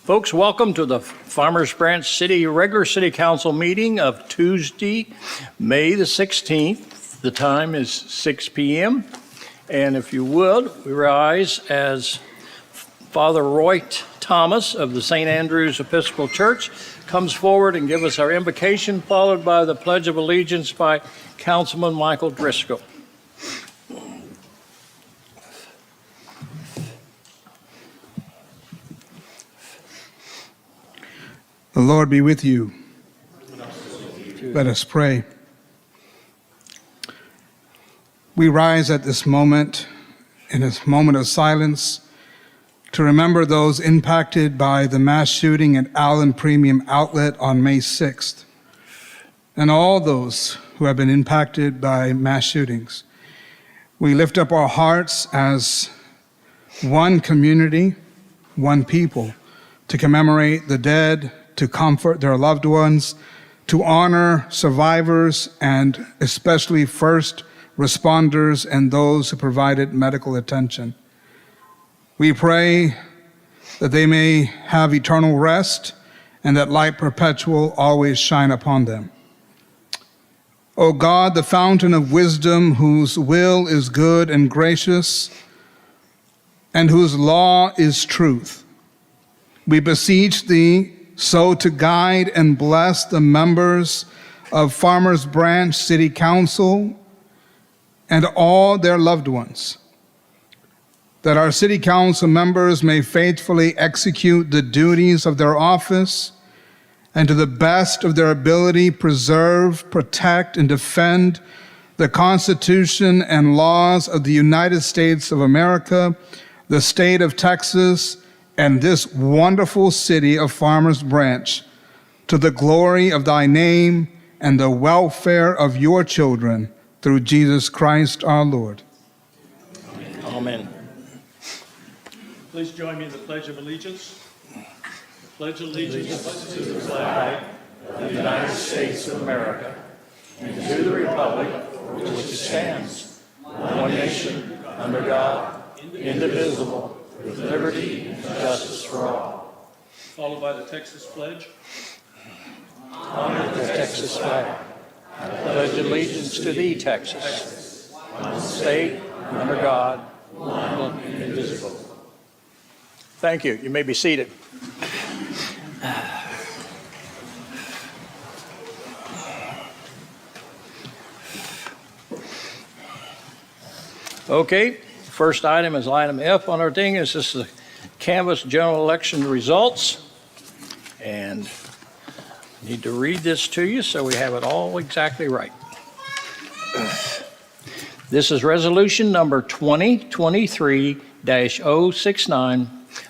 Folks, welcome to the Farmers Branch City regular City Council meeting of Tuesday, May the 16th. The time is 6 p.m. And if you would, we rise as Father Roy Thomas of the St. Andrew's Episcopal Church comes forward and give us our invocation, followed by the Pledge of Allegiance by Councilman Michael Driscoll. The Lord be with you. Let us pray. We rise at this moment, in this moment of silence, to remember those impacted by the mass shooting at Allen Premium Outlet on May 6th, and all those who have been impacted by mass shootings. We lift up our hearts as one community, one people, to commemorate the dead, to comfort their loved ones, to honor survivors, and especially first responders and those who provided medical attention. We pray that they may have eternal rest and that light perpetual always shine upon them. O God, the fountain of wisdom, whose will is good and gracious, and whose law is truth, we beseech thee so to guide and bless the members of Farmers Branch City Council and all their loved ones, that our City Council members may faithfully execute the duties of their office and to the best of their ability preserve, protect, and defend the Constitution and laws of the United States of America, the state of Texas, and this wonderful city of Farmers Branch, to the glory of thy name and the welfare of your children, through Jesus Christ our Lord. Amen. Please join me in the Pledge of Allegiance. Pledge allegiance to the flag of the United States of America and to the republic for which it stands, one nation, under God, indivisible, with liberty and justice for all. Followed by the Texas Pledge. Honor the Texas flag. I pledge allegiance to thee, Texas, one state, under God, one and indivisible. Thank you. You may be seated. Okay. First item is item F on our thing. Is this the canvass general election results? And I need to read this to you so we have it all exactly right. This is resolution number 2023-069,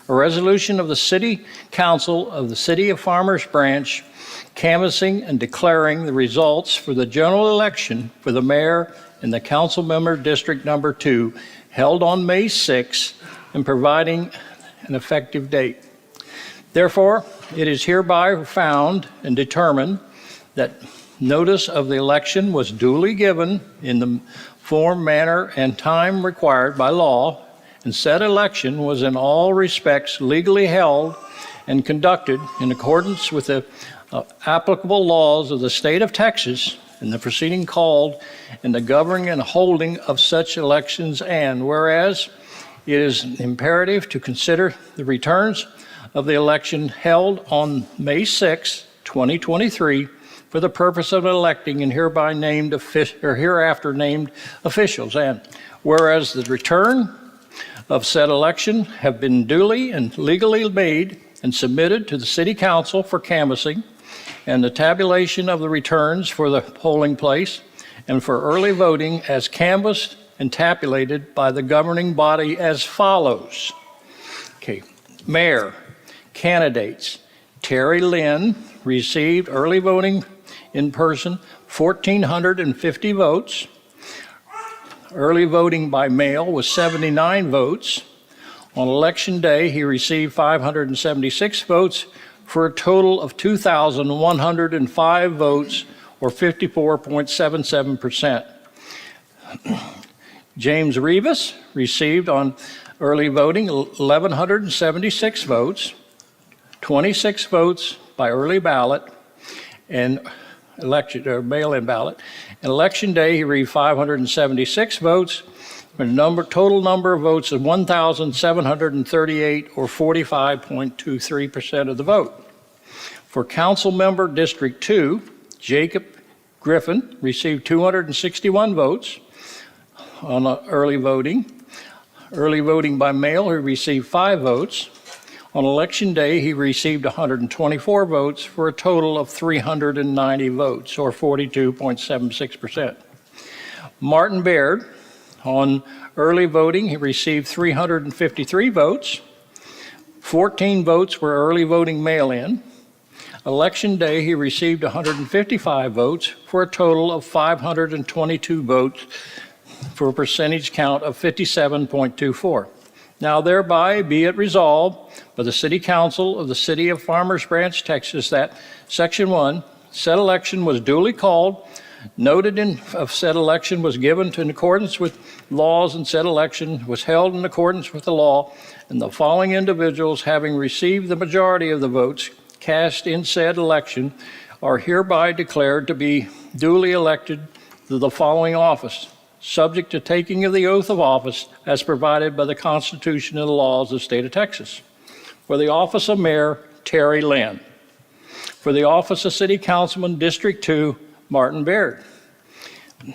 a resolution of the City Council of the City of Farmers Branch canvassing and declaring the results for the general election for the mayor and the council member district number 2 held on May 6 and providing an effective date. Therefore, it is hereby found and determined that notice of the election was duly given in the form, manner, and time required by law, and said election was in all respects legally held and conducted in accordance with the applicable laws of the state of Texas and the proceeding called in the governing and holding of such elections, and whereas it is imperative to consider the returns of the election held on May 6, 2023, for the purpose of electing and hereby named hereafter named officials, and whereas the return of said election have been duly and legally made and submitted to the City Council for canvassing, and the tabulation of the returns for the polling place and for early voting as canvassed and tabulated by the governing body as follows. Okay, Mayor, candidates, Terry Lynn received early voting in person, 1,450 votes. Early voting by mail was 79 votes. On election day, he received 576 votes for a total of 2,105 votes, or 54.77%. James Rivas received on early voting 1,176 votes. 26 votes by early ballot and election or mail-in ballot. And election day, he received 576 votes, with a total number of votes of 1,738, or 45.23% of the vote. For Council Member District 2, Jacob Griffin received 261 votes on early voting. Early voting by mail, he received 5 votes. On election day, he received 124 votes for a total of 390 votes, or 42.76%. Martin Baird, on early voting, he received 353 votes. 14 votes were early voting mail-in. Election day, he received 155 votes for a total of 522 votes for a percentage count of 57.24. Now thereby be it resolved by the City Council of the City of Farmers Branch, Texas, that Section 1, said election was duly called, noted of said election was given in accordance with laws, and said election was held in accordance with the law, and the following individuals, having received the majority of the votes cast in said election, are hereby declared to be duly elected to the following office, subject to taking of the oath of office as provided by the Constitution and the laws of the state of Texas. For the office of Mayor, Terry Lynn. For the office of City Councilman, District 2, Martin Baird.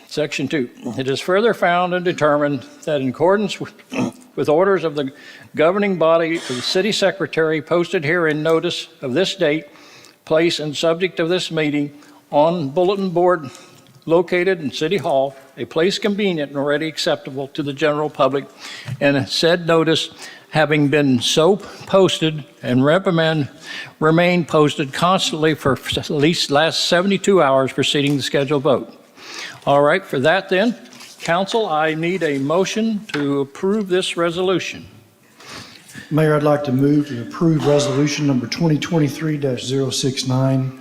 Section 2, it is further found and determined that in accordance with orders of the governing body of the city secretary posted herein notice of this date, place, and subject of this meeting on bulletin board located in City Hall, a place convenient and already acceptable to the general public, and said notice having been so posted and remain posted constantly for at least last 72 hours preceding the scheduled vote. All right, for that then, Council, I need a motion to approve this resolution. Mayor, I'd like to move to approve resolution number 2023-069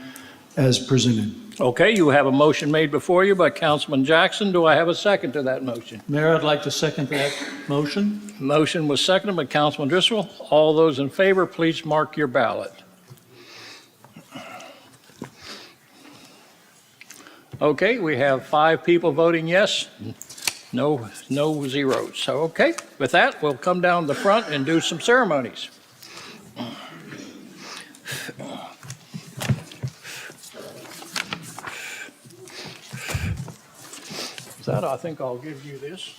as presented. Okay, you have a motion made before you by Councilman Jackson. Do I have a second to that motion? Mayor, I'd like to second that motion. Motion was seconded by Councilman Driscoll. All those in favor, please mark your ballot. Okay, we have 5 people voting yes, no zeros. So, okay, with that, we'll come down the front and do some ceremonies. That, I think I'll give you this.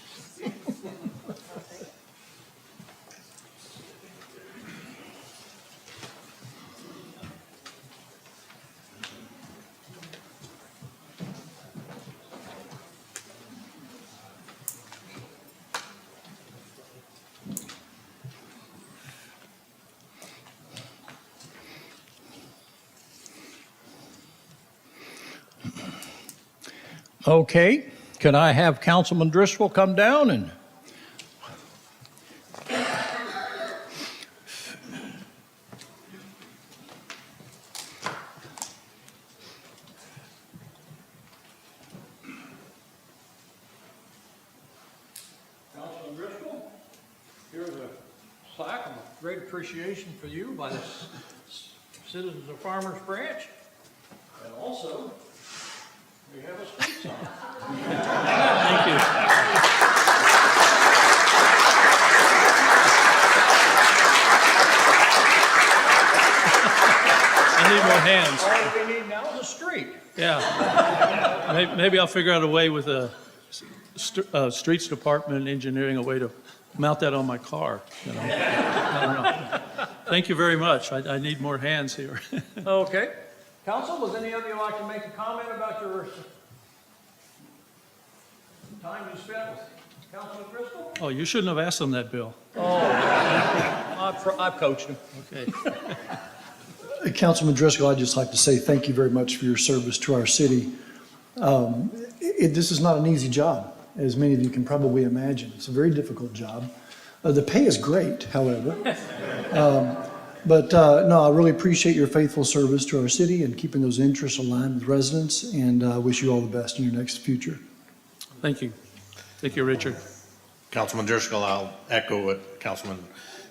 Okay, can I have Councilman Driscoll come down and Councilman Driscoll, here's a plaque of great appreciation for you by the citizens of Farmers Branch, and also we have a street sign. Thank you. I need more hands. All we need now is a street. Yeah. Maybe I'll figure out a way with the streets department and engineering, a way to mount that on my car. You know? I don't know. Thank you very much. I need more hands here. Okay. Council, does any of you like to make a comment about your time you spent with Councilman Driscoll? Oh, you shouldn't have asked them that, Bill. Oh, I've coached him. Okay. Councilman Driscoll, I'd just like to say thank you very much for your service to our city. This is not an easy job, as many of you can probably imagine. It's a very difficult job. The pay is great, however. No, I really appreciate your faithful service to our city and keeping those interests aligned with residents, and wish you all the best in your next future. Thank you. Thank you, Richard. Councilman Driscoll, I'll echo what Councilman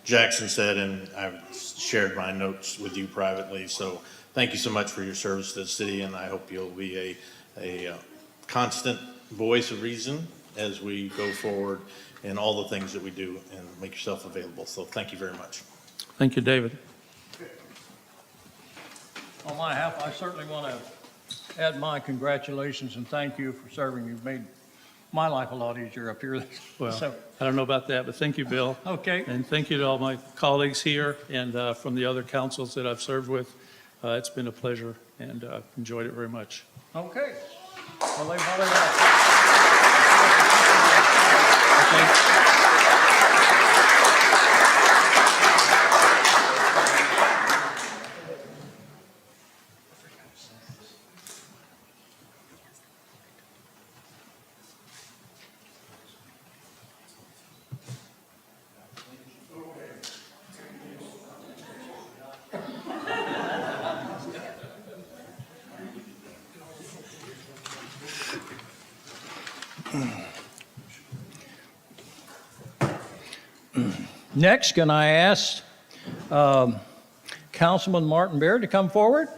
Jackson said, and I've shared my notes with you privately. So thank you so much for your service to the city, and I hope you'll be a constant voice of reason as we go forward in all the things that we do, and make yourself available. So thank you very much. Thank you, David. On my behalf, I certainly want to add my congratulations and thank you for serving. You've made my life a lot easier up here. Well, So, I don't know about that, but thank you, Bill. okay. And thank you to all my colleagues here and from the other councils that I've served with. It's been a pleasure, and I've enjoyed it very much. Okay. Well, they've already Next, can I ask Councilman Martin Baird to come forward?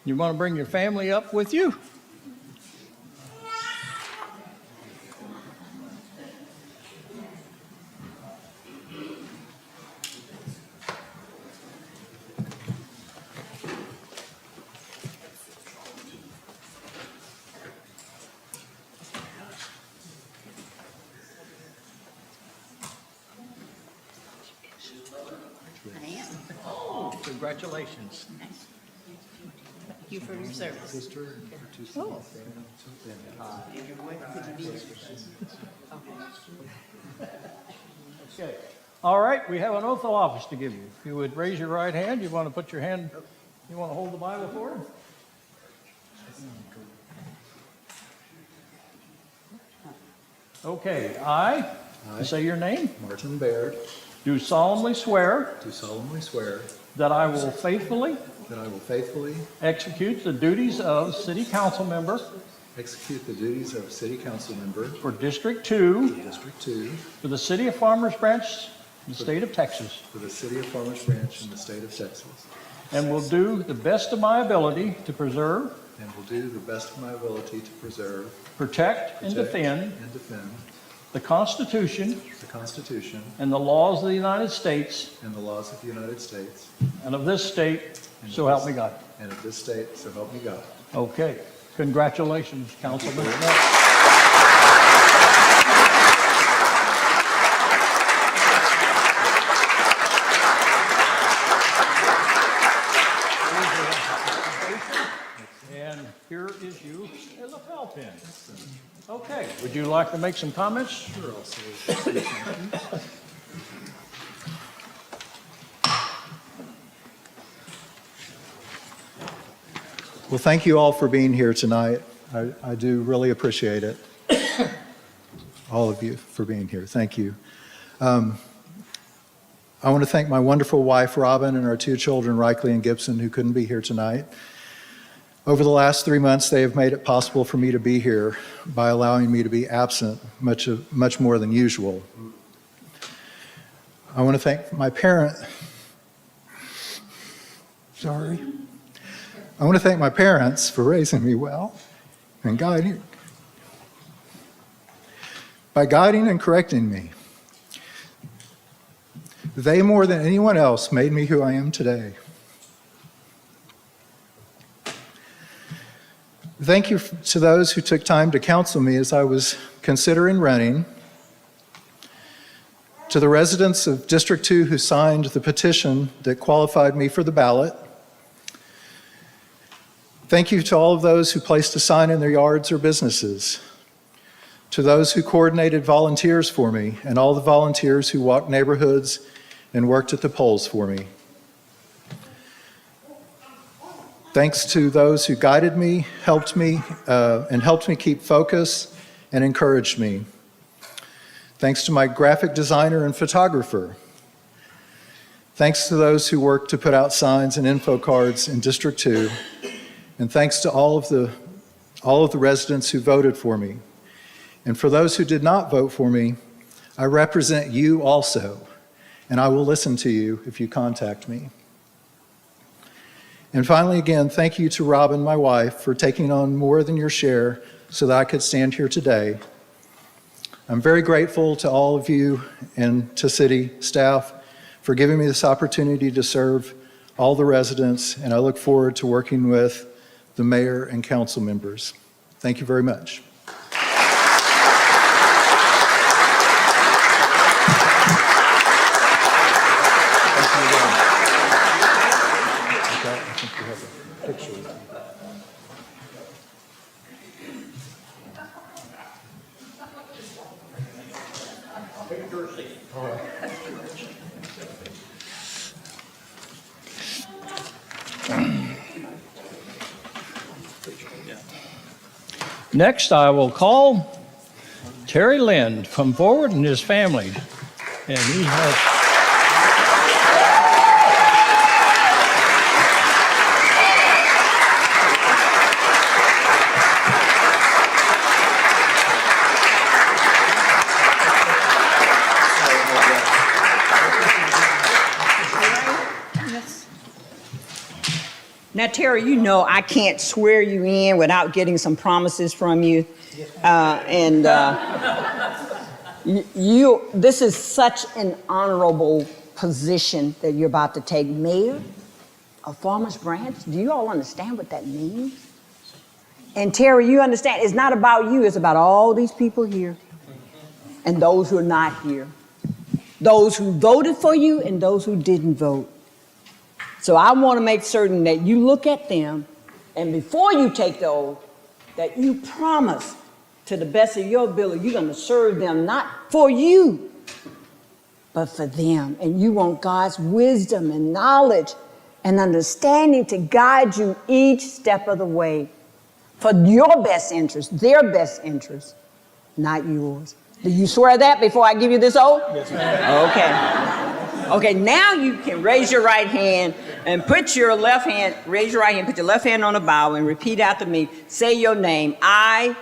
You want to bring your family up with you? I am. Congratulations. Nice. Thank you for your service. Oh. And your wife, could you be? Okay. All right, we have an oath of office to give you. If you would raise your right hand, you want to put your hand, you want to hold the Bible for him? Okay, I say your name, Martin Baird, do solemnly swear do solemnly swear that I will faithfully that I will faithfully execute the duties of city council member execute the duties of City Council Member for District 2 District 2 for the city of Farmers Branch, the state of Texas, for the City of Farmers Branch in the state of Texas, and will do the best of my ability to preserve, and will do the best of my ability to preserve, protect, and protect, defend and defend the Constitution the Constitution and the laws of the United States and the laws of the United States and of this state, so help me God. and of this state, so help me God. Okay, congratulations, Councilman. And here is you a lapel pin. Okay, would you like to make some comments? Sure, I'll say thank you. Well, thank you all for being here tonight. I do really appreciate it. All of you for being here. Thank you. I want to thank my wonderful wife, Robin, and our two children, Reichley and Gibson, who couldn't be here tonight. Over the last 3 months, they have made it possible for me to be here by allowing me to be absent much more than usual. I want to thank my parents. I want to thank my parents for raising me well and by guiding and correcting me. They, more than anyone else, made me who I am today. Thank you to those who took time to counsel me as I was considering running. To the residents of District 2 who signed the petition that qualified me for the ballot. Thank you to all of those who placed a sign in their yards or businesses. To those who coordinated volunteers for me and all the volunteers who walked neighborhoods and worked at the polls for me. Thanks to those who guided me, helped me keep focus and encouraged me. Thanks to my graphic designer and photographer. Thanks to those who worked to put out signs and info cards in District 2. And thanks to all of the residents who voted for me. And for those who did not vote for me, I represent you also, and I will listen to you if you contact me. And finally, again, thank you to Robin, my wife, for taking on more than your share so that I could stand here today. I'm very grateful to all of you and to city staff for giving me this opportunity to serve all the residents, and I look forward to working with the mayor and council members. Thank you very much. Next, I will call Terry Lynn from Forward and his family. And he has... Now, Terry, you know I can't swear you in without getting some promises from you. This is such an honorable position that you're about to take. Mayor of Farmers Branch, do you all understand what that means? And Terry, you understand, it's not about you, it's about all these people here and those who are not here. Those who voted for you and those who didn't vote. So I want to make certain that you look at them, and before you take the oath, that you promise to the best of your ability, you're going to serve them not for you, but for them. And you want God's wisdom and knowledge and understanding to guide you each step of the way for your best interest, their best interest, not yours. Do you swear that before I give you this oath? Yes, ma'am. Okay. Okay, now you can raise your right hand and put your left hand, raise your right hand, put your left hand on the Bible and repeat after me. Say your name. I,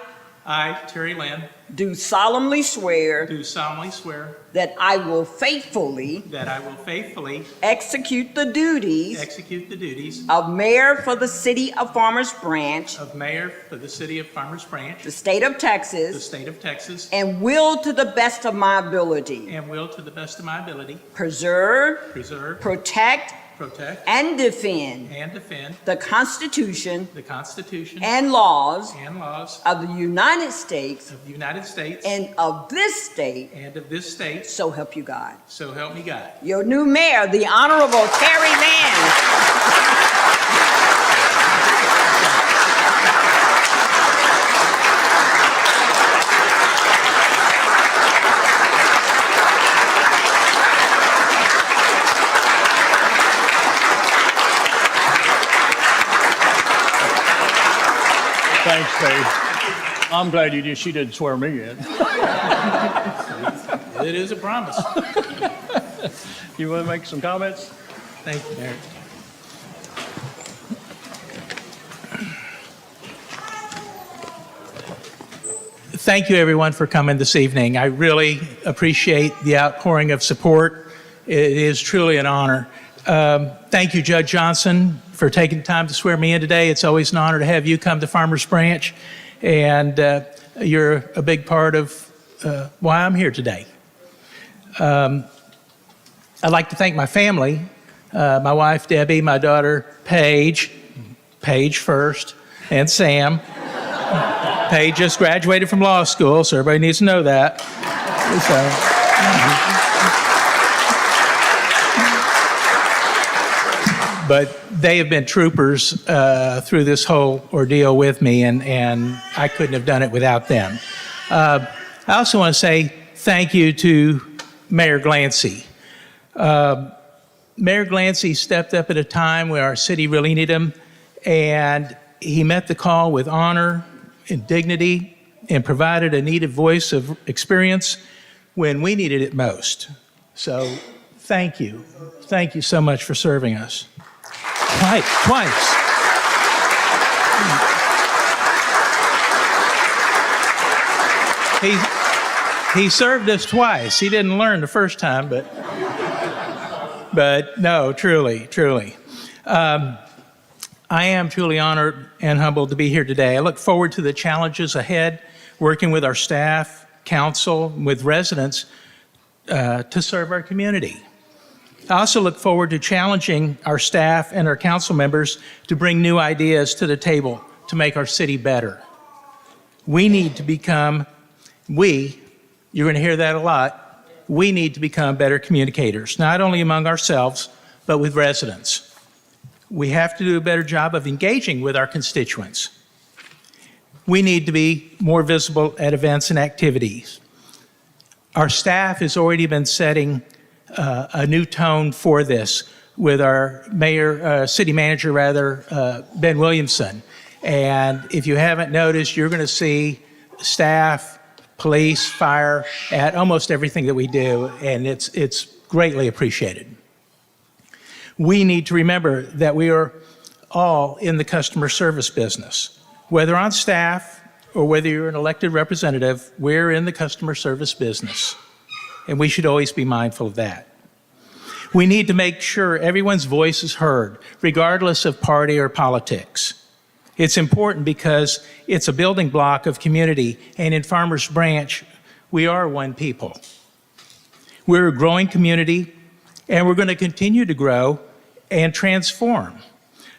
Terry Lynn, do solemnly swear do solemnly swear that I will faithfully that I will faithfully execute the duties execute the duties of mayor for the city of Farmers Branch, of mayor for the city of Farmers Branch, the state of the Texas, state of Texas, and will to the best of my ability and will to the best of my ability preserve, preserve, protect, protect, and defend and defend the Constitution the Constitution and laws and laws of the United States of the United States and of this state, and of this state, so help you God. so help me God. Your new mayor, the Honorable Terry Lynn. Thanks, Dave. I'm glad she didn't swear me in. It is a promise. You want to make some comments? Thank you, Mayor. Thank you, everyone, for coming this evening. I really appreciate the outpouring of support. It is truly an honor. Thank you, Judge Johnson, for taking the time to swear me in today. It's always an honor to have you come to Farmers Branch, and you're a big part of why I'm here today. I'd like to thank my family, my wife, Debbie, my daughter, Paige first, and Sam. Paige just graduated from law school, so everybody needs to know that. But they have been troopers through this whole ordeal with me, and I couldn't have done it without them. I also want to say thank you to Mayor Glancy. Mayor Glancy stepped up at a time where our city really needed him, and he met the call with honor and dignity and provided a needed voice of experience when we needed it most. So thank you. Thank you so much for serving us. Twice. He served us twice. He didn't learn the first time, but no, truly, truly. I am truly honored and humbled to be here today. I look forward to the challenges ahead, working with our staff, council, with residents to serve our community. I also look forward to challenging our staff and our council members to bring new ideas to the table to make our city better. We need to become, you're going to hear that a lot, we need to become better communicators, not only among ourselves, but with residents. We have to do a better job of engaging with our constituents. We need to be more visible at events and activities. Our staff has already been setting a new tone for this with our city manager, Ben Williamson. And if you haven't noticed, you're going to see staff, police, fire at almost everything that we do, and it's greatly appreciated. We need to remember that we are all in the customer service business. Whether on staff or whether you're an elected representative, we're in the customer service business, and we should always be mindful of that. We need to make sure everyone's voice is heard, regardless of party or politics. It's important because it's a building block of community, and in Farmers Branch, we are one people. We're a growing community, and we're going to continue to grow and transform.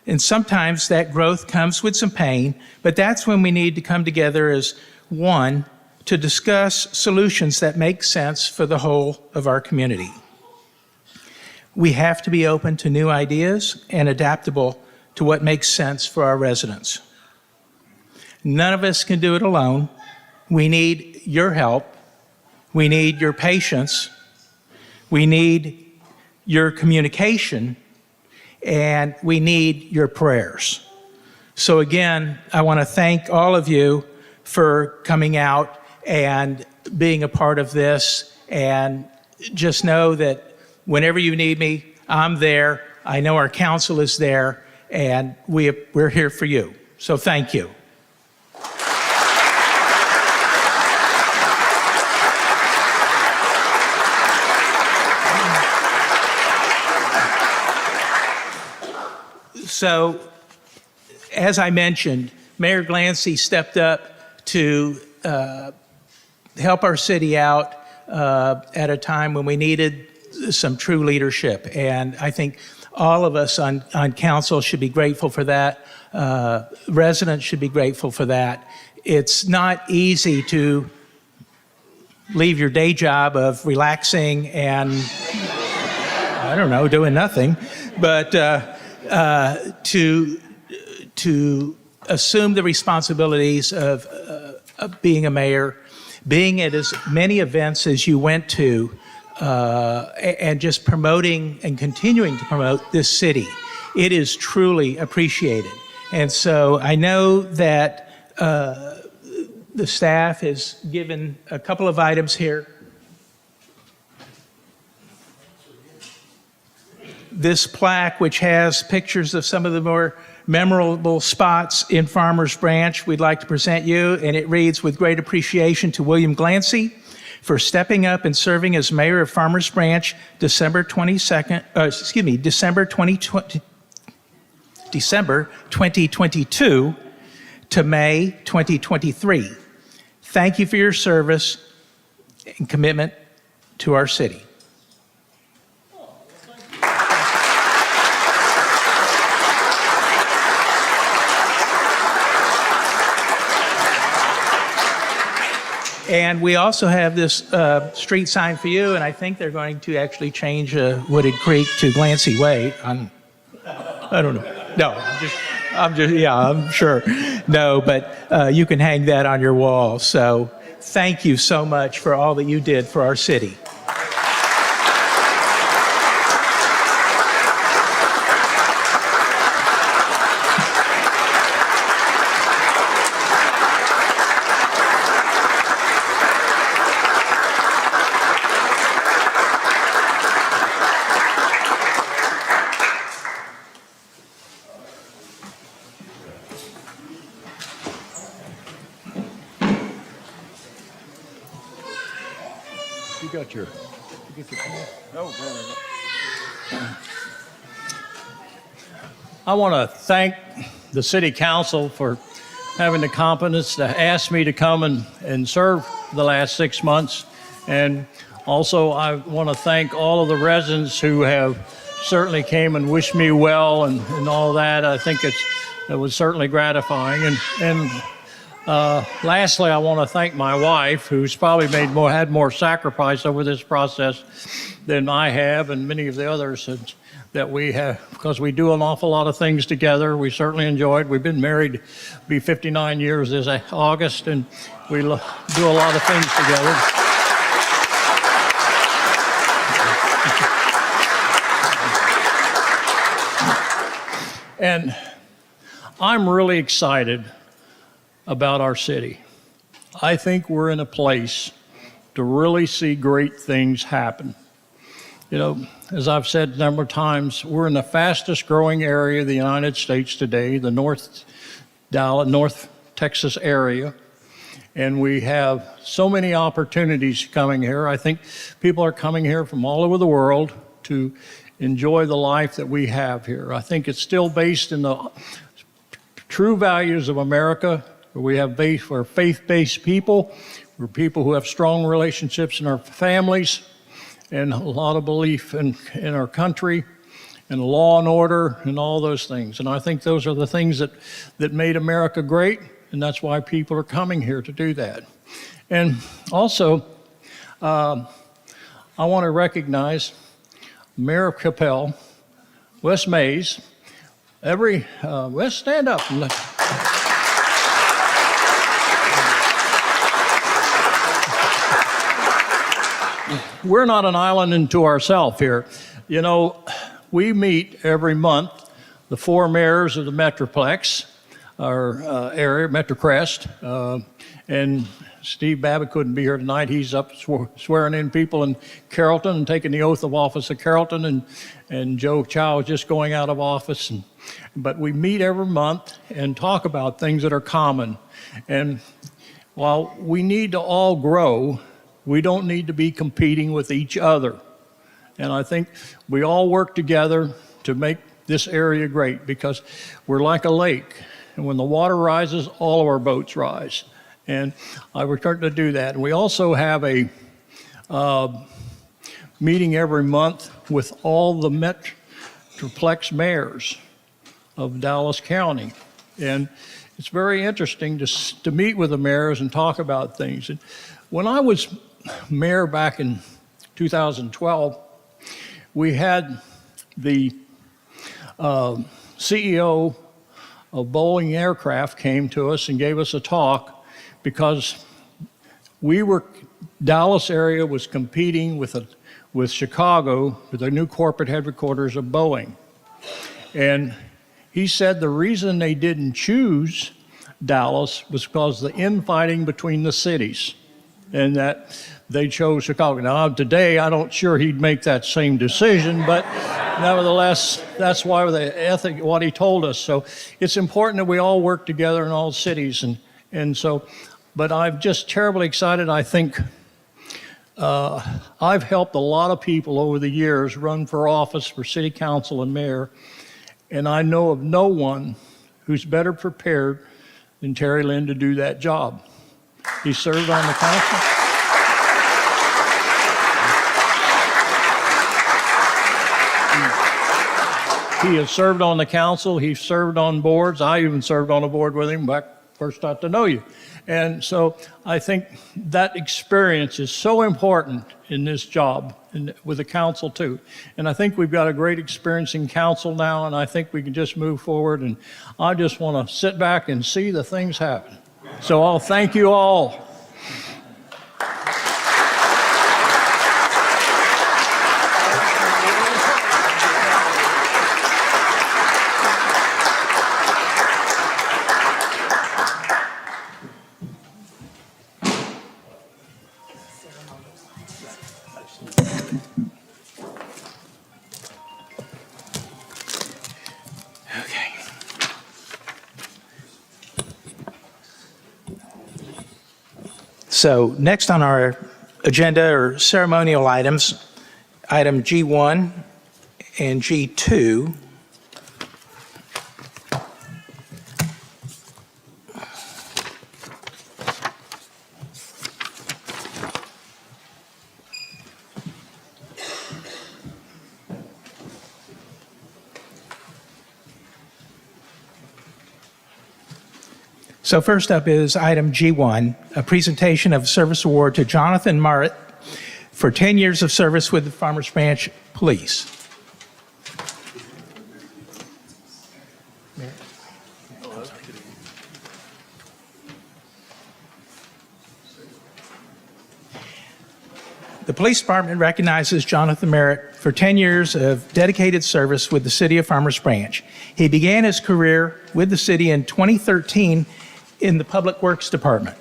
And sometimes that growth comes with some pain, but that's when we need to come together as one to discuss solutions that make sense for the whole of our community. We have to be open to new ideas and adaptable to what makes sense for our residents. None of us can do it alone. We need your help. We need your patience. We need your communication, and we need your prayers. So again, I want to thank all of you for coming out and being a part of this, and just know that whenever you need me, I'm there. I know our council is there, and we're here for you. So thank you. So, as I mentioned, Mayor Glancy stepped up to help our city out at a time when we needed some true leadership. And I think all of us on council should be grateful for that. Residents should be grateful for that. It's not easy to leave your day job of relaxing and, I don't know, doing nothing, but to assume the responsibilities of being a mayor, being at as many events as you went to, and just promoting and continuing to promote this city. It is truly appreciated. And so I know that the staff has given a couple of items here. This plaque, which has pictures of some of the more memorable spots in Farmers Branch, we'd like to present you, and it reads, "With great appreciation to William Glancy for stepping up and serving as mayor of Farmers Branch, December 2022 to May 2023. Thank you for your service and commitment to our city." And we also have this street sign for you, and I think they're going to actually change Wooded Creek to Glancy Way. I don't know. No, I'm sure. No, but you can hang that on your wall. So thank you so much for all that you did for our city. You got your, I want to thank the city council for having the confidence to ask me to come and serve the last 6 months. And also, I want to thank all of the residents who have certainly came and wished me well and all that. I think it was certainly gratifying. And lastly, I want to thank my wife, who's probably had more sacrifice over this process than I have, and many of the others that we have, because we do an awful lot of things together. We certainly enjoyed. We've been married, be 59 years this August, and we do a lot of things together. And I'm really excited about our city. I think we're in a place to really see great things happen. You know, as I've said a number of times, we're in the fastest growing area of the United States today, the North Texas area, and we have so many opportunities coming here. I think people are coming here from all over the world to enjoy the life that we have here. I think it's still based in the true values of America, where we're faith-based people, we're people who have strong relationships in our families, and a lot of belief in our country, and law and order, and all those things. And I think those are the things that made America great, and that's why people are coming here to do that. And also, I want to recognize Mayor of Capel, Wes Mays. Wes, stand up. We're not an island unto ourselves here. You know, we meet every month, the 4 mayors of the Metroplex, our area, MetroCrest, and Steve Babbitt couldn't be here tonight. He's up swearing in people in Carrollton and taking the oath of office of Carrollton, and Joe Chow is just going out of office. But we meet every month and talk about things that are common. And while we need to all grow, we don't need to be competing with each other. And I think we all work together to make this area great, because we're like a lake. And when the water rises, all of our boats rise. And I return to do that. And we also have a meeting every month with all the Metroplex mayors of Dallas County. And it's very interesting to meet with the mayors and talk about things. And when I was mayor back in 2012, we had the CEO of Boeing Aircraft came to us and gave us a talk, because Dallas area was competing with Chicago for the new corporate headquarters of Boeing. And he said the reason they didn't choose Dallas was because of the infighting between the cities, and that they chose Chicago. Now, today, I'm not sure he'd make that same decision, but nevertheless, that's why what he told us. So it's important that we all work together in all cities. And so, but I'm just terribly excited. I think I've helped a lot of people over the years run for office, for city council and mayor, and I know of no one who's better prepared than Terry Lynn to do that job. He served on the council. He has served on the council. He's served on boards. I even served on a board with him back first got to know you. And so I think that experience is so important in this job and with the council too. And I think we've got a great experience in council now, and I think we can just move forward. And I just want to sit back and see the things happen. So I'll thank you all. So next on our agenda are ceremonial items, item G1 and G2. So first up is item G1, a presentation of service award to Jonathan Marrett for 10 years of service with the Farmers Branch Police. The police department recognizes Jonathan Merritt for 10 years of dedicated service with the city of Farmers Branch. He began his career with the city in 2013 in the Public Works Department.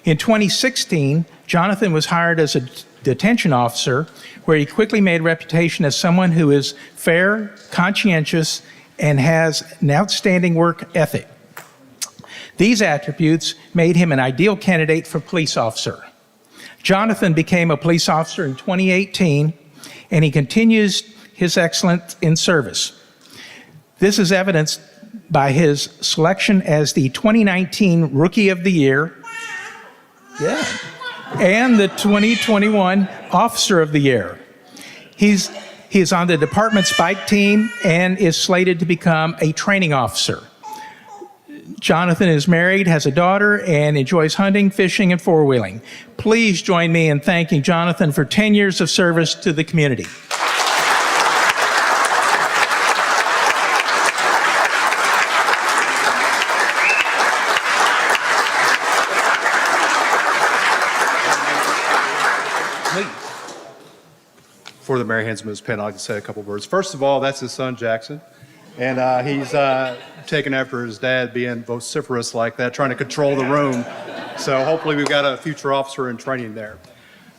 In 2016, Jonathan was hired as a detention officer, where he quickly made a reputation as someone who is fair, conscientious, and has an outstanding work ethic. These attributes made him an ideal candidate for police officer. Jonathan became a police officer in 2018, and he continues his excellence in service. This is evidenced by his selection as the 2019 Rookie of the Year, and the 2021 Officer of the Year. He's on the department's bike team and is slated to become a training officer. Jonathan is married, has a daughter, and enjoys hunting, fishing, and four-wheeling. Please join me in thanking Jonathan for 10 years of service to the community. Before the mayor hands him his pen, I'd like to say a couple words. First of all, that's his son, Jackson. And he's taken after his dad being vociferous like that, trying to control the room. So hopefully we've got a future officer in training there.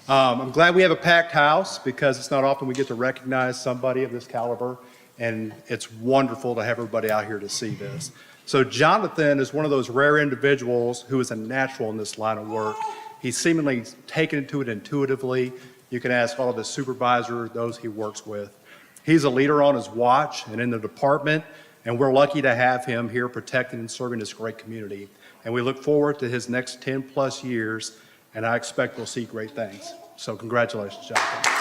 I'm glad we have a packed house, because it's not often we get to recognize somebody of this caliber. And it's wonderful to have everybody out here to see this. So Jonathan is one of those rare individuals who is a natural in this line of work. He's seemingly taken to it intuitively. You can ask all of his supervisors, those he works with. He's a leader on his watch and in the department, and we're lucky to have him here protecting and serving this great community. And we look forward to his next 10 plus years, and I expect we'll see great things. So congratulations, Jonathan.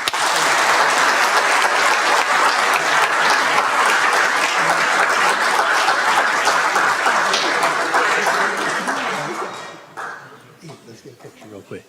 Let's get a picture real quick.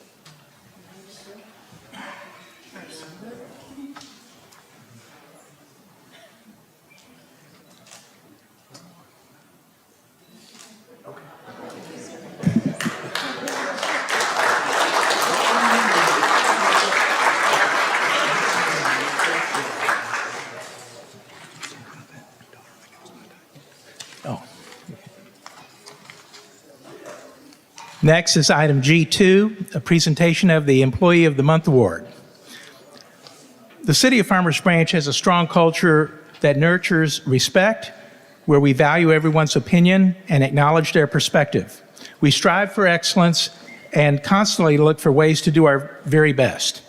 Next is item G2, a presentation of the Employee of the Month Award. The City of Farmers Branch has a strong culture that nurtures respect, where we value everyone's opinion and acknowledge their perspective. We strive for excellence and constantly look for ways to do our very best.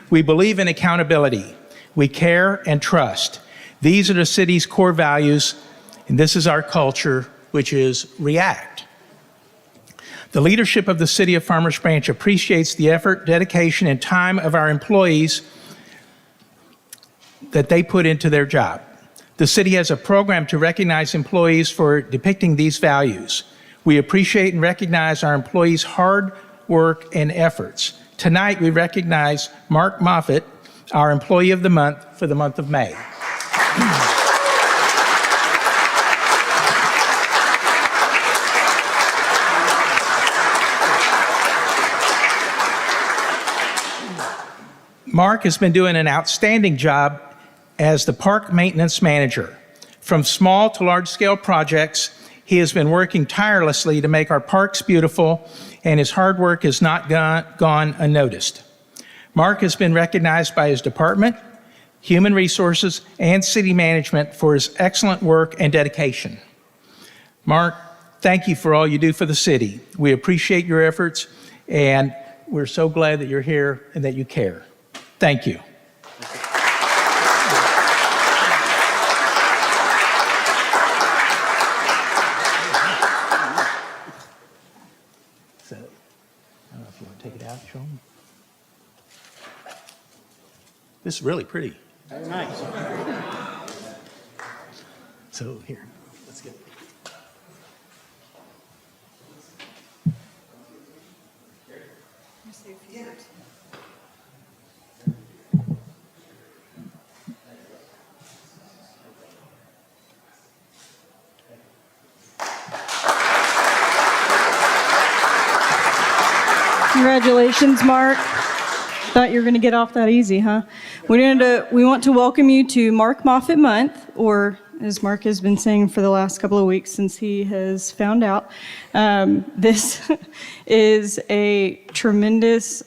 We believe in accountability. We care and trust. These are the city's core values, and this is our culture, which is react. The leadership of the City of Farmers Branch appreciates the effort, dedication, and time of our employees that they put into their job. The city has a program to recognize employees for depicting these values. We appreciate and recognize our employees' hard work and efforts. Tonight, we recognize Mark Moffitt, our Employee of the Month for the month of May. Mark has been doing an outstanding job as the park maintenance manager. From small to large-scale projects, he has been working tirelessly to make our parks beautiful, and his hard work has not gone unnoticed. Mark has been recognized by his department, human resources, and city management for his excellent work and dedication. Mark, thank you for all you do for the city. We appreciate your efforts, and We're so glad that you're here and that you care. Thank you. So, I don't know if you want to take it out, show them. This is really pretty. Very nice. So here, let's get it. Congratulations, Mark. Thought you were going to get off that easy, huh? We want to welcome you to Mark Moffett Month, or as Mark has been saying for the last couple of weeks since he has found out. This is a tremendous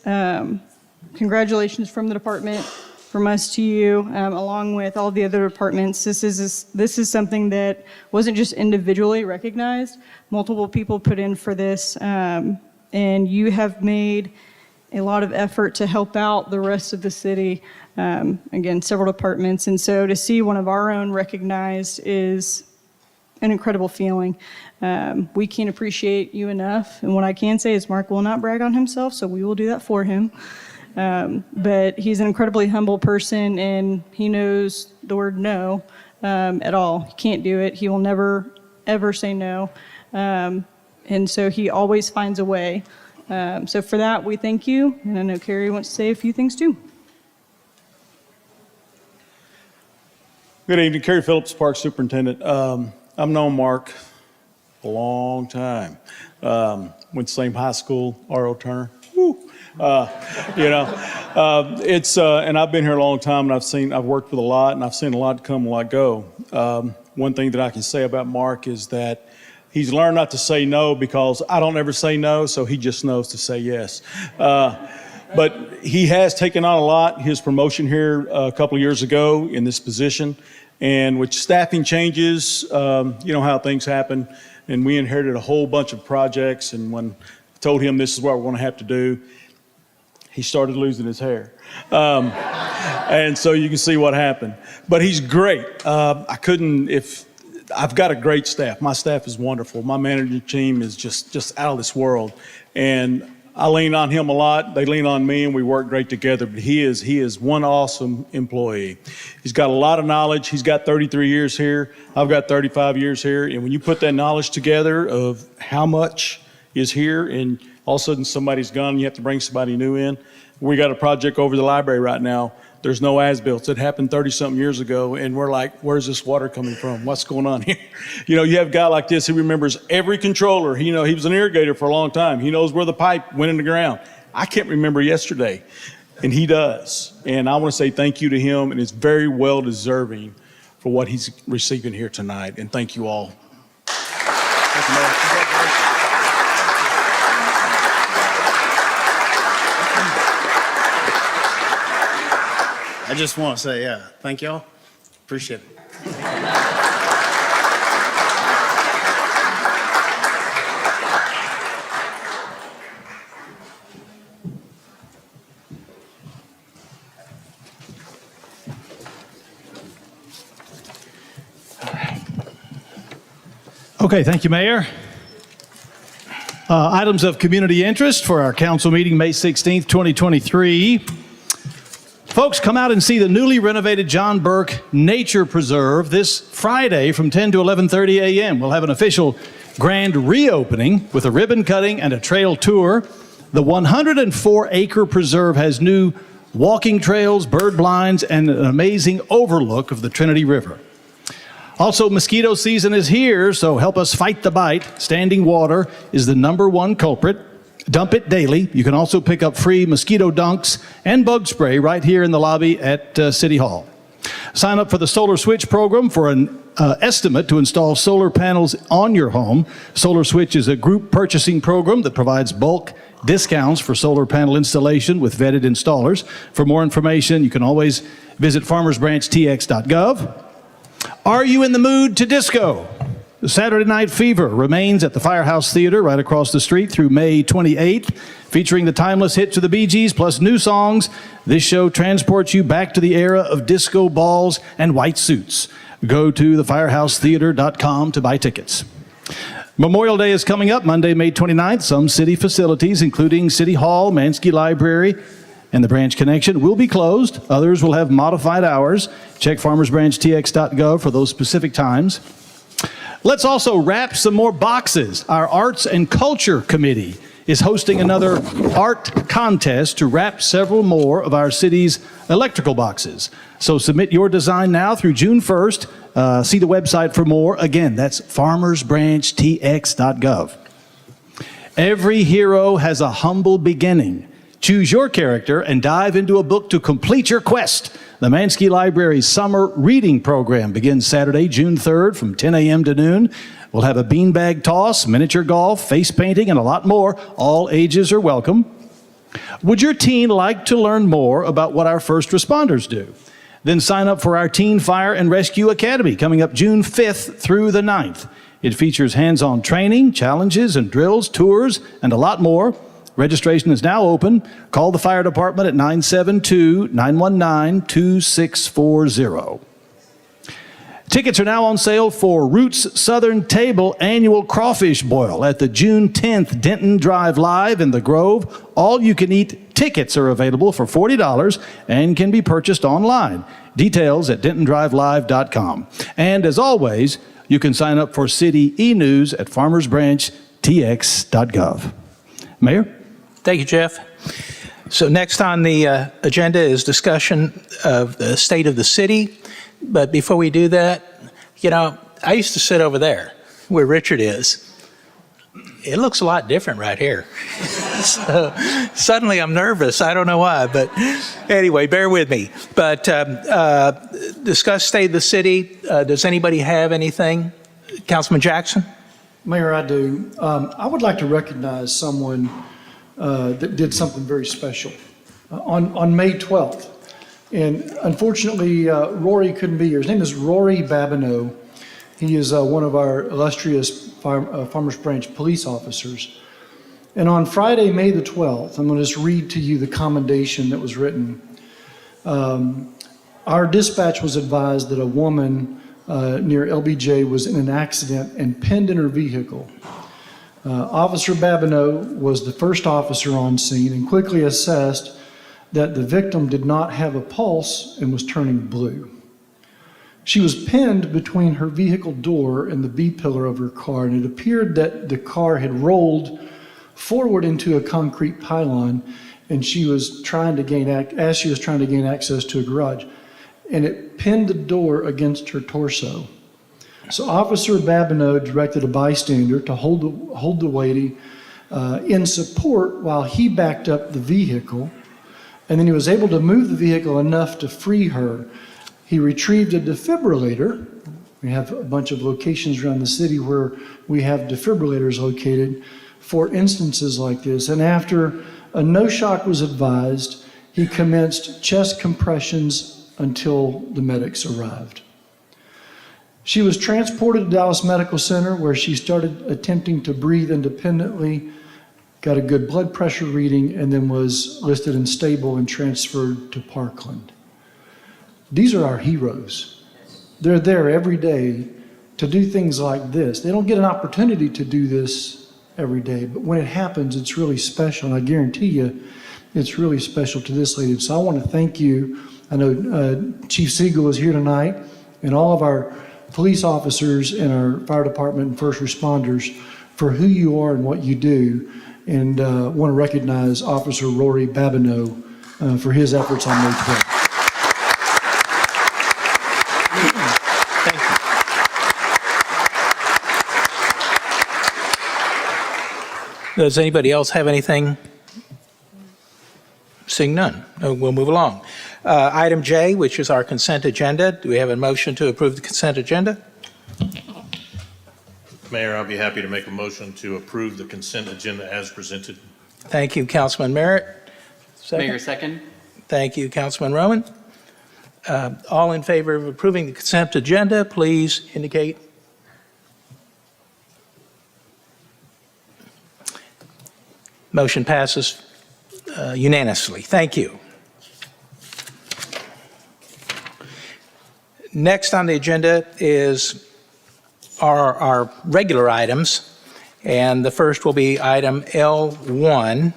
congratulations from the department, from us to you, along with all the other departments. This is something that wasn't just individually recognized. Multiple people put in for this, and you have made a lot of effort to help out the rest of the city, again, several departments. And so to see one of our own recognized is an incredible feeling. We can't appreciate you enough. And what I can say is Mark will not brag on himself, so we will do that for him. But he's an incredibly humble person, and he knows the word no at all. He can't do it. He will never, ever say no. And so he always finds a way. So for that, we thank you. And I know Carrie wants to say a few things too. Good evening, Kerry Phillips, Park Superintendent. I've known Mark a long time. Went to the same high school, R.O. Turner. Woo. And I've been here a long time, and I've worked with a lot, and I've seen a lot come, a lot go. One thing that I can say about Mark is that he's learned not to say no, because I don't ever say no, so he just knows to say yes. But he has taken on a lot. His promotion here a couple of years ago in this position, and with staffing changes, you know how things happen, and we inherited a whole bunch of projects, and when I told him this is what we're going to have to do, he started losing his hair. And so you can see what happened. But he's great. I've got a great staff. My staff is wonderful. My management team is just out of this world. And I lean on him a lot. They lean on me, and we work great together. But he is one awesome employee. He's got a lot of knowledge. He's got 33 years here. I've got 35 years here. And when you put that knowledge together of how much is here, and all of a sudden somebody's gone, and you have to bring somebody new in. We got a project over the library right now. There's no as-built. It happened 30-something years ago, and we're like, where's this water coming from? What's going on here? You know, you have a guy like this who remembers every controller. He was an irrigator for a long time. He knows where the pipe went in the ground. I can't remember yesterday, and he does. And I want to say thank you to him, and it's very well deserving for what he's receiving here tonight. And thank you all. Thank you, Mayor. I just want to say, thank y'all. Appreciate it. Okay, thank you, Mayor. Items of community interest for our council meeting, May 16th, 2023. Folks, come out and see the newly renovated John Burke Nature Preserve this Friday from 10 to 11:30 a.m. We'll have an official grand reopening with a ribbon cutting and a trail tour. The 104-acre preserve has new walking trails, bird blinds, and an amazing overlook of the Trinity River. Also, mosquito season is here, so help us fight the bite. Standing water is the #1 culprit. Dump it daily. You can also pick up free mosquito dunks and bug spray right here in the lobby at City Hall. Sign up for the Solar Switch program for an estimate to install solar panels on your home. Solar Switch is a group purchasing program that provides bulk discounts for solar panel installation with vetted installers. For more information, you can always visit farmersbranchtx.gov. Are you in the mood to disco? Saturday Night Fever remains at the Firehouse Theater right across the street through May 28th, featuring the timeless hits of the Bee Gees plus new songs. This show transports you back to the era of disco balls and white suits. Go to thefirehousetheater.com to buy tickets. Memorial Day is coming up Monday, May 29th. Some city facilities, including City Hall, Mansky Library, and the Branch Connection, will be closed. Others will have modified hours. Check farmersbranchtx.gov for those specific times. Let's also wrap some more boxes. Our Arts and Culture Committee is hosting another art contest to wrap several more of our city's electrical boxes. So submit your design now through June 1st. See the website for more. Again, that's farmersbranchtx.gov. Every hero has a humble beginning. Choose your character and dive into a book to complete your quest. The Mansky Library's summer reading program begins Saturday, June 3rd from 10 a.m. to noon. We'll have a beanbag toss, miniature golf, face painting, and a lot more. All ages are welcome. Would your teen like to learn more about what our first responders do? Then sign up for our Teen Fire and Rescue Academy coming up June 5th through the 9th. It features hands-on training, challenges and drills, tours, and a lot more. Registration is now open. Call the fire department at 972-919-2640. Tickets are now on sale for Roots Southern Table Annual Crawfish Boil at the June 10th Denton Drive Live in the Grove. All-you-can-eat tickets are available for $40 and can be purchased online. Details at DentonDriveLive.com. And as always, you can sign up for City e-News at FarmersBranchTX.gov. Mayor? Thank you, Jeff. So next on the agenda is discussion of the state of the city. But before we do that, I used to sit over there where Richard is. It looks a lot different right here. So suddenly I'm nervous. I don't know why, but anyway, bear with me. But discuss state of the city. Does anybody have anything? Councilman Jackson? Mayor, I do. I would like to recognize someone that did something very special. On May 12th, and unfortunately, Rory couldn't be here. His name is Rory Babineau. He is one of our illustrious Farmers Branch police officers. And on Friday, May the 12th, I'm going to just read to you the commendation that was written. Our dispatch was advised that a woman near LBJ was in an accident and pinned in her vehicle. Officer Babineau was the first officer on scene and quickly assessed that the victim did not have a pulse and was turning blue. She was pinned between her vehicle door and the B-pillar of her car, and it appeared that the car had rolled forward into a concrete pylon, and she was trying to gain access to a garage, and it pinned the door against her torso. So Officer Babineau directed a bystander to hold the lady in support while he backed up the vehicle. And then he was able to move the vehicle enough to free her. He retrieved a defibrillator. We have a bunch of locations around the city where we have defibrillators located for instances like this. And after a no shock was advised, he commenced chest compressions until the medics arrived. She was transported to Dallas Medical Center where she started attempting to breathe independently, got a good blood pressure reading, and then was listed and stable and transferred to Parkland. These are our heroes. They're there every day to do things like this. They don't get an opportunity to do this every day, but when it happens, it's really special. And I guarantee you, it's really special to this lady. So I want to thank you. I know Chief Siegel is here tonight, and all of our police officers and our fire department and first responders for who you are and what you do. And want to recognize Officer Rory Babineau for his efforts on May 12th. Thank you. Does anybody else have anything? Seeing none, we'll move along. Item J, which is our consent agenda. Do we have a motion to approve the consent agenda? Mayor, I'll be happy to make a motion to approve the consent agenda as presented. Thank you, Councilman Merritt. Second. Mayor, second. Thank you, Councilman Roman. All in favor of approving the consent agenda, please indicate. Motion passes unanimously. Thank you. Next on the agenda is our regular items, and the first will be item L1.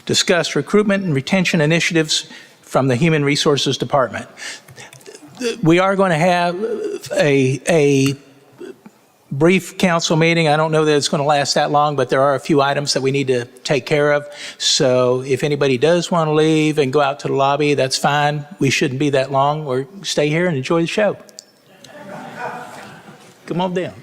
Discuss recruitment and retention initiatives from the Human Resources Department. We are going to have a brief council meeting. I don't know that it's going to last that long, but there are a few items that we need to take care of. So if anybody does want to leave and go out to the lobby, that's fine. We shouldn't be that long, or stay here and enjoy the show. Come on down.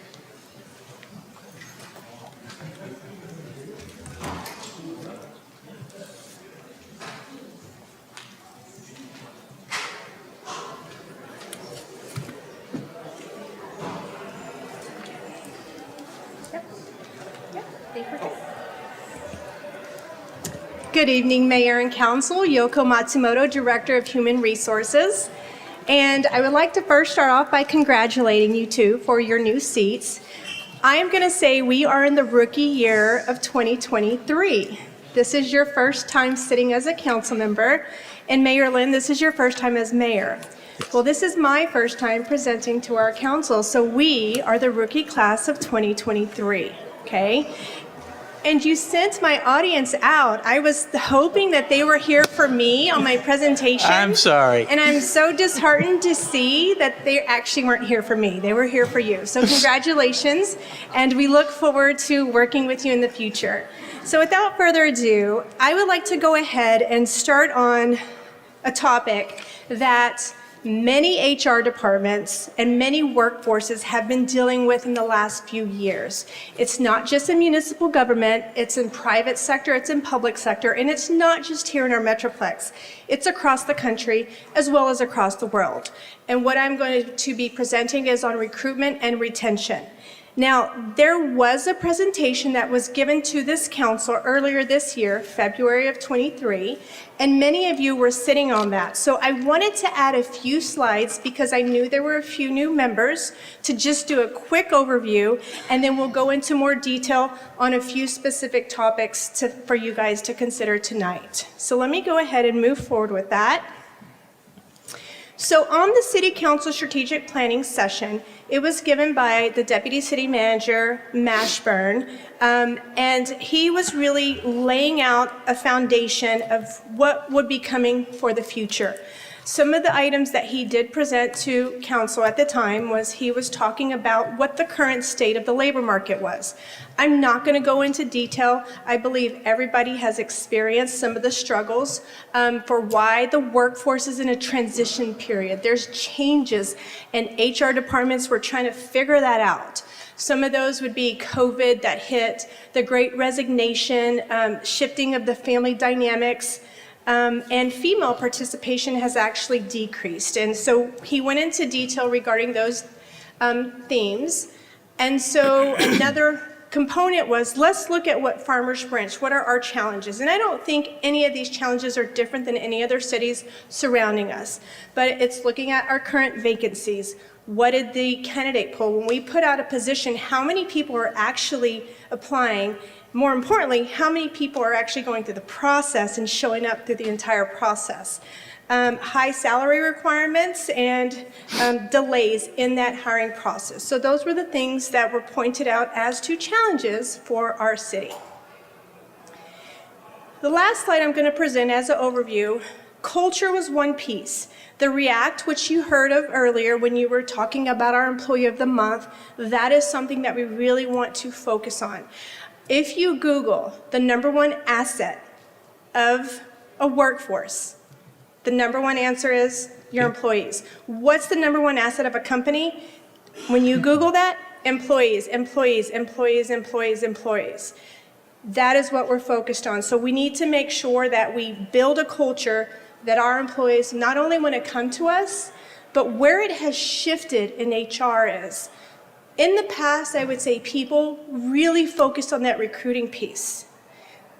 Good evening, Mayor and Council. Yoko Matsumoto, Director of Human Resources. And I would like to first start off by congratulating you two for your new seats. I am going to say we are in the rookie year of 2023. This is your first time sitting as a council member. And Mayor Lynn, this is your first time as mayor. Well, this is my first time presenting to our council. So we are the rookie class of 2023, okay? And you sent my audience out. I was hoping that they were here for me on my presentation. I'm sorry. And I'm so disheartened to see that they actually weren't here for me. They were here for you. So congratulations, and we look forward to working with you in the future. So without further ado, I would like to go ahead and start on a topic that many HR departments and many workforces have been dealing with in the last few years. It's not just in municipal government, it's in private sector, it's in public sector, and it's not just here in our Metroplex. It's across the country as well as across the world. And what I'm going to be presenting is on recruitment and retention. Now, there was a presentation that was given to this council earlier this year, February of 23, and many of you were sitting on that. So I wanted to add a few slides because I knew there were a few new members to just do a quick overview, and then we'll go into more detail on a few specific topics for you guys to consider tonight. So let me go ahead and move forward with that. So on the City Council Strategic Planning session, it was given by the Deputy City Manager, Mashburn, and he was really laying out a foundation of what would be coming for the future. Some of the items that he did present to council at the time was he was talking about what the current state of the labor market was. I'm not going to go into detail. I believe everybody has experienced some of the struggles for why the workforce is in a transition period. There's changes, and HR departments were trying to figure that out. Some of those would be COVID that hit, the Great Resignation, shifting of the family dynamics, and female participation has actually decreased. And so he went into detail regarding those themes. And so another component was, let's look at what Farmers Branch, what are our challenges? And I don't think any of these challenges are different than any other cities surrounding us, but it's looking at our current vacancies. What did the candidate pool, when we put out a position, how many people are actually applying? More importantly, how many people are actually going through the process and showing up through the entire process? High salary requirements and delays in that hiring process. So those were the things that were pointed out as two challenges for our city. The last slide I'm going to present as an overview, culture was one piece. The REACT, which you heard of earlier when you were talking about our Employee of the Month, that is something that we really want to focus on. If you Google the #1 asset of a workforce, the #1 answer is your employees. What's the #1 asset of a company? When you Google that, employees, employees, employees, employees, employees. That is what we're focused on. So we need to make sure that we build a culture that our employees not only want to come to us, but where it has shifted in HR is, in the past, I would say people really focused on that recruiting piece.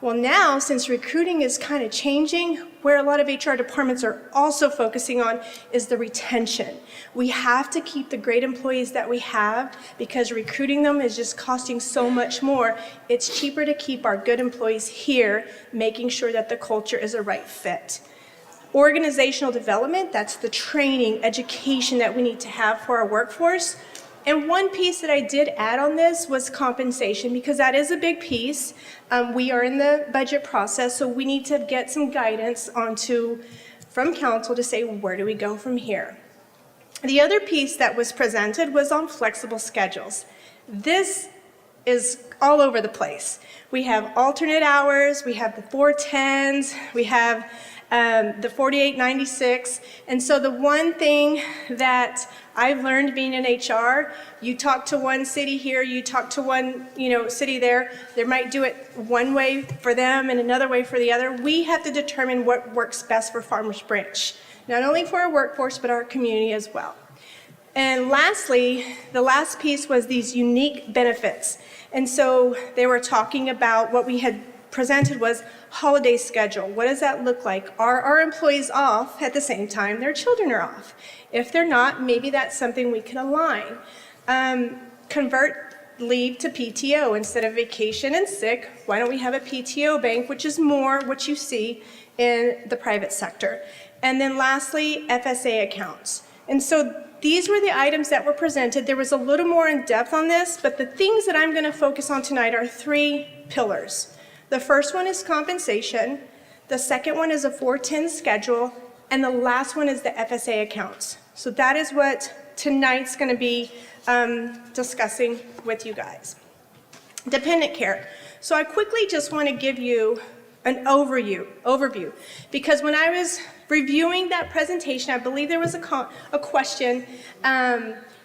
Well, now, since recruiting is kind of changing, where a lot of HR departments are also focusing on is the retention. We have to keep the great employees that we have because recruiting them is just costing so much more. It's cheaper to keep our good employees here, making sure that the culture is a right fit. Organizational development, that's the training, education that we need to have for our workforce. And one piece that I did add on this was compensation, because that is a big piece. We are in the budget process, so we need to get some guidance from council to say, where do we go from here? The other piece that was presented was on flexible schedules. This is all over the place. We have alternate hours, we have the 410s, we have the 4896. And so the one thing that I've learned being in HR, you talk to one city here, you talk to one city there, they might do it one way for them and another way for the other. We have to determine what works best for Farmers Branch, not only for our workforce, but our community as well. And lastly, the last piece was these unique benefits. And so they were talking about what we had presented was holiday schedule. What does that look like? Are our employees off at the same time their children are off? If they're not, maybe that's something we can align. Convert leave to PTO instead of vacation and sick. Why don't we have a PTO bank, which is more what you see in the private sector? And then lastly, FSA accounts. And so these were the items that were presented. There was a little more in depth on this, but the things that I'm going to focus on tonight are 3 pillars. The first one is compensation, the second one is a 410 schedule, and the last one is the FSA accounts. So that is what tonight's going to be discussing with you guys. Dependent care. So I quickly just want to give you an overview, because when I was reviewing that presentation, I believe there was a question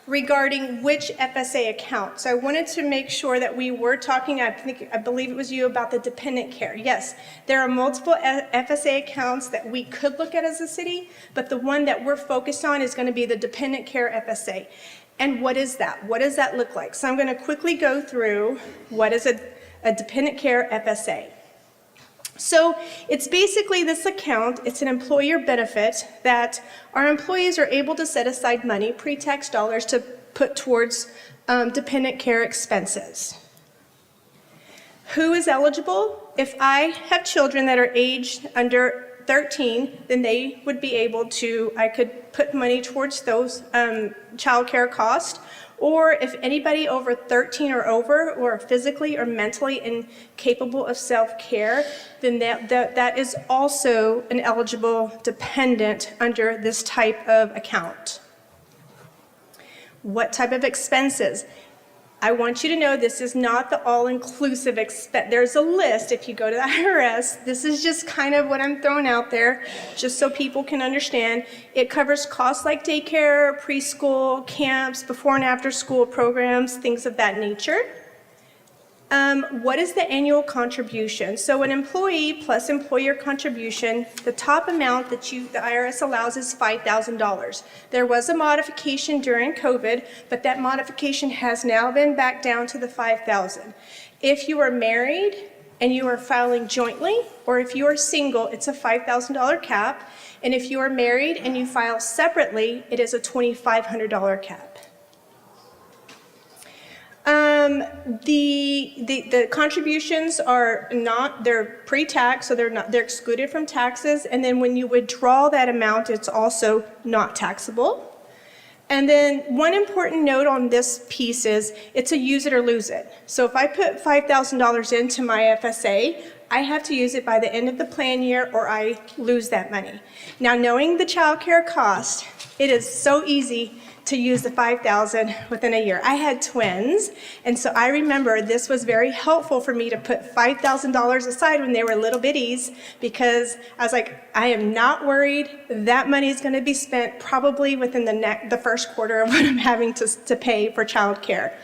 regarding which FSA account. So I wanted to make sure that we were talking, I believe it was you, about the dependent care. Yes, there are multiple FSA accounts that we could look at as a city, but the one that we're focused on is going to be the dependent care FSA. And what is that? What does that look like? So I'm going to quickly go through what is a dependent care FSA. So it's basically this account, it's an employer benefit that our employees are able to set aside money, pre-tax dollars, to put towards dependent care expenses. Who is eligible? If I have children that are aged under 13, then they would be able to, I could put money towards those child care costs. Or if anybody over 13 or over, or physically or mentally incapable of self-care, then that is also an eligible dependent under this type of account. What type of expenses? I want you to know this is not the all-inclusive expense. There's a list if you go to the IRS. This is just kind of what I'm throwing out there, just so people can understand. It covers costs like daycare, preschool, camps, before and after school programs, things of that nature. What is the annual contribution? So an employee plus employer contribution, the top amount that the IRS allows is $5,000. There was a modification during COVID, but that modification has now been back down to the $5,000. If you are married and you are filing jointly, or if you are single, it's a $5,000 cap. And if you are married and you file separately, it is a $2,500 cap. The contributions are not, they're pre-tax, so they're excluded from taxes. And then when you withdraw that amount, it's also not taxable. And then one important note on this piece is it's a use it or lose it. So if I put $5,000 into my FSA, I have to use it by the end of the plan year or I lose that money. Now, knowing the child care cost, it is so easy to use the $5,000 within a year. I had twins, and so I remember this was very helpful for me to put $5,000 aside when they were little bitties, because I was like, I am not worried. That money is going to be spent probably within the first quarter of what I'm having to pay for child care.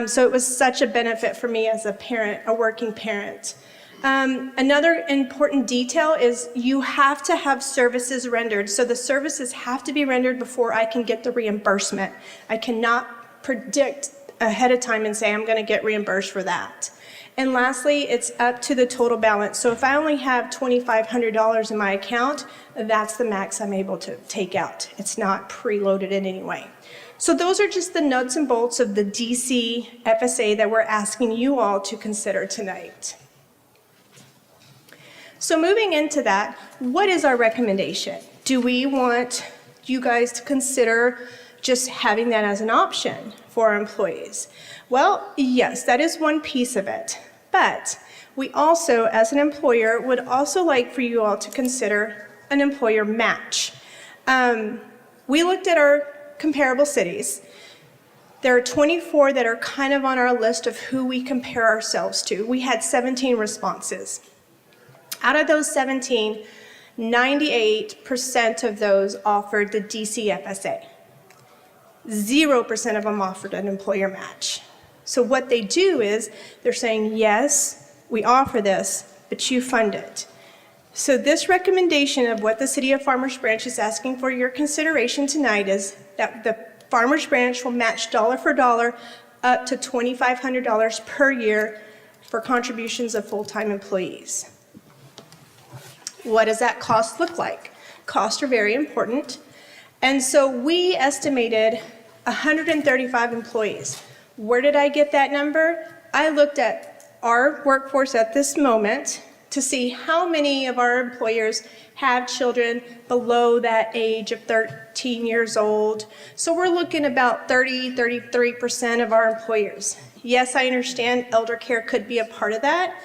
So it was such a benefit for me as a parent, a working parent. Another important detail is you have to have services rendered. So the services have to be rendered before I can get the reimbursement. I cannot predict ahead of time and say, I'm going to get reimbursed for that. And lastly, it's up to the total balance. So if I only have $2,500 in my account, that's the max I'm able to take out. It's not preloaded in any way. So those are just the nuts and bolts of the DC FSA that we're asking you all to consider tonight. So moving into that, what is our recommendation? Do we want you guys to consider just having that as an option for our employees? Well, yes, that is one piece of it. But we also, as an employer, would also like for you all to consider an employer match. We looked at our comparable cities. There are 24 that are kind of on our list of who we compare ourselves to. We had 17 responses. Out of those 17, 98% of those offered the DC FSA. 0% of them offered an employer match. So what they do is they're saying, yes, we offer this, but you fund it. So this recommendation of what the City of Farmers Branch is asking for your consideration tonight is that the Farmers Branch will match dollar for dollar up to $2,500 per year for contributions of full-time employees. What does that cost look like? Costs are very important. And so we estimated 135 employees. Where did I get that number? I looked at our workforce at this moment to see how many of our employers have children below that age of 13 years old. So we're looking about 33% of our employers. Yes, I understand elder care could be a part of that.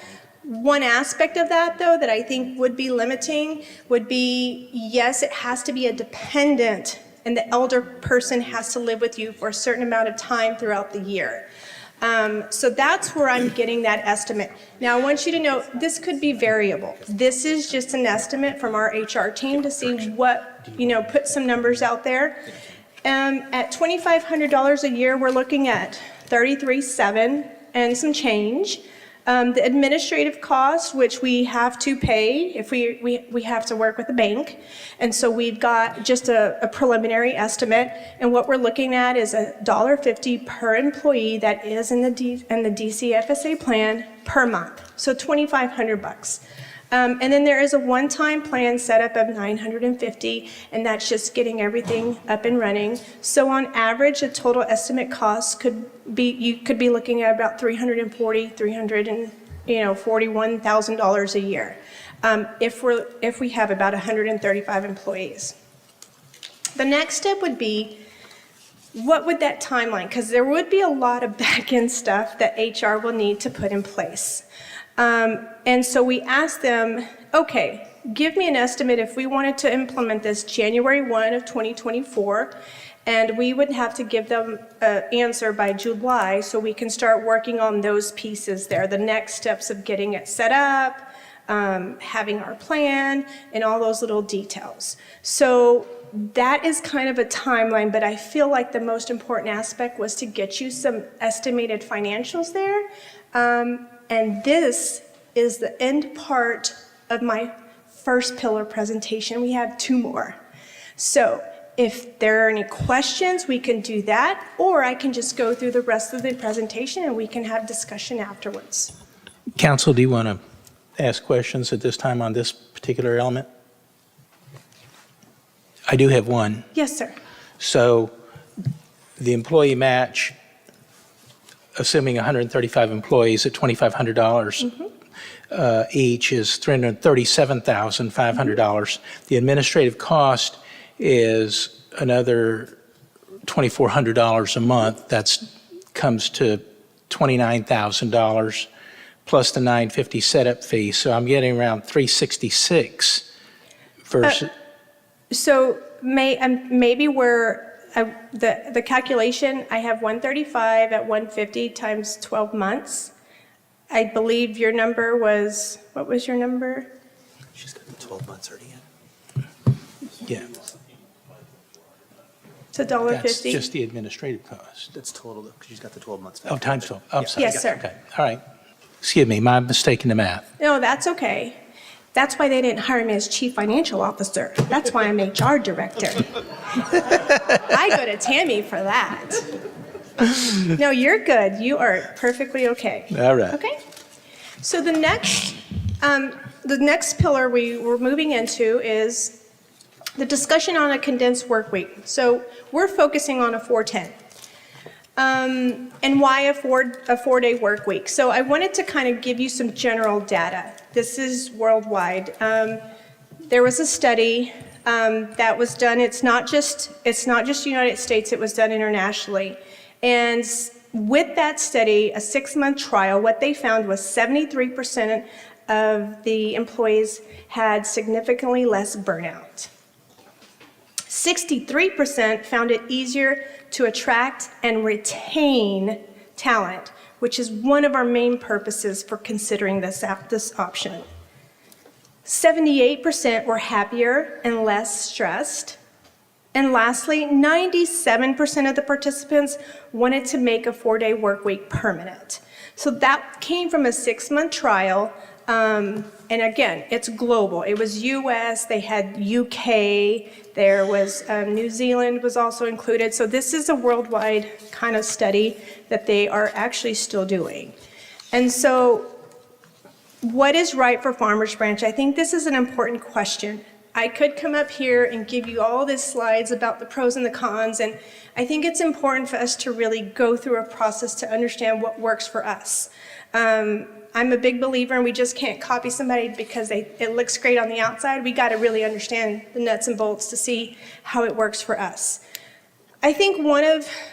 One aspect of that, though, that I think would be limiting would be, yes, it has to be a dependent, and the elder person has to live with you for a certain amount of time throughout the year. So that's where I'm getting that estimate. Now, I want you to know this could be variable. This is just an estimate from our HR team to see what, put some numbers out there. At $2,500 a year, we're looking at $33,700 and some change. The administrative costs, which we have to pay if we have to work with the bank. And so we've got just a preliminary estimate. And what we're looking at is $1.50 per employee that is in the DC FSA plan per month. So $2,500. And then there is a one-time plan setup of $950, and that's just getting everything up and running. So on average, the total estimate cost you could be looking at about $341,000 a year, if we have about 135 employees. The next step would be, what would that timeline? Because there would be a lot of back-end stuff that HR will need to put in place. And so we asked them, okay, give me an estimate if we wanted to implement this January 1 of 2024, and we would have to give them an answer by July so we can start working on those pieces there, the next steps of getting it set up, having our plan, and all those little details. So that is kind of a timeline, but I feel like the most important aspect was to get you some estimated financials there. And this is the end part of my first pillar presentation. We have two more. So if there are any questions, we can do that, or I can just go through the rest of the presentation and we can have discussion afterwards. Council, do you want to ask questions at this time on this particular element? I do have one. Yes, sir. So the employee match, assuming 135 employees at $2,500 each, is $337,500. The administrative cost is another $2,400 a month. That comes to $29,000 plus the $950 setup fee. So I'm getting around $366 versus. So maybe the calculation, I have 135 at 150 times 12 months. I believe your number was, what was your number? She's got the 12 months already in. Yeah. It's $1.50. That's just the administrative cost. That's total, because she's got the 12 months. Oh, times 12. I'm sorry. Yes, sir. Okay. All right. Excuse me, my mistake in the math. No, that's okay. That's why they didn't hire me as chief financial officer. That's why I'm HR director. I go to Tammy for that. No, you're good. You are perfectly okay. All right. Okay. So the next pillar we're moving into is the discussion on a condensed work week. So we're focusing on a 410. And why a four-day work week? So I wanted to kind of give you some general data. This is worldwide. There was a study that was done. It's not just United States. It was done internationally. And with that study, a 6-month trial, what they found was 73% of the employees had significantly less burnout. 63% found it easier to attract and retain talent, which is one of our main purposes for considering this option. 78% were happier and less stressed. And lastly, 97% of the participants wanted to make a 4-day work week permanent. So that came from a 6-month trial. And again, it's global. It was US, they had UK, there was New Zealand was also included. So this is a worldwide kind of study that they are actually still doing. And so what is right for Farmers Branch? I think this is an important question. I could come up here and give you all these slides about the pros and the cons, and I think it's important for us to really go through a process to understand what works for us. I'm a big believer, and we just can't copy somebody because it looks great on the outside. We got to really understand the nuts and bolts to see how it works for us. I think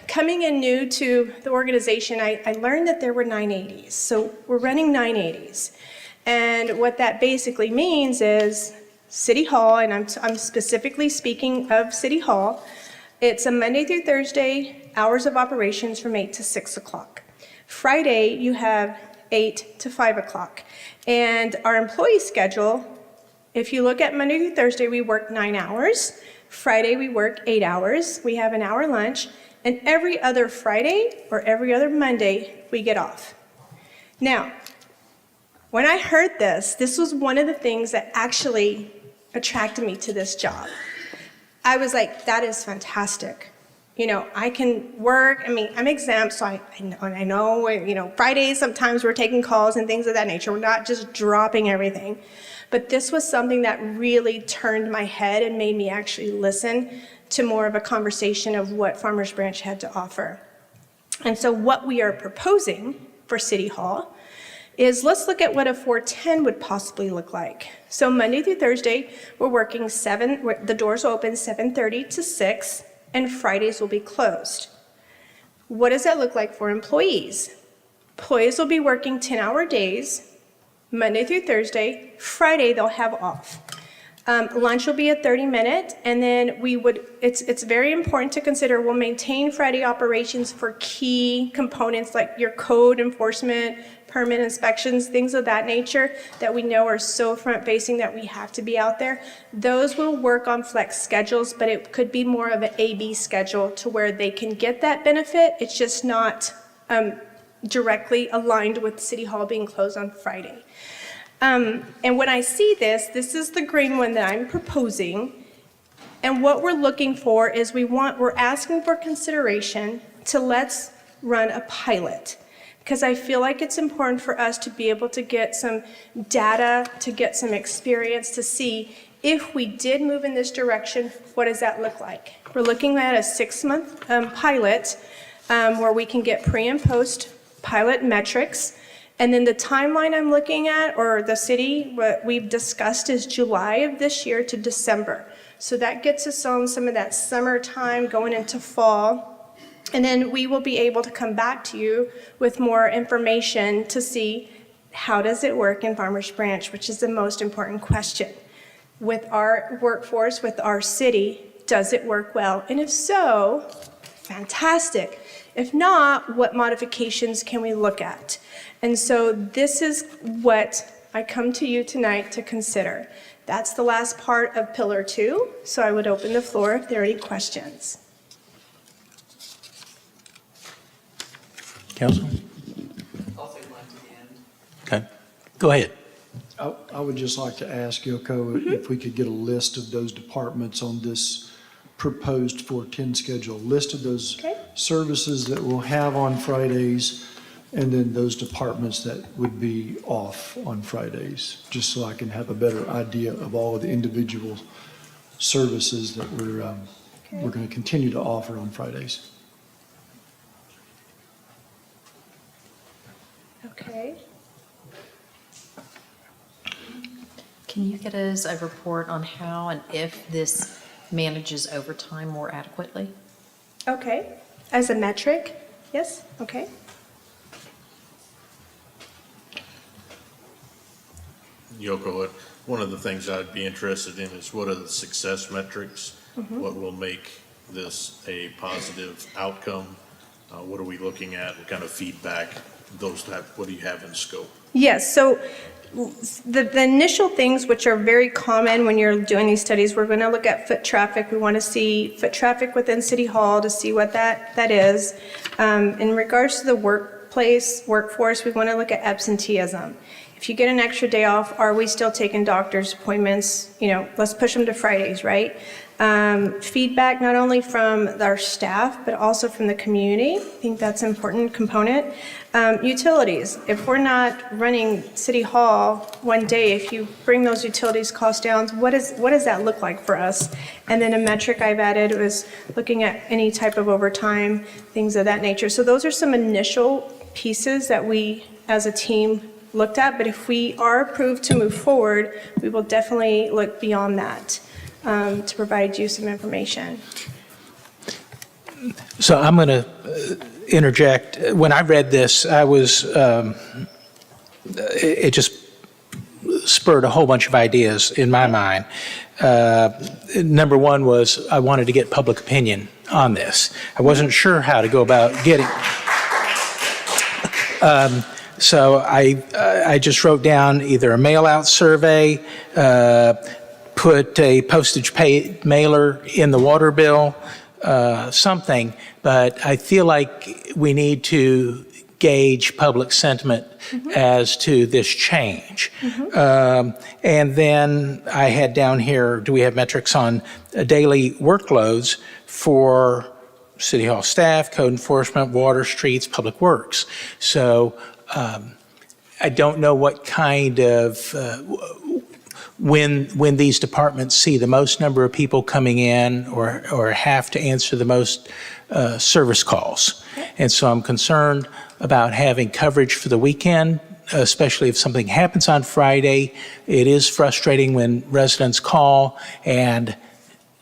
coming in new to the organization, I learned that there were 980s. So we're running 980s. And what that basically means is City Hall, and I'm specifically speaking of City Hall, it's a Monday through Thursday, hours of operations from 8 to 6 o'clock. Friday, you have 8 to 5 o'clock. And our employee schedule, if you look at Monday through Thursday, we work 9 hours. Friday, we work 8 hours. We have an hour lunch. And every other Friday or every other Monday, we get off. Now, when I heard this was one of the things that actually attracted me to this job. I was like, that is fantastic. You know, I can work. I mean, I'm exempt, so I know, you know, Fridays sometimes we're taking calls and things of that nature. We're not just dropping everything. But this was something that really turned my head and made me actually listen to more of a conversation of what Farmers Branch had to offer. And so what we are proposing for City Hall is let's look at what a 410 would possibly look like. So Monday through Thursday, we're working the doors open 7:30 to 6, and Fridays will be closed. What does that look like for employees? Employees will be working 10-hour days, Monday through Thursday. Friday, they'll have off. Lunch will be a 30-minute, and then it's very important to consider we'll maintain Friday operations for key components like your code enforcement, permit inspections, things of that nature that we know are so front-facing that we have to be out there. Those will work on flex schedules, but it could be more of an A-B schedule to where they can get that benefit. It's just not directly aligned with City Hall being closed on Friday. And when I see this is the green one that I'm proposing. And what we're looking for is we're asking for consideration to let's run a pilot. Because I feel like it's important for us to be able to get some data, to get some experience, to see if we did move in this direction, what does that look like? We're looking at a 6-month pilot where we can get pre and post pilot metrics. And then the timeline I'm looking at, or the city, what we've discussed is July of this year to December. So that gets us on some of that summertime going into fall. And then we will be able to come back to you with more information to see how does it work in Farmers Branch, which is the most important question. With our workforce, with our city, does it work well? And if so, fantastic. If not, what modifications can we look at? And so this is what I come to you tonight to consider. That's the last part of Pillar 2, so I would open the floor if there are any questions. Council? I'll say mine to the end. Okay. Go ahead. I would just like to ask Yoko if we could get a list of those departments on this proposed 410 schedule, listed those Okay. services that we'll have on Fridays, and then those departments that would be off on Fridays, just so I can have a better idea of all of the individual services that we're going to continue to offer on Fridays. Okay. Can you get us a report on how and if this manages overtime more adequately? Okay. As a metric? Yes? Okay. Yoko, one of the things I'd be interested in is what are the success metrics? Mhm. What will make this a positive outcome? What are we looking at? What kind of feedback? What do you have in scope? Yes, so the initial things which are very common when you're doing these studies, we're going to look at foot traffic. We want to see foot traffic within City Hall to see what that is. In regards to the workforce, we want to look at absenteeism. If you get an extra day off, are we still taking doctor's appointments? Let's push them to Fridays, right? Feedback not only from our staff, but also from the community. I think that's an important component. Utilities. If we're not running City Hall one day, if you bring those utilities costs down, what does that look like for us? And then a metric I've added was looking at any type of overtime, things of that nature. So those are some initial pieces that we, as a team, looked at. But if we are approved to move forward, we will definitely look beyond that to provide you some information. So I'm going to interject. When I read this, it just spurred a whole bunch of ideas in my mind. Number one was I wanted to get public opinion on this. I wasn't sure how to go about getting. So I just wrote down either a mail-out survey, put a postage paid mailer in the water bill, something, but I feel like we need to gauge public sentiment as to this change. And then I had down here, do we have metrics on daily workloads for City Hall staff, code enforcement, water, streets, public works? So I don't know what kind of, when these departments see the most number of people coming in or have to answer the most service calls. And so I'm concerned about having coverage for the weekend, especially if something happens on Friday. It is frustrating when residents call and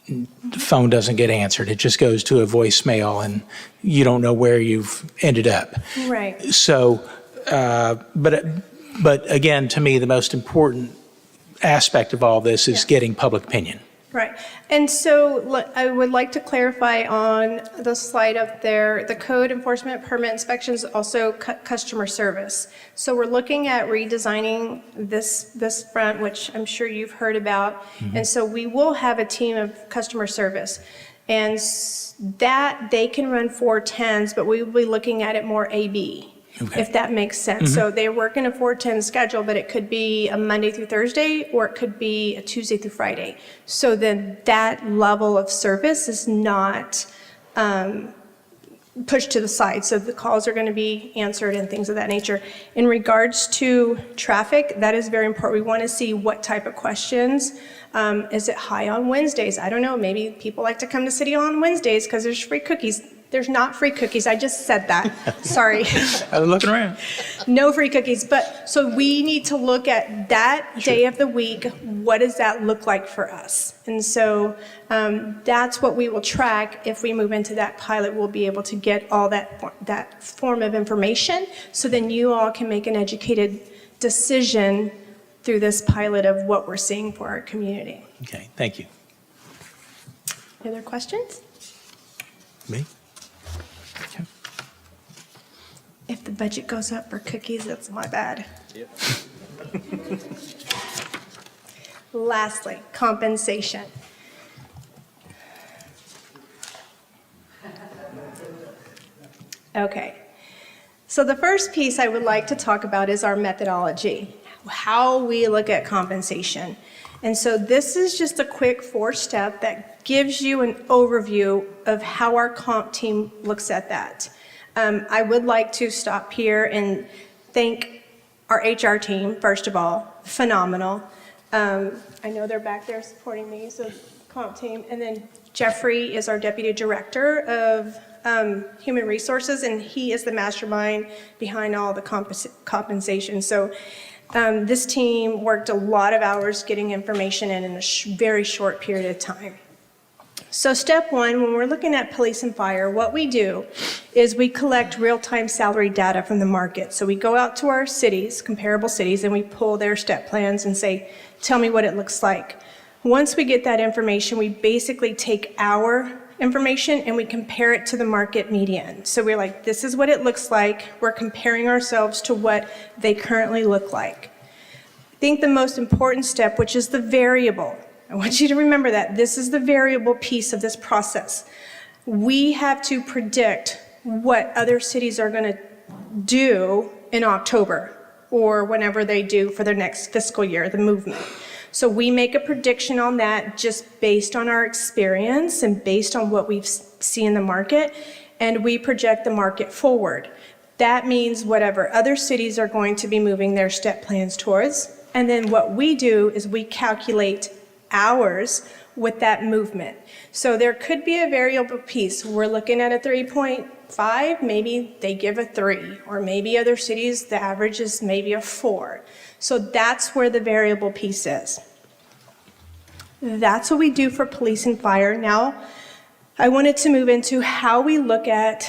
the phone doesn't get answered. It just goes to a voicemail and you don't know where you've ended up. Right. So, but again, to me, the most important aspect of all this is getting public opinion. Right. And so I would like to clarify on the slide up there, the code enforcement, permit inspections, also customer service. So we're looking at redesigning this front, which I'm sure you've heard about. And so we will have a team of customer service. And that they can run 410s, but we will be looking at it more AB. Okay. If that makes sense. So they work in a 410 schedule, but it could be a Monday through Thursday, or it could be a Tuesday through Friday. So then that level of service is not pushed to the side. So the calls are going to be answered and things of that nature. In regards to traffic, that is very important. We want to see what type of questions. Is it high on Wednesdays? I don't know. Maybe people like to come to City Hall on Wednesdays because there's free cookies. There's not free cookies. I just said that. Sorry. I was looking around. No free cookies. But so we need to look at that day of the week. What does that look like for us? And so that's what we will track. If we move into that pilot, we'll be able to get all that form of information. So then you all can make an educated decision through this pilot of what we're seeing for our community. Okay, thank you. Any other questions? Me? If the budget goes up for cookies, that's my bad. Yep. Lastly, compensation. Okay. So the first piece I would like to talk about is our methodology, how we look at compensation. And so this is just a quick 4-step that gives you an overview of how our comp team looks at that. I would like to stop here and thank our HR team, first of all, phenomenal. I know they're back there supporting me, so comp team. And then Jeffrey is our Deputy Director of Human Resources, and he is the mastermind behind all the compensation. So this team worked a lot of hours getting information in a very short period of time. So step one, when we're looking at police and fire, what we do is we collect real-time salary data from the market. So we go out to our cities, comparable cities, and we pull their step plans and say, tell me what it looks like. Once we get that information, we basically take our information and we compare it to the market median. So we're like, this is what it looks like. We're comparing ourselves to what they currently look like. I think the most important step, which is the variable, I want you to remember that this is the variable piece of this process. We have to predict what other cities are going to do in October or whenever they do for their next fiscal year, the movement. So we make a prediction on that just based on our experience and based on what we've seen in the market, and we project the market forward. That means whatever other cities are going to be moving their step plans towards, and then what we do is we calculate hours with that movement. So there could be a variable piece. We're looking at a 3.5, maybe they give a 3, or maybe other cities, the average is maybe a 4. So that's where the variable piece is. That's what we do for police and fire. Now, I wanted to move into how we look at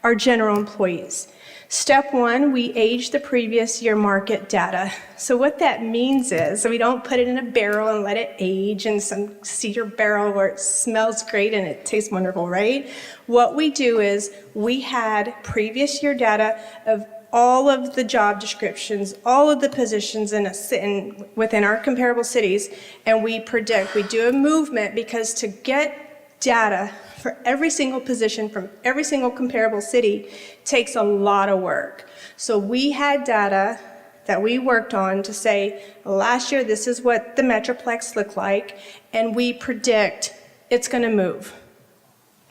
our general employees. Step one, we age the previous year market data. So what that means is we don't put it in a barrel and let it age in some cedar barrel where it smells great and it tastes wonderful, right? What we do is we had previous year data of all of the job descriptions, all of the positions within our comparable cities, and we predict. We do a movement because to get data for every single position from every single comparable city takes a lot of work. So we had data that we worked on to say, last year this is what the Metroplex looked like, and we predict it's going to move.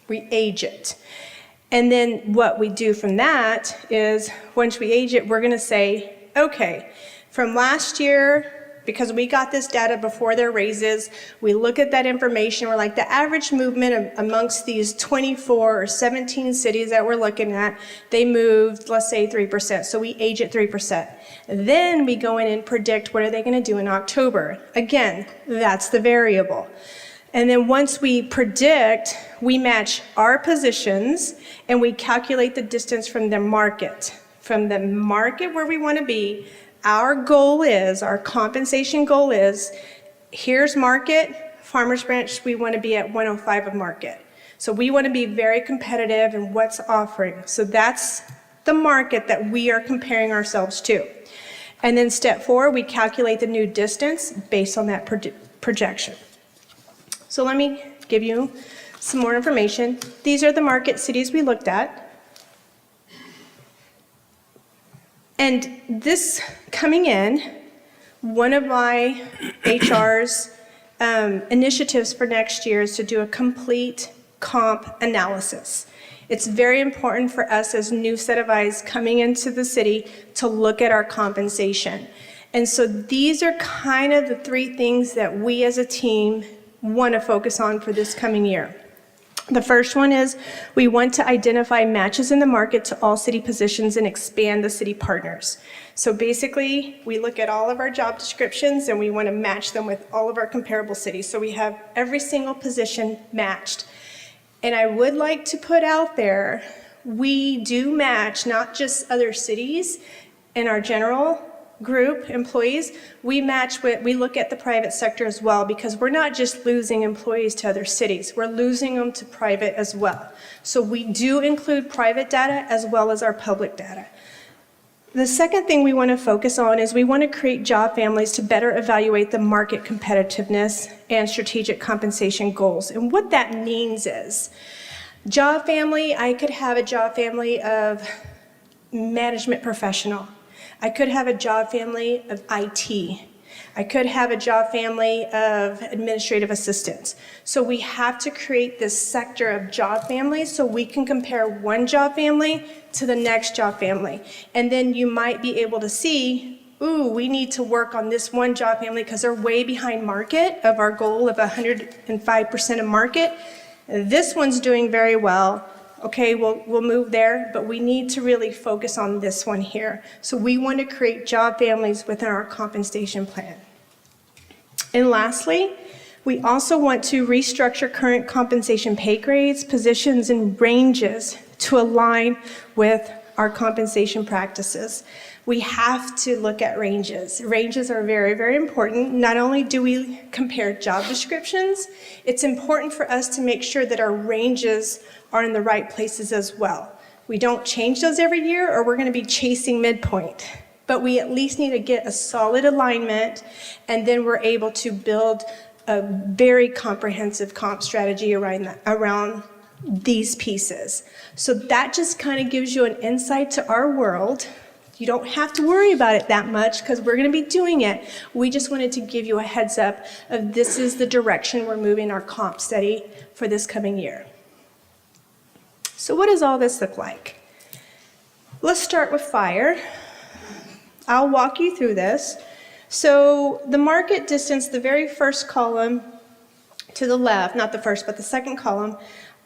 We age it. And then what we do from that is once we age it, we're going to say, okay, from last year, because we got this data before their raises, we look at that information, we're like, the average movement amongst these 24 or 17 cities that we're looking at, they moved, let's say 3%, so we age at 3%. Then we go in and predict what are they going to do in October. Again, that's the variable. And then once we predict, we match our positions and we calculate the distance from the market. From the market where we want to be, our goal is, our compensation goal is, here's market, Farmers Branch, we want to be at 105 of market. So we want to be very competitive in what's offering. So that's the market that we are comparing ourselves to. And then step 4, we calculate the new distance based on that projection. So let me give you some more information. These are the market cities we looked at. And this coming in, one of my HR's initiatives for next year is to do a complete comp analysis. It's very important for us as new set of eyes coming into the city to look at our compensation. And so these are kind of the 3 things that we as a team want to focus on for this coming year. The first one is we want to identify matches in the market to all city positions and expand the city partners. So basically, we look at all of our job descriptions and we want to match them with all of our comparable cities. So we have every single position matched. And I would like to put out there, we do match not just other cities in our general group employees, we look at the private sector as well, because we're not just losing employees to other cities, we're losing them to private as well. So we do include private data as well as our public data. The second thing we want to focus on is we want to create job families to better evaluate the market competitiveness and strategic compensation goals. And what that means is, job family, I could have a job family of management professional. I could have a job family of IT. I could have a job family of administrative assistants. So we have to create this sector of job families so we can compare one job family to the next job family. And then you might be able to see, ooh, we need to work on this one job family because they're way behind market of our goal of 105% of market. This one's doing very well. Okay, we'll move there, but we need to really focus on this one here. So we want to create job families within our compensation plan. And lastly, we also want to restructure current compensation pay grades, positions, and ranges to align with our compensation practices. We have to look at ranges. Ranges are very, very important. Not only do we compare job descriptions, it's important for us to make sure that our ranges are in the right places as well. We don't change those every year or we're going to be chasing midpoint. But we at least need to get a solid alignment, and then we're able to build a very comprehensive comp strategy around these pieces. So that just kind of gives you an insight to our world. You don't have to worry about it that much because we're going to be doing it. We just wanted to give you a heads up of this is the direction we're moving our comp study for this coming year. So what does all this look like? Let's start with fire. I'll walk you through this. So the market distance, the very first column to the left, not the first, but the second column,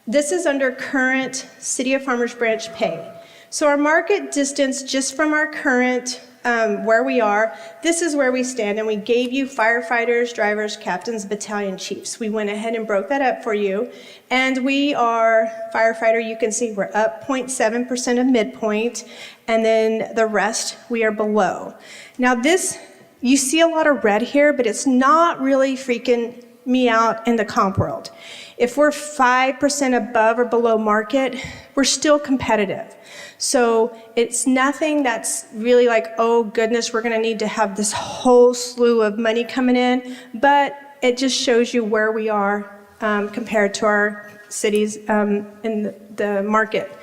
this is under current City of Farmers Branch pay. So our market distance just from our current where we are, this is where we stand, and we gave you firefighters, drivers, captains, battalion chiefs. We went ahead and broke that up for you, and we are firefighter, you can see we're up 0.7% of midpoint, and then the rest we are below. Now this, you see a lot of red here, but it's not really freaking me out in the comp world. If we're 5% above or below market, we're still competitive. So it's nothing that's really like, oh goodness, we're going to need to have this whole slew of money coming in, but it just shows you where we are compared to our cities in the market.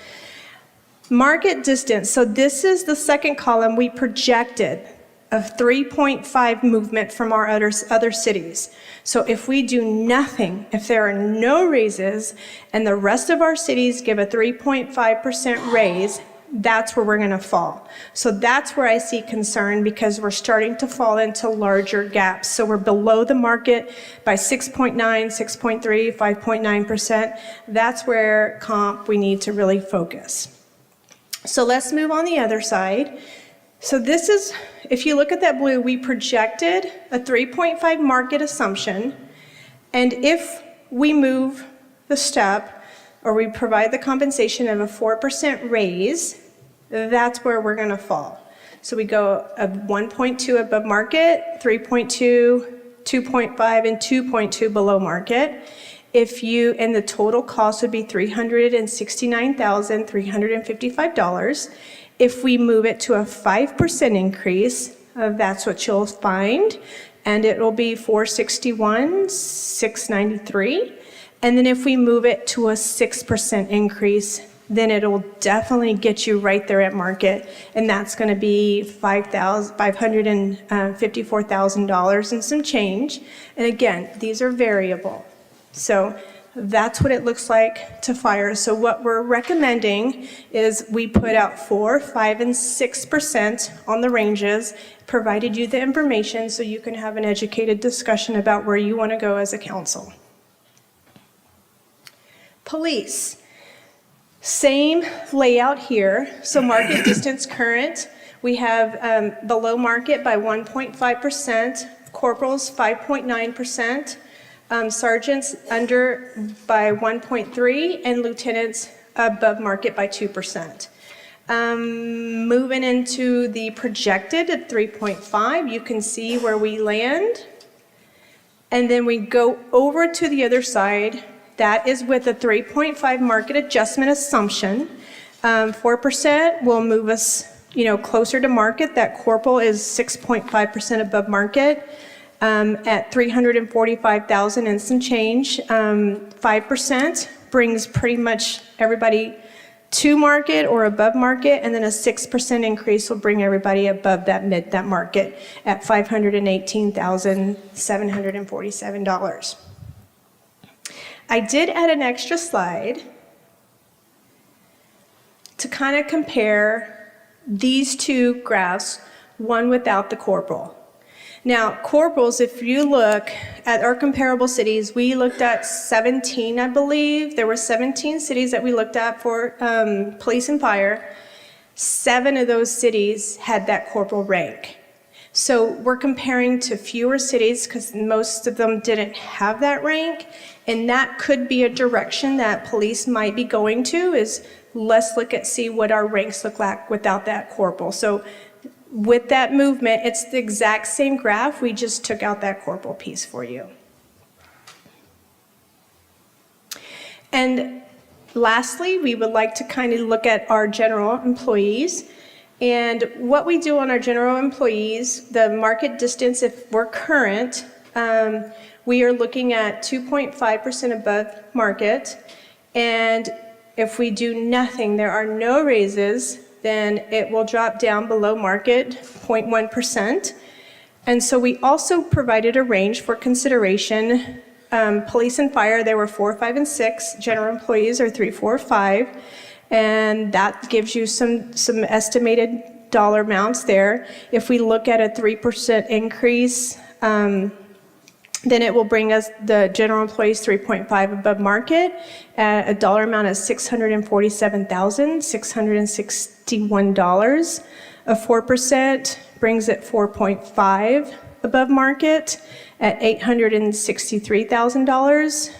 Market distance, so this is the second column we projected of 3.5 movement from our other cities. So if we do nothing, if there are no raises, and the rest of our cities give a 3.5% raise, that's where we're going to fall. So that's where I see concern because we're starting to fall into larger gaps. So we're below the market by 6.9, 6.3, 5.9%. That's where comp we need to really focus. So let's move on the other side. So this is, if you look at that blue, we projected a 3.5 market assumption, and if we move the step, or we provide the compensation of a 4% raise, that's where we're gonna fall. So we go of 1.2 above market, 3.2, 2.5, and 2.2 below market. And the total cost would be $369,355. If we move it to a 5% increase, that's what you'll find, and it will be $461,693. And then if we move it to a 6% increase, then it'll definitely get you right there at market, and that's going to be $554,000 and some change. And again, these are variable. So that's what it looks like to fire. So what we're recommending is we put out 4, 5, and 6% on the ranges, provided you the information so you can have an educated discussion about where you want to go as a council. Police, same layout here. So market distance current, we have below market by 1.5%, corporals 5.9%, sergeants under by 1.3%, and lieutenants above market by 2%. Moving into the projected at 3.5, you can see where we land. And then we go over to the other side. That is with a 3.5 market adjustment assumption. 4% will move us, closer to market. That corporal is 6.5% above market. At $345,000 and some change. 5% brings pretty much everybody to market or above market, and then a 6% increase will bring everybody above that market at $518,747. I did add an extra slide to kind of compare these two graphs, one without the corporal. Now, corporals, if you look at our comparable cities, we looked at 17, I believe. There were 17 cities that we looked at for police and fire. 7 of those cities had that corporal rank. So we're comparing to fewer cities because most of them didn't have that rank. And that could be a direction that police might be going to, is let's see what our ranks look like without that corporal. So with that movement, it's the exact same graph. We just took out that corporal piece for you. And lastly, we would like to kind of look at our general employees. And what we do on our general employees, the market distance, if we're current, we are looking at 2.5% above market. And if we do nothing, there are no raises, then it will drop down below market 0.1%. And so we also provided a range for consideration. Police and fire, there were 4, 5, and 6. General employees are 3, 4, 5. And that gives you some estimated dollar amounts there. If we look at a 3% increase, then it will bring us the general employees 3.5 above market at a dollar amount of $647,661. A 4% brings it 4.5 above market at $863,000,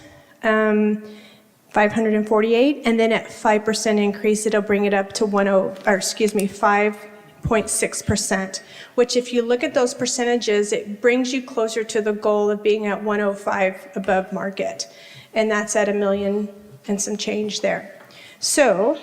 548, and then at 5% increase, it'll bring it up to 5.6%, which if you look at those percentages, it brings you closer to the goal of being at 105 above market. And that's at $1 million and some change there. So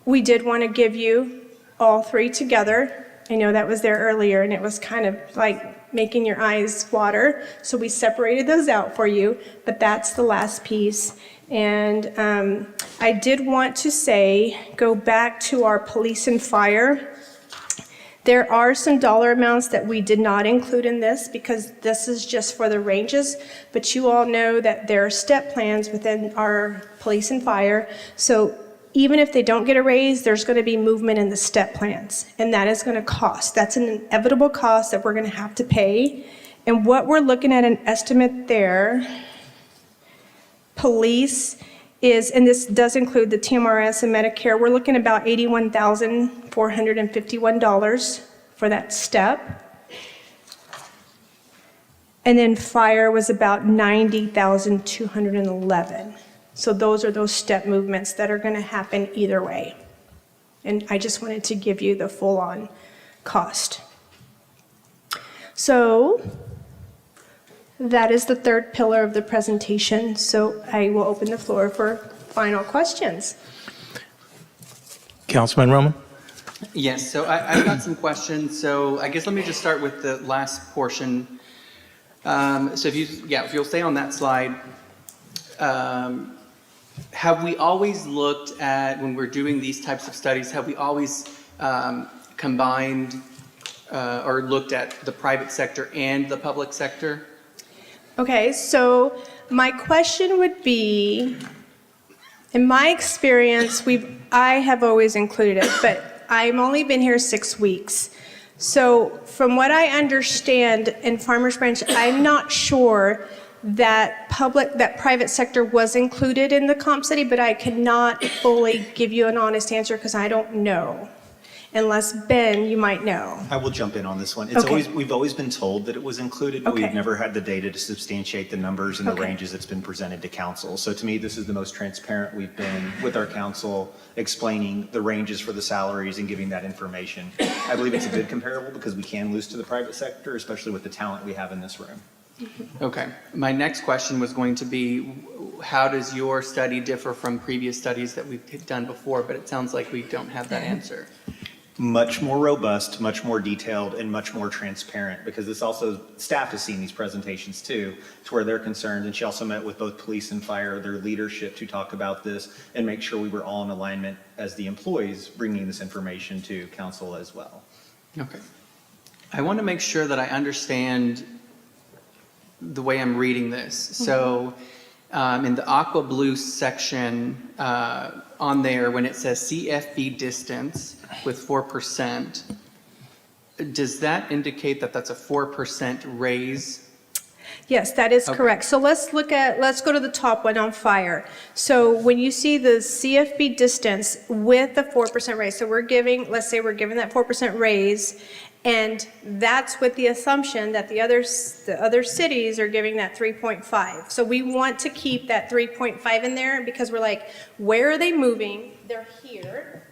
we did want to give you all 3 together. I know that was there earlier and it was kind of like making your eyes water. So we separated those out for you, but that's the last piece. And I did want to say, go back to our police and fire. There are some dollar amounts that we did not include in this because this is just for the ranges, but you all know that there are step plans within our police and fire. So even if they don't get a raise, there's going to be movement in the step plans, and that is going to cost. That's an inevitable cost that we're going to have to pay. And what we're looking at an estimate there, police is, and this does include the TMRS and Medicare, we're looking at about $81,451 for that step. And then fire was about $90,211. So those are those step movements that are going to happen either way. And I just wanted to give you the full-on cost. So that is the third pillar of the presentation. So I will open the floor for final questions. Councilman Roman? Yes, so I've got some questions. So I guess let me just start with the last portion. So if you'll stay on that slide, have we always looked at, when we're doing these types of studies, have we always combined or looked at the private sector and the public sector? Okay, so my question would be, in my experience, I have always included it, but I've only been here 6 weeks. So from what I understand in Farmers Branch, I'm not sure that private sector was included in the comp study, but I cannot fully give you an honest answer because I don't know. Unless, Ben, you might know. I will jump in on this one. We've always been told that it was included, but we've never had the data to substantiate the numbers and the ranges that's been presented to council. So to me, this is the most transparent we've been with our council, explaining the ranges for the salaries and giving that information. I believe it's a good comparable because we can lose to the private sector, especially with the talent we have in this room. Okay. My next question was going to be, how does your study differ from previous studies that we've done before? But it sounds like we don't have that answer. much more robust, much more detailed, and much more transparent, because this also, staff has seen these presentations too, to where they're concerned, and she also met with both police and fire, their leadership, to talk about this and make sure we were all in alignment as the employees bringing this information to council as well. Okay. I want to make sure that I understand the way I'm reading this. So in the aqua blue section on there, when it says CFB distance with 4%, does that indicate that that's a 4% raise? Yes, that is Okay. correct. So let's go to the top one on fire. So when you see the CFB distance with the 4% raise, so let's say we're giving that 4% raise, and that's with the assumption that the other cities are giving that 3.5. So we want to keep that 3.5 in there because we're like, where are they moving? They're here.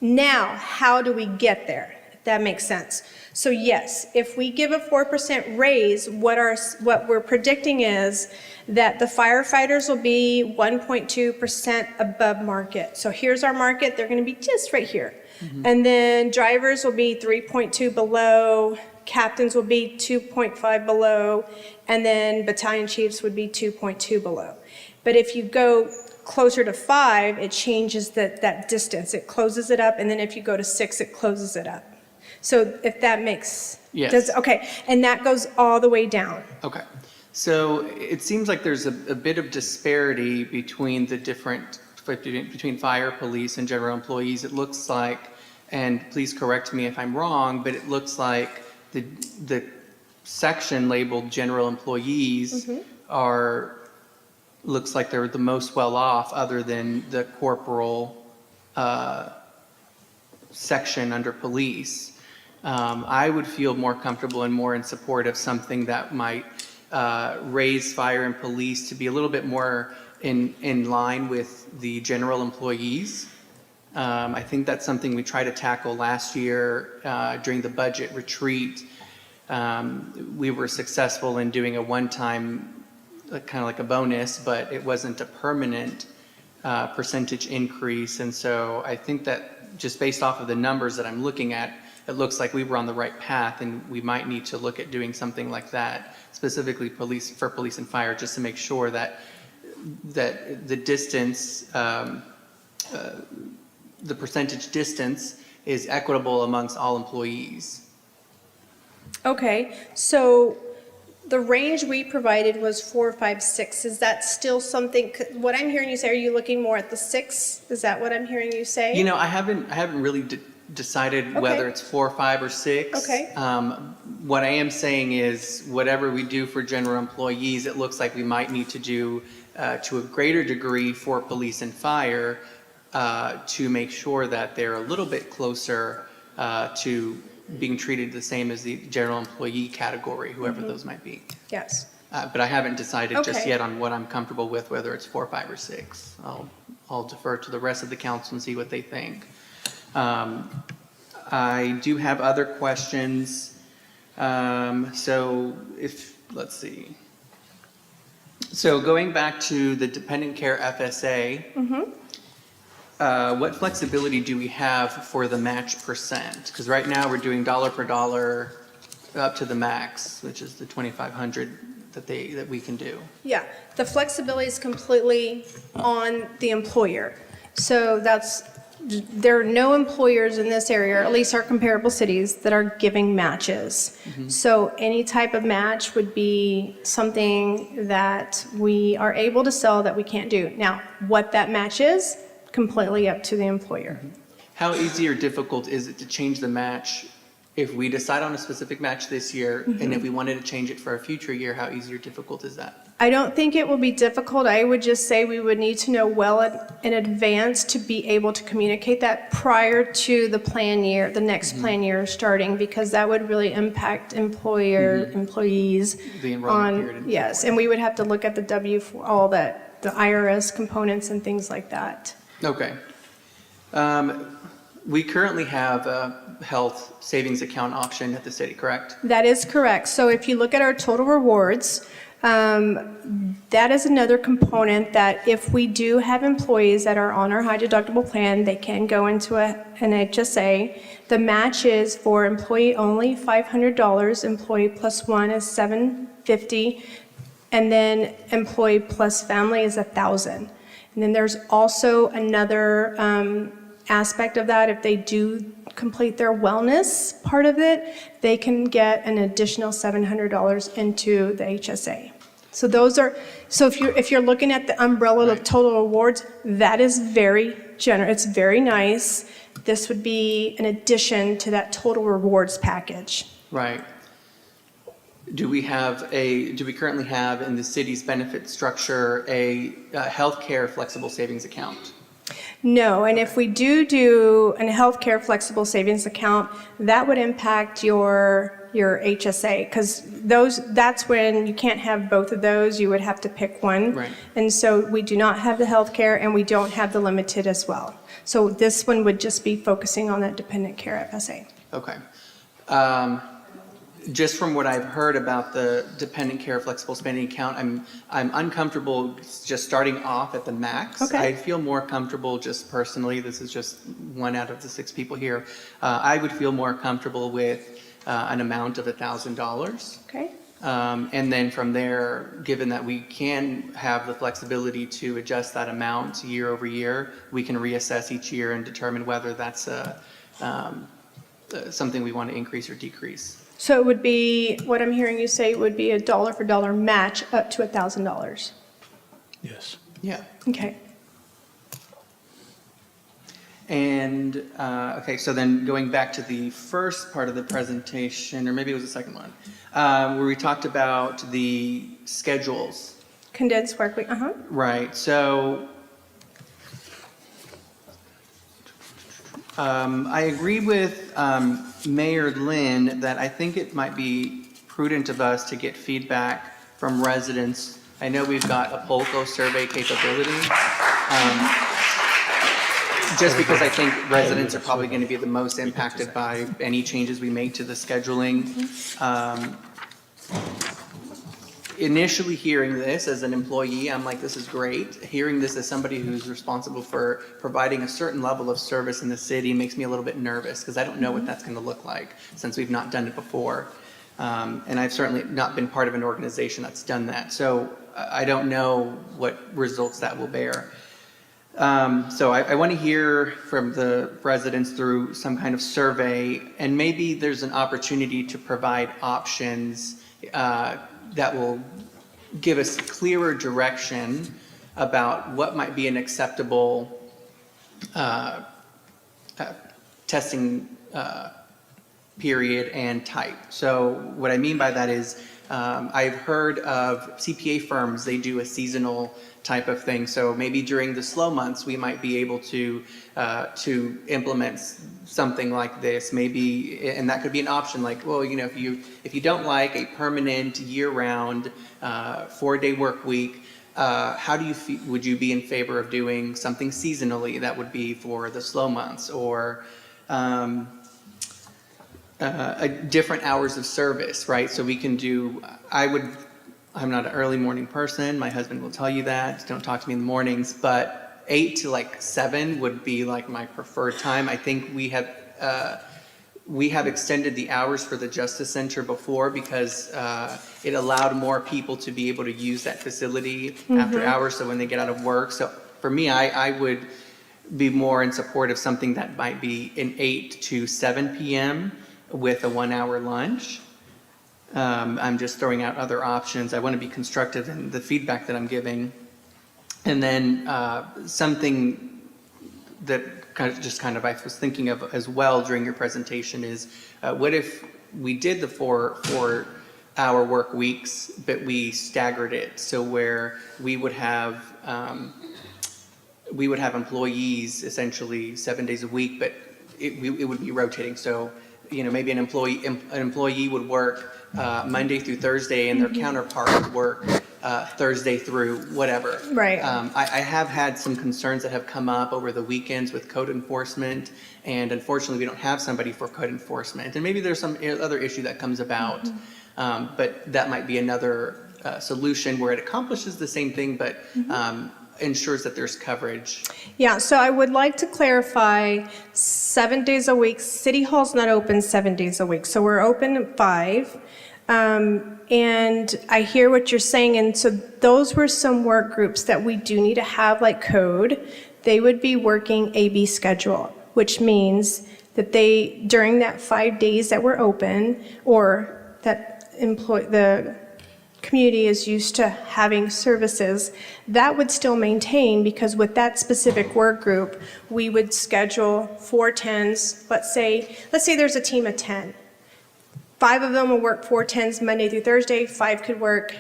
Now, how do we get there? If that makes sense. So yes, if we give a 4% raise, what we're predicting is that the firefighters will be 1.2% above market. So here's our market, they're gonna be just right here. And then drivers will be 3.2 below, captains will be 2.5 below, and then battalion chiefs would be 2.2 below. But if you go closer to 5, it changes that distance. It closes it up, and then if you go to 6, it closes it up. So if that makes... Yes. Okay, and that goes all the way down. Okay. So it seems like there's a bit of disparity between the different, between fire, police, and general employees. It looks like, and please correct me if I'm wrong, but it looks like the section labeled general employees looks like they're the most well off, other than the corporal section under police. I would feel more comfortable and more in support of something that might raise fire and police to be a little bit more in line with the general employees. I think that's something we tried to tackle last year during the budget retreat. We were successful in doing a one-time, kind of like a bonus, but it wasn't a permanent percentage increase. And so I think that just based off of the numbers that I'm looking at, it looks like we were on the right path, and we might need to look at doing something like that, specifically for police and fire, just to make sure that the distance, the percentage distance is equitable amongst all employees. Okay, so the range we provided was 4, 5, 6. Is that still something, what I'm hearing you say, are you looking more at the 6? Is that what I'm hearing you say? You know, I haven't really decided whether it's 4, 5, or 6. Okay. What I am saying is whatever we do for general employees, it looks like we might need to do to a greater degree for police and fire to make sure that they're a little bit closer to being treated the same as the general employee category, whoever those might be. Yes. But I haven't decided just Okay. yet on what I'm comfortable with, whether it's 4, 5, or 6. I'll defer to the rest of the council and see what they think. I do have other questions. Let's see. So going back to the dependent care FSA, what flexibility do we have for the match percent? Because right now we're doing dollar per dollar up to the max, which is the 2,500 that we can do. Yeah, the flexibility is completely on the employer. So there are no employers in this area, or at least our comparable cities, that are giving matches. So any type of match would be something that we are able to sell that we can't do. Now, what that match is, completely up to the employer. How easy or difficult is it to change the match if we decide on a specific match this year, and if we wanted to change it for a future year, how easy or difficult is that? I don't think it will be difficult. I would just say we would need to know well in advance to be able to communicate that prior to the plan year, the next plan year starting, because that would really impact employees. The enrollment period. And Yes, and we would have to look at the W-4, all that, the IRS components and things like that. Okay. We currently have a health savings account option at the city, correct? That is correct. So if you look at our total rewards, That is another component that if we do have employees that are on our high deductible plan, they can go into an HSA. The match is for employee only $500, employee plus one is $750, and then employee plus family is $1,000. And then there's also another aspect of that. If they do complete their wellness part of it, they can get an additional $700 into the HSA. So those are, so if you're looking at the umbrella of total awards, that is very generous. It's very nice. This would be an addition to that total rewards package. Right. Do we currently have in the city's benefit structure a healthcare flexible savings account? No, and if we do a healthcare flexible savings account, that would impact your HSA, because that's when you can't have both of those. You would have to pick one. Right. And so we do not have the healthcare, and we don't have the limited as well. So this one would just be focusing on that dependent care FSA. Okay. Just from what I've heard about the dependent care flexible spending account, I'm uncomfortable just starting off at the max. Okay. I feel more comfortable just personally, this is just one out of the 6 people here, I would feel more comfortable with an amount of $1,000. Okay. And then from there, given that we can have the flexibility to adjust that amount year over year, we can reassess each year and determine whether that's something we want to increase or decrease. So it would be, what I'm hearing you say would be a dollar for dollar match up to $1,000. Yes. Yeah. Okay. And, okay, so then going back to the first part of the presentation, or maybe it was the second one, where we talked about the schedules. Condensed work week, Right, so I agree with Mayor Lynn that I think it might be prudent of us to get feedback from residents. I know we've got a POLCO survey capability. Just because I think residents are probably going to be the most impacted by any changes we make to the scheduling. Initially hearing this as an employee, I'm like, this is great. Hearing this as somebody who's responsible for providing a certain level of service in the city makes me a little bit nervous because I don't know what that's going to look like since we've not done it before. And I've certainly not been part of an organization that's done that. So I don't know what results that will bear. So I want to hear from the residents through some kind of survey, and maybe there's an opportunity to provide options that will give us clearer direction about what might be an acceptable testing period and type. So what I mean by that is I've heard of CPA firms, they do a seasonal type of thing. So maybe during the slow months, we might be able to implement something like this. Maybe, and that could be an option. Like, well, you know, if you don't like a permanent year-round 4-day work week, how do you would you be in favor of doing something seasonally that would be for the slow months, or different hours of service, right? So we can do. I'm not an early morning person. My husband will tell you that. Don't talk to me in the mornings. But 8 to like 7 would be like my preferred time. I think we have extended the hours for the Justice Center before because it allowed more people to be able to use that facility after hours. So when they get out of work. So for me, I would be more in support of something that might be an 8 to 7 p.m. with a 1-hour lunch. I'm just throwing out other options. I want to be constructive in the feedback that I'm giving. And then something that I was thinking of as well during your presentation is what if we did the 4-hour work weeks, but we staggered it so where we would have employees essentially 7 days a week, but it would be rotating. So, you know, maybe an employee would work Monday through Thursday, and their counterpart would work Thursday through whatever. Right. I have had some concerns that have come up over the weekends with code enforcement, and unfortunately, we don't have somebody for code enforcement. And maybe there's some other issue that comes about, but that might be another solution where it accomplishes the same thing, but ensures that there's coverage. Yeah, so I would like to clarify 7 days a week. City Hall's not open 7 days a week, so we're open at 5. And I hear what you're saying, and so those were some work groups that we do need to have, like code. They would be working A/B schedule, which means that they, during that 5 days that we're open, or that the community is used to having services, that would still maintain, because with that specific work group, we would schedule 4 10s. Let's say there's a team of 10. 5 of them will work 4 10s Monday through Thursday, 5 could work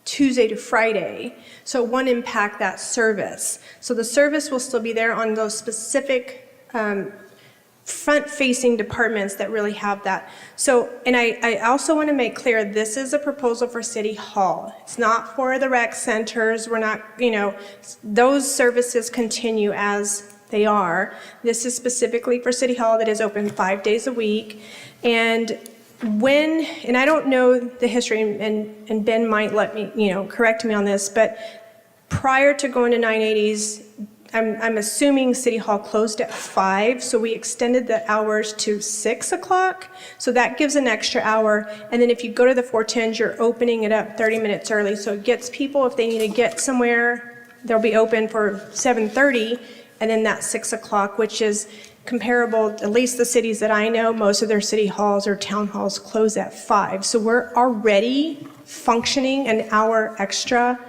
Tuesday to Friday. So it won't impact that service. So the service will still be there on those specific front-facing departments that really have that. So, and I also want to make clear, this is a proposal for City Hall. It's not for the rec centers. We're not, those services continue as they are. This is specifically for City Hall, that is open 5 days a week. And I don't know the history, and Ben might let me, correct me on this, but prior to going to 980s, I'm assuming City Hall closed at 5, so we extended the hours to 6 o'clock. So that gives an extra hour. And then if you go to the 410s, you're opening it up 30 minutes early. So it gets people, if they need to get somewhere, they'll be open for 7:30, and then that's 6 o'clock, which is comparable, at least the cities that I know, most of their city halls or town halls close at 5. So we're already functioning an hour extra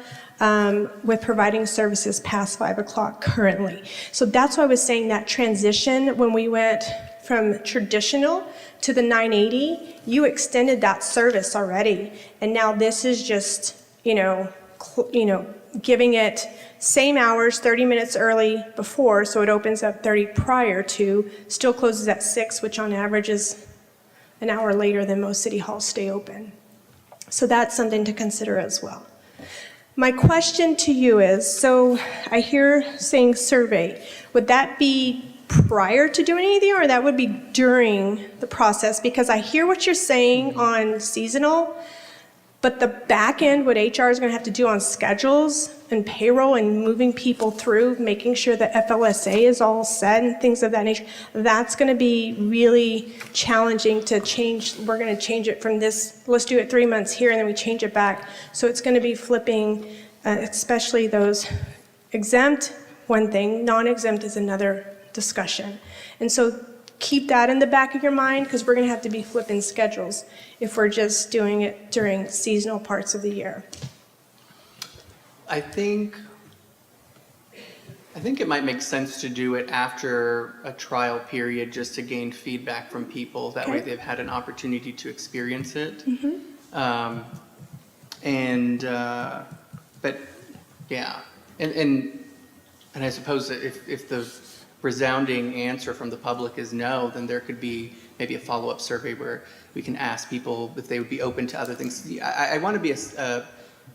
with providing services past 5 o'clock currently. So that's why I was saying that transition, when we went from traditional to the 980, you extended that service already. And now this is just, giving it same hours, 30 minutes early before, so it opens up 30 prior to, still closes at 6, which on average is an hour later than most city halls stay open. So that's something to consider as well. My question to you is, so I hear saying survey. Would that be prior to doing anything, or that would be during the process? Because I hear what you're saying on seasonal, but the back end, what HR is going to have to do on schedules and payroll and moving people through, making sure that FLSA is all set and things of that nature, that's going to be really challenging to change. We're going to change it from this, let's do it 3 months here, and then we change it back. So it's going to be flipping, especially those exempt, one thing, non-exempt is another discussion. And so keep that in the back of your mind, because we're going to have to be flipping schedules if we're just doing it during seasonal parts of the year. I think it might make sense to do it after a trial period, just to gain feedback from people. That way they've had an opportunity to experience it. But yeah, and I suppose that if the resounding answer from the public is no, then there could be maybe a follow-up survey where we can ask people if they would be open to other things. I want to be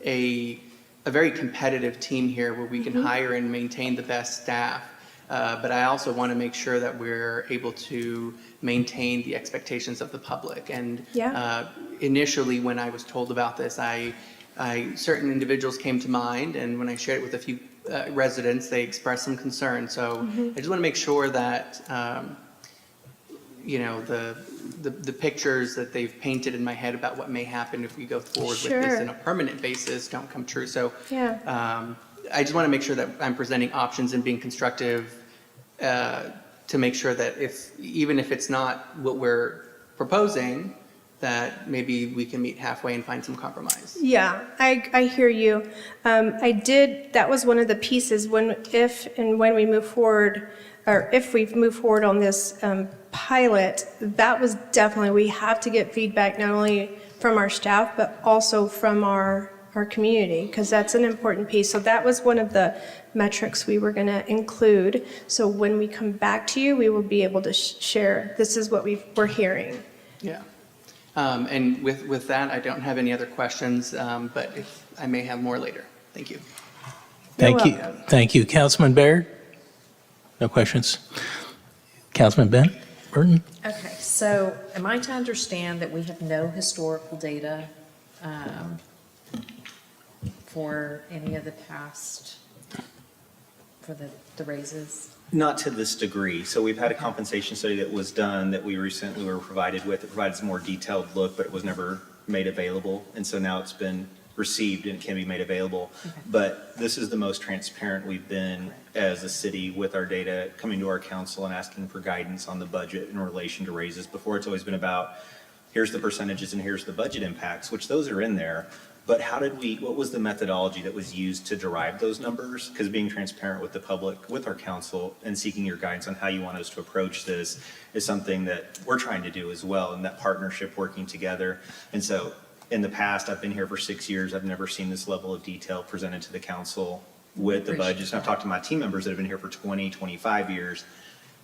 a very competitive team here, where we can hire and maintain the best staff. But I also want to make sure that we're able to maintain the expectations of the public. And initially, when I was told about this, certain individuals came to mind, and when I shared it with a few residents, they expressed some concern. So I just want to make sure that the pictures that they've painted in my head about what may happen if we go forward with this on a permanent basis don't come true. So I just want to make sure that I'm presenting options and being constructive to make sure that even if it's not what we're proposing, that maybe we can meet halfway and find some compromise. Yeah, I hear you. That was one of the pieces if we move forward, or if we've moved forward on this pilot, that was definitely, we have to get feedback not only from our staff, but also from our community, because that's an important piece. So that was one of the metrics we were going to include. So when we come back to you, we will be able to share, this is what we're hearing. Yeah. And with that, I don't have any other questions, but I may have more later. Thank you. Thank you. Thank you. Councilman Baird? No questions. Councilman Burton? Okay, so am I to understand that we have no historical data for any of the past, for the raises? Not to this degree. So we've had a compensation study that was done that we recently were provided with. It provides a more detailed look, but it was never made available. And so now it's been received and it can be made available. Okay. But this is the most transparent we've been as a city with our data, coming to our council and asking for guidance on the budget in relation to raises. Before, it's always been about, here's the percentages and here's the budget impacts, which those are in there. But what was the methodology that was used to derive those numbers? Because being transparent with the public, with our council, and seeking your guidance on how you want us to approach this is something that we're trying to do as well, and that partnership working together. And so in the past, I've been here for 6 years, I've never seen this level of detail presented to the council with the budgets. And I've talked to my team members that have been here for 20, 25 years.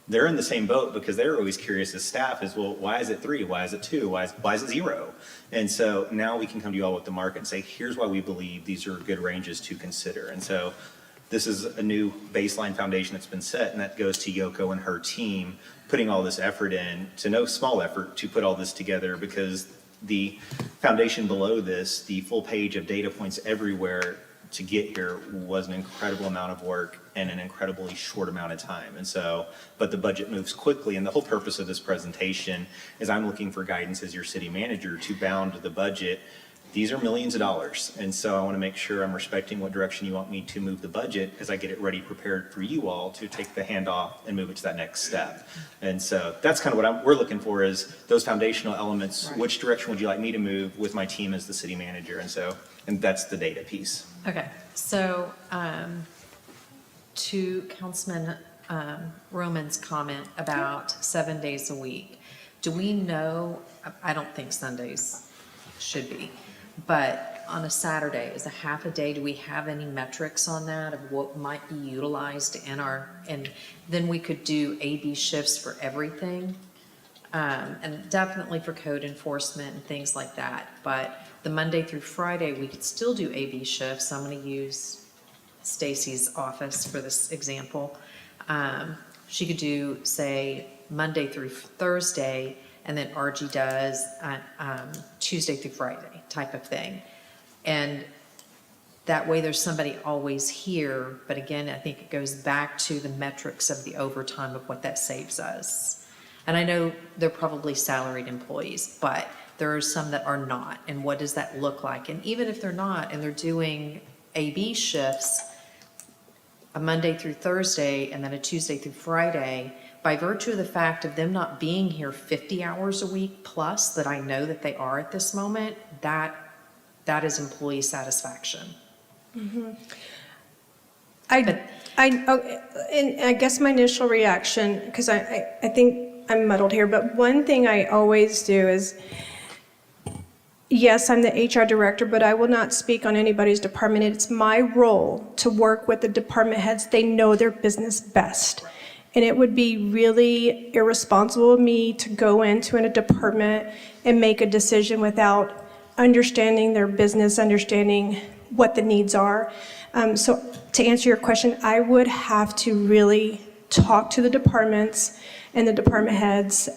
They're in the same boat because they're always curious as staff is, well, why is it 3? Why is it 2? Why is it 0? And so now we can come to you all with the market and say, here's why we believe these are good ranges to consider. And so this is a new baseline foundation that's been set, and that goes to Yoko and her team putting all this effort in, to no small effort, to put all this together, because the foundation below this, the full page of data points everywhere to get here, was an incredible amount of work in an incredibly short amount of time. And so, but the budget moves quickly, and the whole purpose of this presentation is I'm looking for guidance as your city manager to bound the budget. These are millions of dollars, and so I want to make sure I'm respecting what direction you want me to move the budget as I get it ready, prepared for you all to take the handoff and move it to that next step. And so that's kind of what we're looking for, is those foundational elements. Right. Which direction would you like me to move with my team as the city manager? And that's the data piece. Okay, so to Councilman Roman's comment about 7 days a week, do we know, I don't think Sundays should be, but on a Saturday, is a half a day, do we have any metrics on that of what might be utilized in and then we could do A/B shifts for everything? And definitely for code enforcement and things like that. But the Monday through Friday, we could still do A/B shifts. I'm going to use Stacy's office for this example. She could do, say, Monday through Thursday, and then RG does Tuesday through Friday type of thing. And that way there's somebody always here. But again, I think it goes back to the metrics of the overtime of what that saves us. And I know they're probably salaried employees, but there are some that are not. And what does that look like? And even if they're not, and they're doing A/B shifts, a Monday through Thursday, and then a Tuesday through Friday, by virtue of the fact of them not being here 50 hours a week plus, that I know that they are at this moment, that is employee satisfaction. Mm-hmm. And I guess my initial reaction, because I think I'm muddled here, but one thing I always do is, yes, I'm the HR director, but I will not speak on anybody's department. It's my role to work with the department heads. They know their business best. And it would be really irresponsible of me to go into a department and make a decision without understanding their business, understanding what the needs are. So to answer your question, I would have to really talk to the departments and the department heads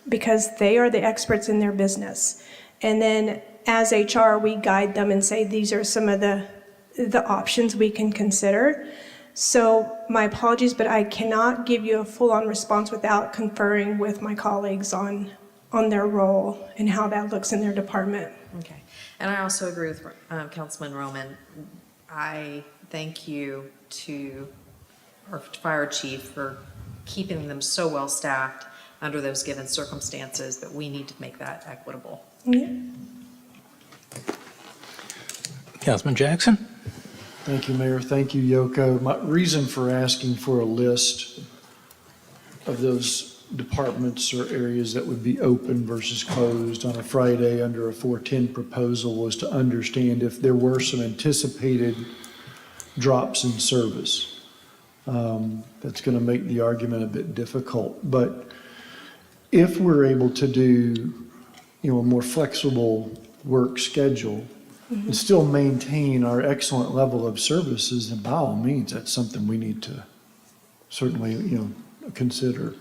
because they are the experts in their business. And then as HR, we guide them and say, these are some of the options we can consider. So my apologies, but I cannot give you a full-on response without conferring with my colleagues on their role and how that looks in their department. Okay. And I also agree with Councilman Roman. I thank you to our fire chief for keeping them so well staffed under those given circumstances, but we need to make that equitable. Yeah. Councilman Jackson? Thank you, Mayor. Thank you, Yoko. My reason for asking for a list of those departments or areas that would be open versus closed on a Friday under a 410 proposal was to understand if there were some anticipated drops in service. That's going to make the argument a bit difficult. But if we're able to do, a more flexible work schedule, mm-hmm. and still maintain our excellent level of services, then by all means, that's something we need to certainly, consider.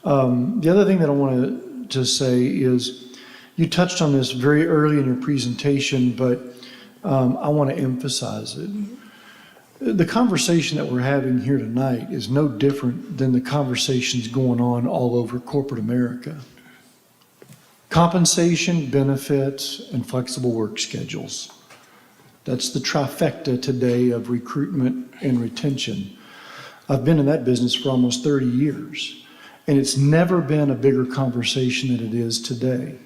The other thing that I wanted to say is, you touched on this very early in your presentation, but I want to emphasize it. The conversation that we're having here tonight is no different than the conversations going on all over corporate America. Compensation, benefits, and flexible work schedules. That's the trifecta today of recruitment and retention. I've been in that business for almost 30 years, and it's never been a bigger conversation than it is today.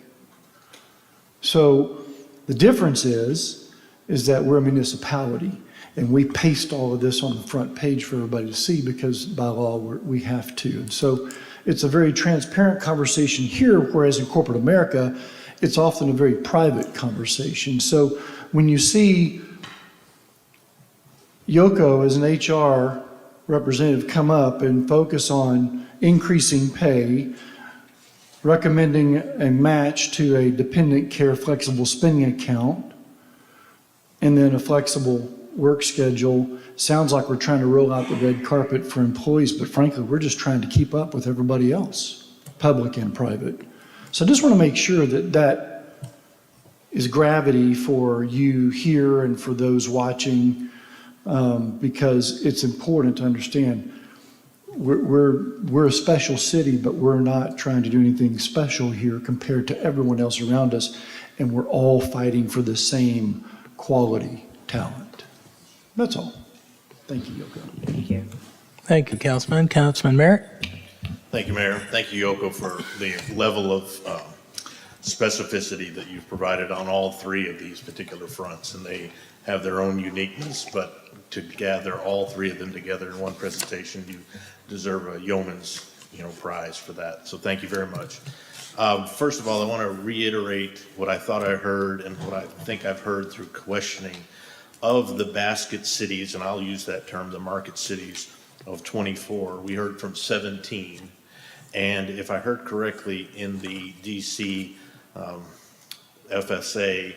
So the difference is that we're a municipality, and we paste all of this on the front page for everybody to see because by law we have to. And so it's a very transparent conversation here, whereas in corporate America, it's often a very private conversation. So when you see Yoko as an HR representative come up and focus on increasing pay, recommending a match to a dependent care flexible spending account, and then a flexible work schedule, sounds like we're trying to roll out the red carpet for employees, but frankly, we're just trying to keep up with everybody else, public and private. So I just want to make sure that that is gravity for you here and for those watching, because it's important to understand we're a special city, but we're not trying to do anything special here compared to everyone else around us, and we're all fighting for the same quality talent. That's all. Thank you, Yoko. Thank you. Thank you, Councilman. Councilman Merritt? Thank you, Mayor. Thank you, Yoko, for the level of specificity that you've provided on all three of these particular fronts. And they have their own uniqueness, but to gather all three of them together in one presentation, you deserve a yeoman's prize for that. So thank you very much. First of all, I want to reiterate what I thought I heard and what I think I've heard through questioning of the basket cities, and I'll use that term, the market cities of 24. We heard from 17, and if I heard correctly, in the DC FSA,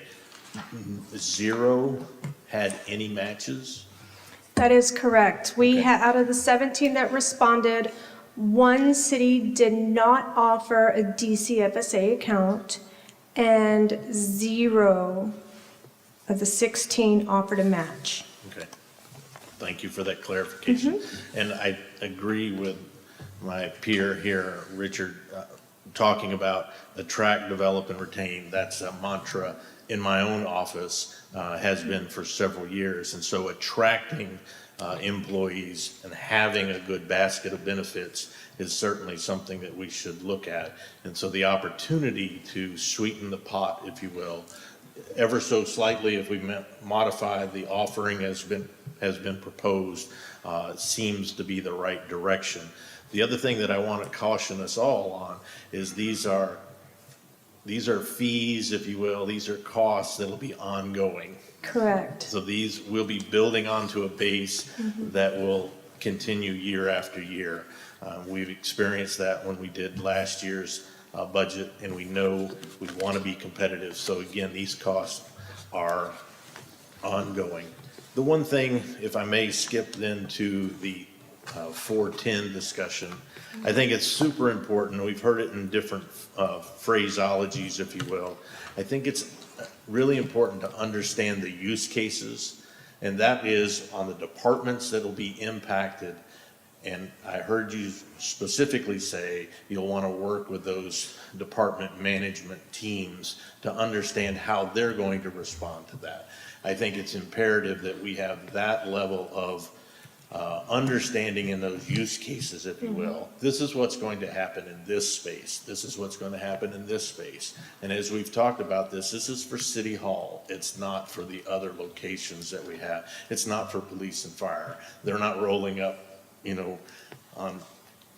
0 had any matches? That is correct. We had, out of the 17 that responded, 1 city did not offer a DCFSA account, and 0 of the 16 offered a match. Okay. Thank you for that clarification. And I agree with my peer here, Richard, talking about attract, develop, and retain. That's a mantra in my own office, has been for several years. And so attracting employees and having a good basket of benefits is certainly something that we should look at. And so the opportunity to sweeten the pot, if you will, ever so slightly, if we modify the offering has been proposed, seems to be the right direction. The other thing that I want to caution us all on is these are fees, if you will, these are costs that'll be ongoing. Correct. So these will be building onto a base that will continue year after year. We've experienced that when we did last year's budget, and we know we want to be competitive. So again, these costs are ongoing. The one thing, if I may skip then to the 410 discussion, I think it's super important. We've heard it in different phraseologies, if you will. I think it's really important to understand the use cases, and that is on the departments that will be impacted. And I heard you specifically say you'll want to work with those department management teams to understand how they're going to respond to that. I think it's imperative that we have that level of understanding in those use cases, if you will. This is what's going to happen in this space. This is what's going to happen in this space. And as we've talked about this is for City Hall. It's not for the other locations that we have. It's not for police and fire. They're not rolling up, on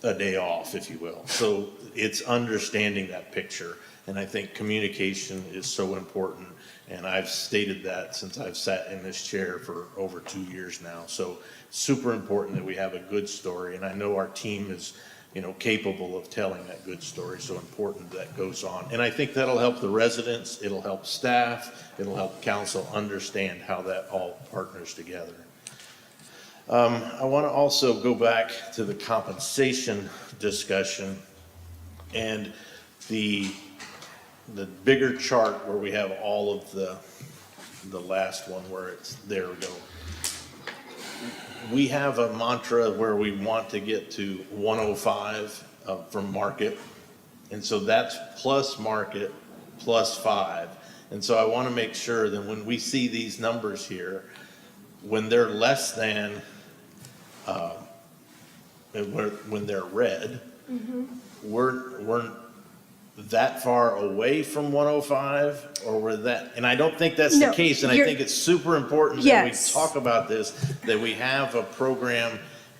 a day off, if you will. So it's understanding that picture. And I think communication is so important. And I've stated that since I've sat in this chair for over 2 years now. So super important that we have a good story. And I know our team is, capable of telling that good story. So important that goes on. And I think that'll help the residents. It'll help staff. It'll help council understand how that all partners together. I want to also go back to the compensation discussion and the bigger chart where we have all of the the last one where it's, there we go. We have a mantra where we want to get to 105 from market. And so that's plus market plus 5. And so I want to make sure that when we see these numbers here, when they're less than, when they're red, we're that far away from 105, or we're that, and I don't think that's the No, case, and I think it's super important that we Yes. talk about this, that we have a program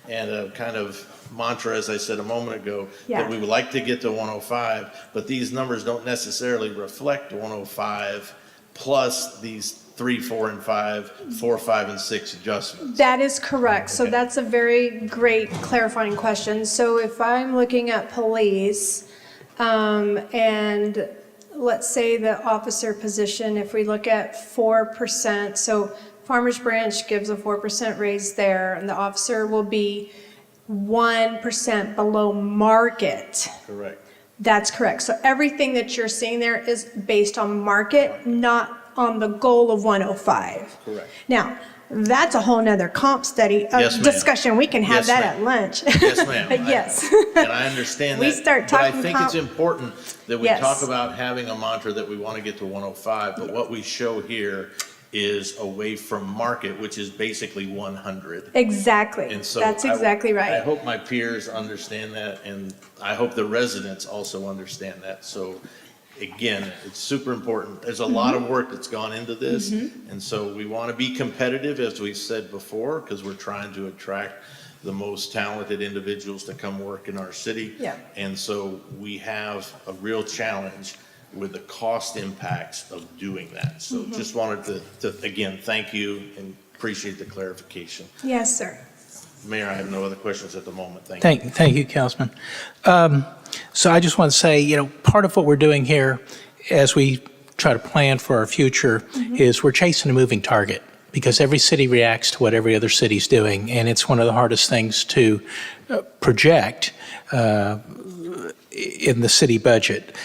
and a kind of mantra, as I said a moment ago, Yeah. that we would like to get to 105, but these numbers don't necessarily reflect 105 plus these 3, 4, and 5, 4, 5, and 6 adjustments. That is correct. So that's a very great clarifying question. So if I'm looking at police, and let's say the officer position, if we look at 4%, so Farmers Branch gives a 4% raise there, and the officer will be 1% below market. Correct. That's correct. So everything that you're seeing there is based on market, not on the goal of 105. Correct. Now, that's a whole nother comp study Yes, ma'am. discussion. We can have Yes, that ma'am. at lunch. Yes, ma'am. Yes. And I understand that. We start But I talking think it's comp- important that we Yes. talk about having a mantra that we want to get to 105, but what we show here is away from market, which is basically 100. Exactly. And so That's exactly right. I hope my peers understand that, and I hope the residents also understand that. So again, it's super important. There's a lot of work that's gone into this. And so we want to be competitive, as we've said before, because we're trying to attract the most talented individuals to come work in our city. Yeah. And so we have a real challenge with the cost impacts of doing that. So just wanted to again, thank you and appreciate the clarification. Yes, sir. Mayor, I have no other questions at the moment. Thank you. Thank you, Councilman. So I just want to say, part of what we're doing here as we try to plan for our future is we're chasing a moving target, because every city reacts to what every other city's doing, and it's one of the hardest things to project in the city budget.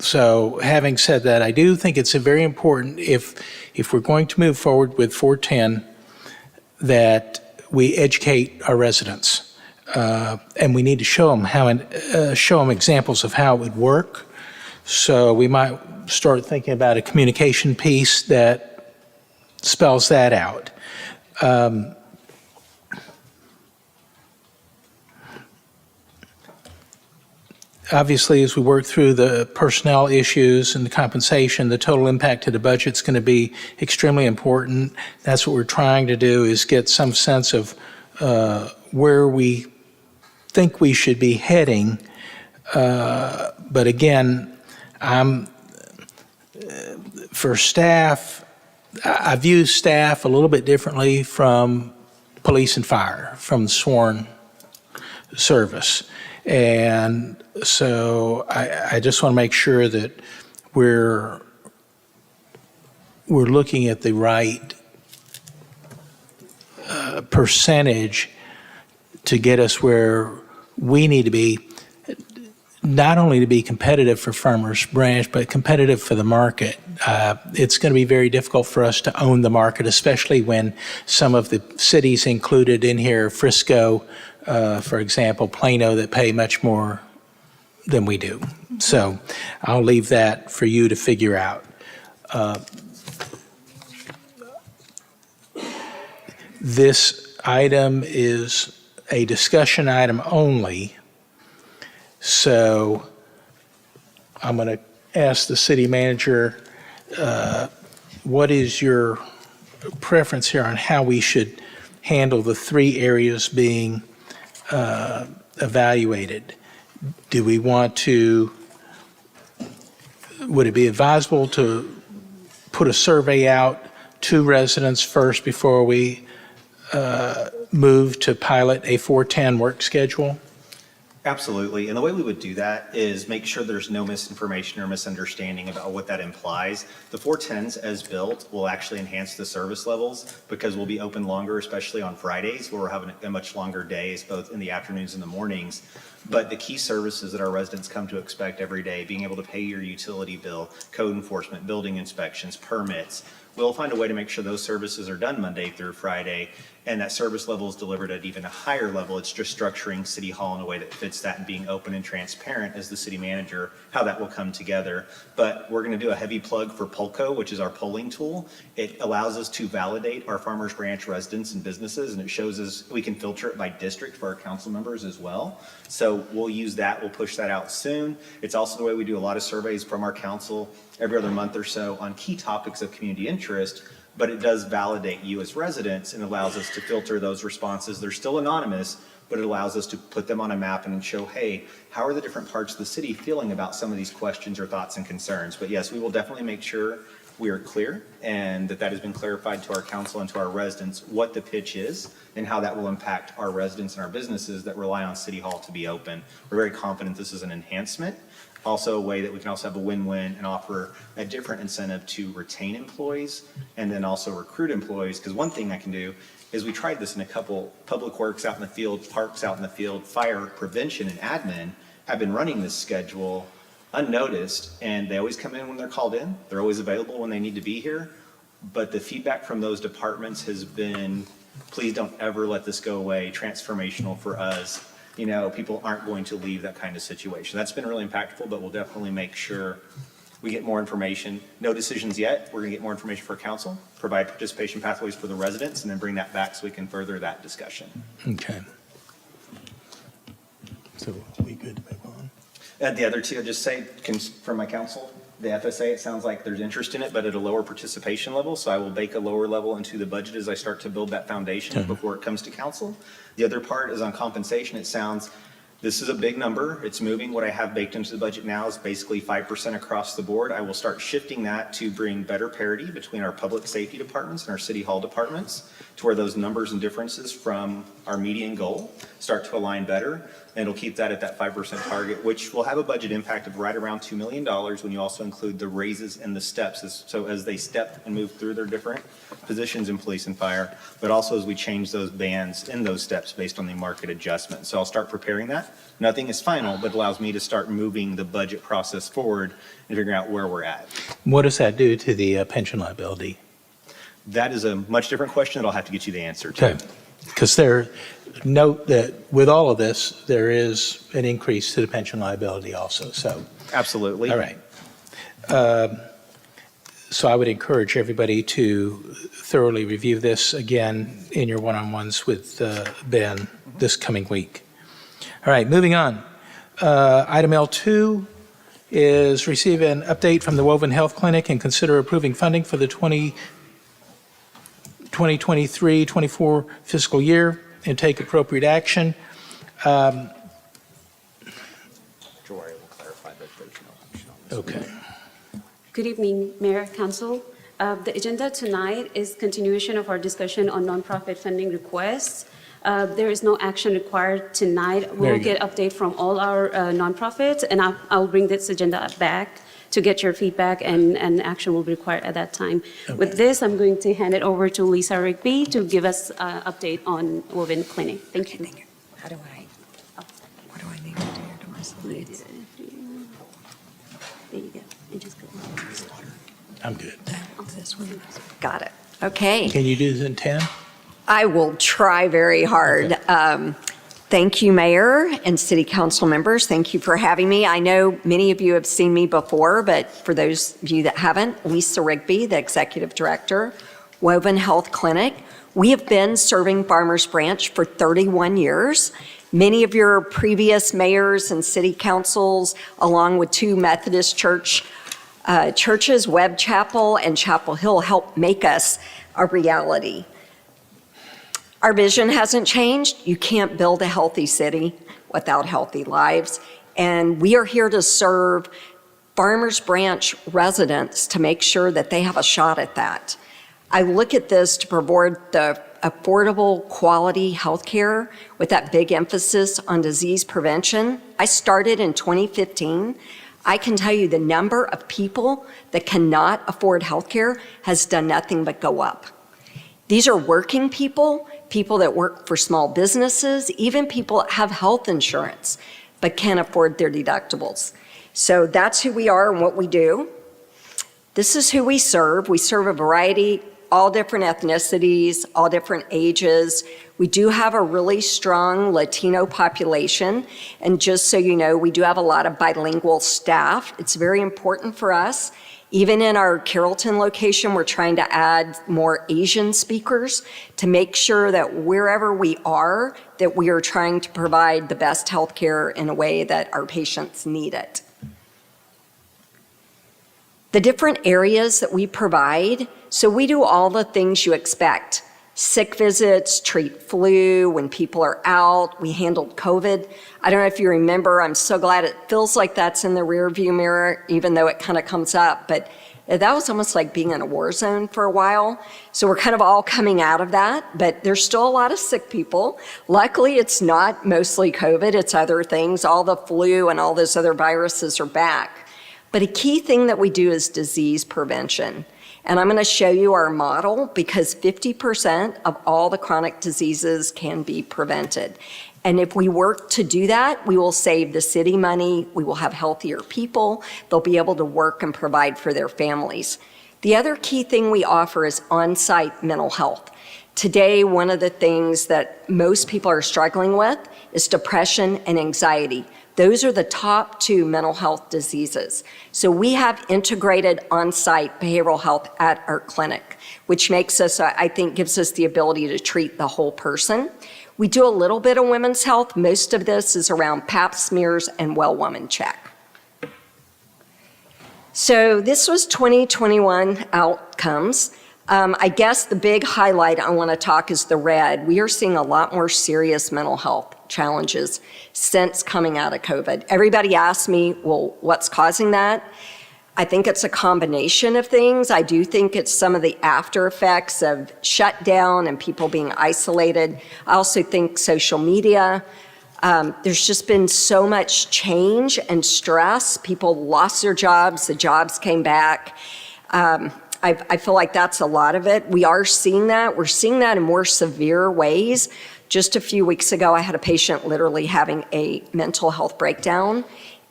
So having said that, I do think it's a very important, if we're going to move forward with 410, that we educate our residents. And we need to show them examples of how it would work. So we might start thinking about a communication piece that spells that out. Obviously, as we work through the personnel issues and the compensation, the total impact to the budget is going to be extremely important. That's what we're trying to do, is get some sense of where we think we should be heading. But again, for staff, I view staff a little bit differently from police and fire, from the sworn service. And so I just want to make sure that we're looking at the right percentage to get us where we need to be, not only to be competitive for Farmers Branch, but competitive for the market. It's going to be very difficult for us to own the market, especially when some of the cities included in here, Frisco, for example, Plano, that pay much more than we do. So I'll leave that for you to figure out. This item is a discussion item only. So I'm going to ask the city manager, what is your preference here on how we should handle the 3 areas being evaluated? Do we want to, would it be advisable to put a survey out to residents first before we move to pilot a 410 work schedule? Absolutely. And the way we would do that is make sure there's no misinformation or misunderstanding about what that implies. The 410s as built will actually enhance the service levels because we'll be open longer, especially on Fridays where we're having a much longer days, both in the afternoons and the mornings. But the key services that our residents come to expect every day, being able to pay your utility bill, code enforcement, building inspections, permits, we'll find a way to make sure those services are done Monday through Friday, and that service level is delivered at even a higher level. It's just structuring City Hall in a way that fits that and being open and transparent as the city manager, how that will come together. But we're going to do a heavy plug for Polko, which is our polling tool. It allows us to validate our Farmers Branch residents and businesses, and it shows us we can filter it by district for our council members as well. So we'll use that. We'll push that out soon. It's also the way we do a lot of surveys from our council every other month or so on key topics of community interest, but it does validate you as residents and allows us to filter those responses. They're still anonymous, but it allows us to put them on a map and show, hey, how are the different parts of the city feeling about some of these questions or thoughts and concerns? But yes, we will definitely make sure we are clear and that has been clarified to our council and to our residents what the pitch is and how that will impact our residents and our businesses that rely on City Hall to be open. We're very confident this is an enhancement. Also a way that we can also have a win-win and offer a different incentive to retain employees and then also recruit employees. Because one thing I can do is we tried this in a couple public works out in the field, parks out in the field, fire prevention and admin have been running this schedule unnoticed, and they always come in when they're called in. They're always available when they need to be here. But the feedback from those departments has been, please don't ever let this go away, transformational for us. You know, people aren't going to leave that kind of situation. That's been really impactful, but we'll definitely make sure we get more information. No decisions yet. We're going to get more information for council, provide participation pathways for the residents, and then bring that back so we can further that discussion. Okay. So we good to move on? And the other two, I'll just say, from my council, the FSA, it sounds like there's interest in it, but at a lower participation level. So I will bake a lower level into the budget as I start to build that foundation before it comes to council. The other part is on compensation. It sounds, this is a big number. It's moving. What I have baked into the budget now is basically 5% across the board. I will start shifting that to bring better parity between our public safety departments and our city hall departments to where those numbers and differences from our median goal start to align better. And it'll keep that at that 5% target, which will have a budget impact of right around $2 million when you also include the raises and the steps. So as they step and move through their different positions in police and fire, but also as we change those bands in those steps based on the market adjustment. So I'll start preparing that. Nothing is final, but allows me to start moving the budget process forward and figuring out where we're at. What does that do to the pension liability? That is a much different question that I'll have to get you the answer to. Okay. Because note that with all of this, there is an increase to the pension liability also, so. Absolutely. All right. So I would encourage everybody to thoroughly review this again in your one-on-ones with Ben this coming week. All right, moving on. Item L2 is receive an update from the Woven Health Clinic and consider approving funding for the 2023-24 fiscal year and take appropriate action. Jory will clarify that there's no action on this. Okay. Good evening, Mayor, Council. The agenda tonight is continuation of our discussion on nonprofit funding requests. There is no action required tonight. We will get update from all our nonprofits, and I'll bring this agenda back to get your feedback, and action will be required at that time. Okay. With this, I'm going to hand it over to Lisa Rigby to give us an update on Woven Clinic. Thank you. How do I, what do I need to do to my slides? There you go. And just go. I'm good. This one. Got it. Okay. Can you do this in 10? I will try very hard. Okay. Thank you, Mayor and City Council members. Thank you for having me. I know many of you have seen me before, but for those of you that haven't, Lisa Rigby, the Executive Director, Woven Health Clinic. We have been serving Farmers Branch for 31 years. Many of your previous mayors and city councils, along with two Methodist churches, Webb Chapel and Chapel Hill, helped make us a reality. Our vision hasn't changed. You can't build a healthy city without healthy lives. And we are here to serve Farmers Branch residents to make sure that they have a shot at that. I look at this to provide the affordable, quality health care with that big emphasis on disease prevention. I started in 2015. I can tell you the number of people that cannot afford health care has done nothing but go up. These are working people, people that work for small businesses, even people that have health insurance. but can't afford their deductibles. So that's who we are and what we do. This is who we serve. We serve a variety, all different ethnicities, all different ages. We do have a really strong Latino population. And just so you know, we do have a lot of bilingual staff. It's very important for us. Even in our Carrollton location, we're trying to add more Asian speakers to make sure that wherever we are, that we are trying to provide the best health care in a way that our patients need it. The different areas that we provide, so we do all the things you expect. Sick visits, treat flu when people are out. We handled COVID. I don't know if you remember, I'm so glad it feels like that's in the rearview mirror, even though it kind of comes up. But that was almost like being in a war zone for a while. So we're kind of all coming out of that, but there's still a lot of sick people. Luckily, it's not mostly COVID, it's other things. All the flu and all those other viruses are back. But a key thing that we do is disease prevention. And I'm going to show you our model because 50% of all the chronic diseases can be prevented. And if we work to do that, we will save the city money, we will have healthier people, they'll be able to work and provide for their families. The other key thing we offer is on-site mental health. Today, one of the things that most people are struggling with is depression and anxiety. Those are the top 2 mental health diseases. So we have integrated on-site behavioral health at our clinic, which makes us, I think, gives us the ability to treat the whole person. We do a little bit of women's health. Most of this is around pap smears and Well Woman Check. So this was 2021 outcomes. I guess the big highlight I want to talk is the red. We are seeing a lot more serious mental health challenges since coming out of COVID. Everybody asks me, well, what's causing that? I think it's a combination of things. I do think it's some of the after effects of shutdown and people being isolated. I also think social media. There's just been so much change and stress. People lost their jobs, the jobs came back. I feel like that's a lot of it. We are seeing that. We're seeing that in more severe ways. Just a few weeks ago, I had a patient literally having a mental health breakdown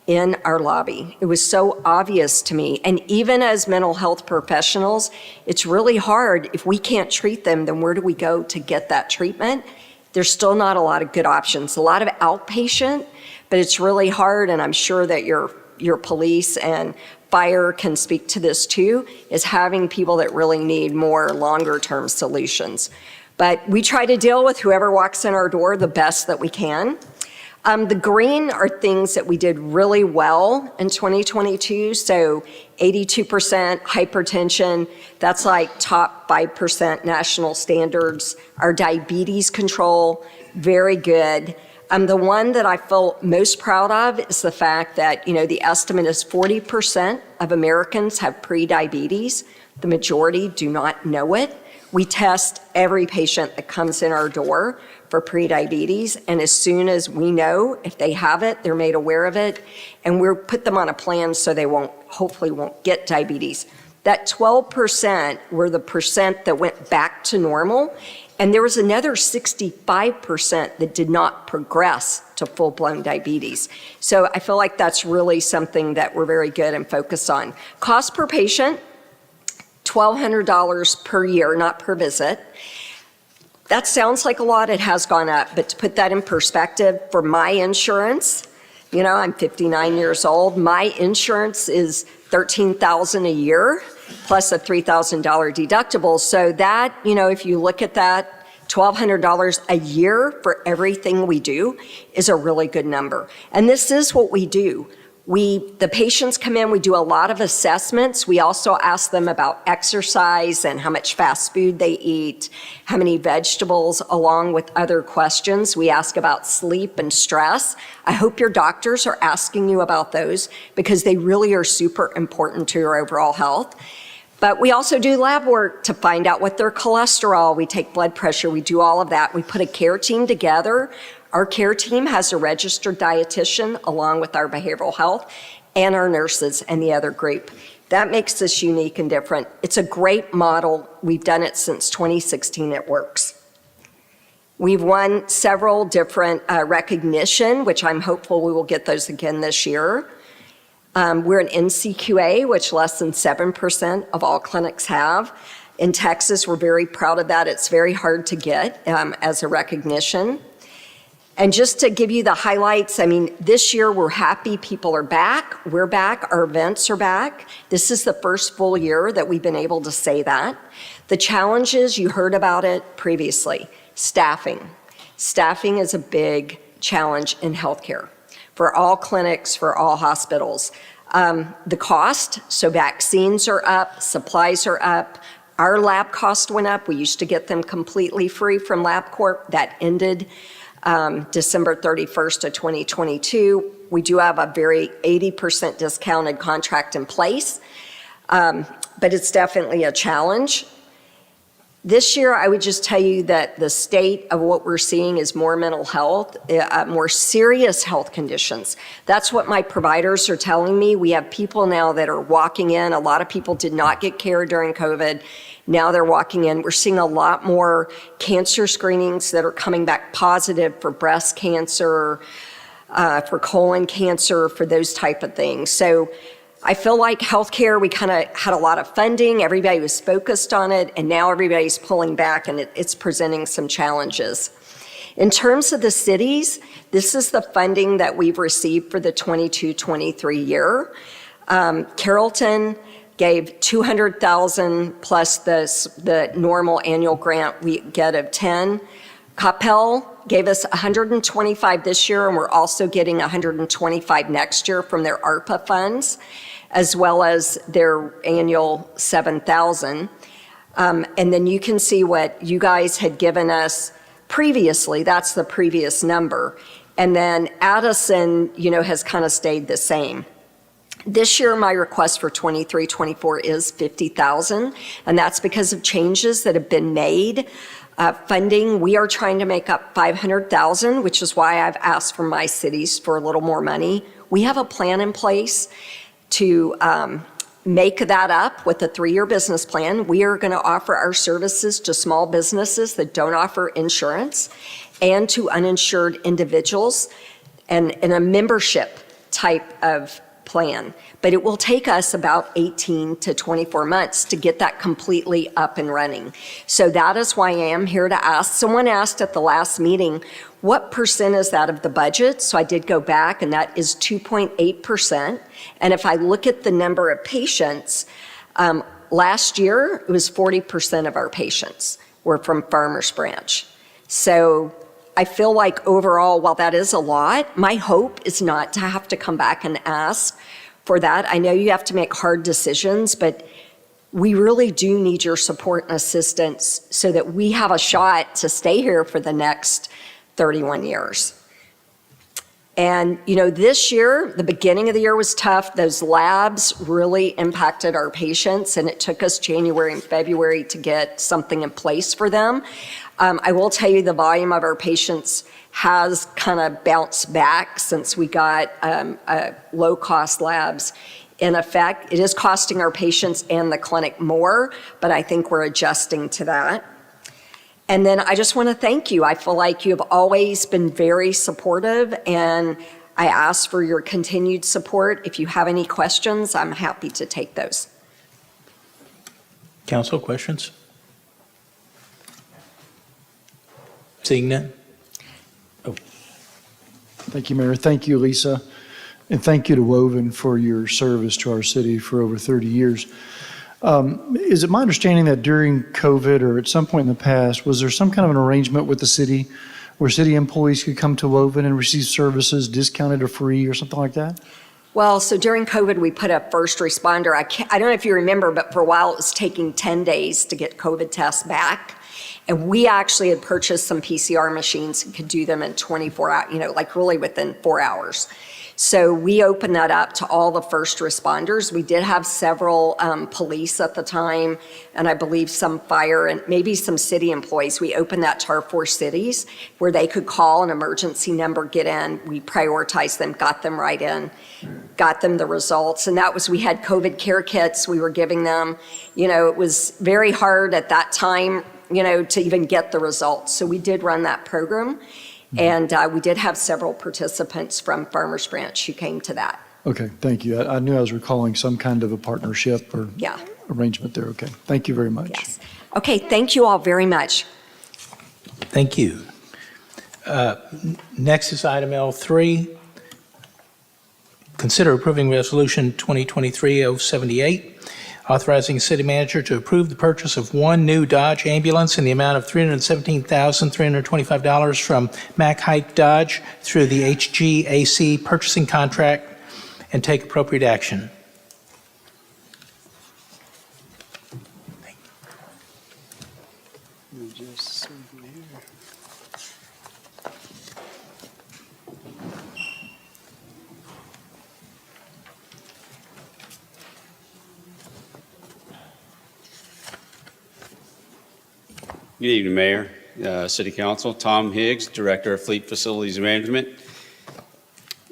in our lobby. It was so obvious to me. And even as mental health professionals, it's really hard. If we can't treat them, then where do we go to get that treatment? There's still not a lot of good options. A lot of outpatient, but it's really hard, and I'm sure that your police and fire can speak to this too, is having people that really need more longer-term solutions. But we try to deal with whoever walks in our door the best that we can. The green are things that we did really well in 2022. So 82% hypertension, that's like top 5% national standards. Our diabetes control, very good. The one that I feel most proud of is the fact that, the estimate is 40% of Americans have prediabetes. The majority do not know it. We test every patient that comes in our door for prediabetes, and as soon as we know if they have it, they're made aware of it, and we'll put them on a plan so they hopefully won't get diabetes. That 12% were the percent that went back to normal, and there was another 65% that did not progress to full-blown diabetes. So I feel like that's really something that we're very good and focused on. Cost per patient, $1,200 per year, not per visit. That sounds like a lot. It has gone up, but to put that in perspective, for my insurance, I'm 59 years old. My insurance is $13,000 a year plus a $3,000 deductible. So that, if you look at that, $1,200 a year for everything we do is a really good number. And this is what we do. The patients come in, we do a lot of assessments. We also ask them about exercise and how much fast food they eat, how many vegetables, along with other questions. We ask about sleep and stress. I hope your doctors are asking you about those because they really are super important to your overall health. But we also do lab work to find out what their cholesterol, we take blood pressure, we do all of that. We put a care team together. Our care team has a registered dietitian along with our behavioral health and our nurses and the other group. That makes us unique and different. It's a great model. We've done it since 2016. It works. We've won several different recognition, which I'm hopeful we will get those again this year. We're an NCQA, which less than 7% of all clinics have. In Texas, we're very proud of that. It's very hard to get as a recognition. And just to give you the highlights, I mean, this year we're happy people are back. We're back. Our events are back. This is the first full year that we've been able to say that. The challenges, you heard about it previously. Staffing. Staffing is a big challenge in healthcare for all clinics, for all hospitals. The cost, so vaccines are up, supplies are up. Our lab cost went up. We used to get them completely free from LabCorp. That ended December 31st of 2022. We do have a very 80% discounted contract in place, but it's definitely a challenge. This year, I would just tell you that the state of what we're seeing is more mental health, more serious health conditions. That's what my providers are telling me. We have people now that are walking in. A lot of people did not get care during COVID. Now they're walking in. We're seeing a lot more cancer screenings that are coming back positive for breast cancer, for colon cancer, for those type of things. So I feel like healthcare, we kind of had a lot of funding, everybody was focused on it, and now everybody's pulling back and it's presenting some challenges. In terms of the cities, this is the funding that we've received for the 22-23 year. Carrollton gave $200,000 plus the normal annual grant we get of 10. Coppell gave us $125 this year, and we're also getting $125 next year from their ARPA funds, as well as their annual $7,000. And then you can see what you guys had given us previously. That's the previous number. And then Addison, has kind of stayed the same. This year, my request for 23-24 is $50,000, and that's because of changes that have been made. Funding, we are trying to make up $500,000, which is why I've asked for my cities for a little more money. We have a plan in place to make that up with a 3-year business plan. We are going to offer our services to small businesses that don't offer insurance and to uninsured individuals and in a membership type of plan. But it will take us about 18 to 24 months to get that completely up and running. So that is why I am here to ask. Someone asked at the last meeting, what percent is that of the budget? So I did go back, and that is 2.8%. And if I look at the number of patients, last year it was 40% of our patients were from Farmers Branch. So I feel like overall, while that is a lot, my hope is not to have to come back and ask for that. I know you have to make hard decisions, but we really do need your support and assistance so that we have a shot to stay here for the next 31 years. And, this year, the beginning of the year was tough. Those labs really impacted our patients, and it took us January and February to get something in place for them. I will tell you the volume of our patients has kind of bounced back since we got low-cost labs in effect. It is costing our patients and the clinic more, but I think we're adjusting to that. And then I just want to thank you. I feel like you have always been very supportive, and I ask for your continued support. If you have any questions, I'm happy to take those. Council, questions? Seeing none? Thank you, Mayor. Thank you, Lisa. And thank you to Woven for your service to our city for over 30 years. Is it my understanding that during COVID or at some point in the past, was there some kind of an arrangement with the city where city employees could come to Woven and receive services discounted or free or something like that? Well, so during COVID, we put a first responder. I don't know if you remember, but for a while it was taking 10 days to get COVID tests back. And we actually had purchased some PCR machines and could do them in 24 hours, like really within 4 hours. So we opened that up to all the first responders. We did have several police at the time, and I believe some fire and maybe some city employees. We opened that to our 4 cities where they could call an emergency number, get in. We prioritized them, got them right in, got them the results. And that was, we had COVID care kits we were giving them. It was very hard at that time to even get the results. So we did run that program, and we did have several participants from Farmers Branch who came to that. Okay, thank you. I knew I was recalling some kind of a partnership or Yeah. arrangement there. Okay, thank you very much. Yes. Okay, thank you all very much. Thank you. Next is item L3. Consider approving Resolution 2023-078, authorizing the city manager to approve the purchase of one new Dodge ambulance in the amount of $317,325 from Mack Hike Dodge through the HGAC purchasing contract and take appropriate action. Good evening, Mayor, City Council. Tom Higgs, Director of Fleet Facilities Management.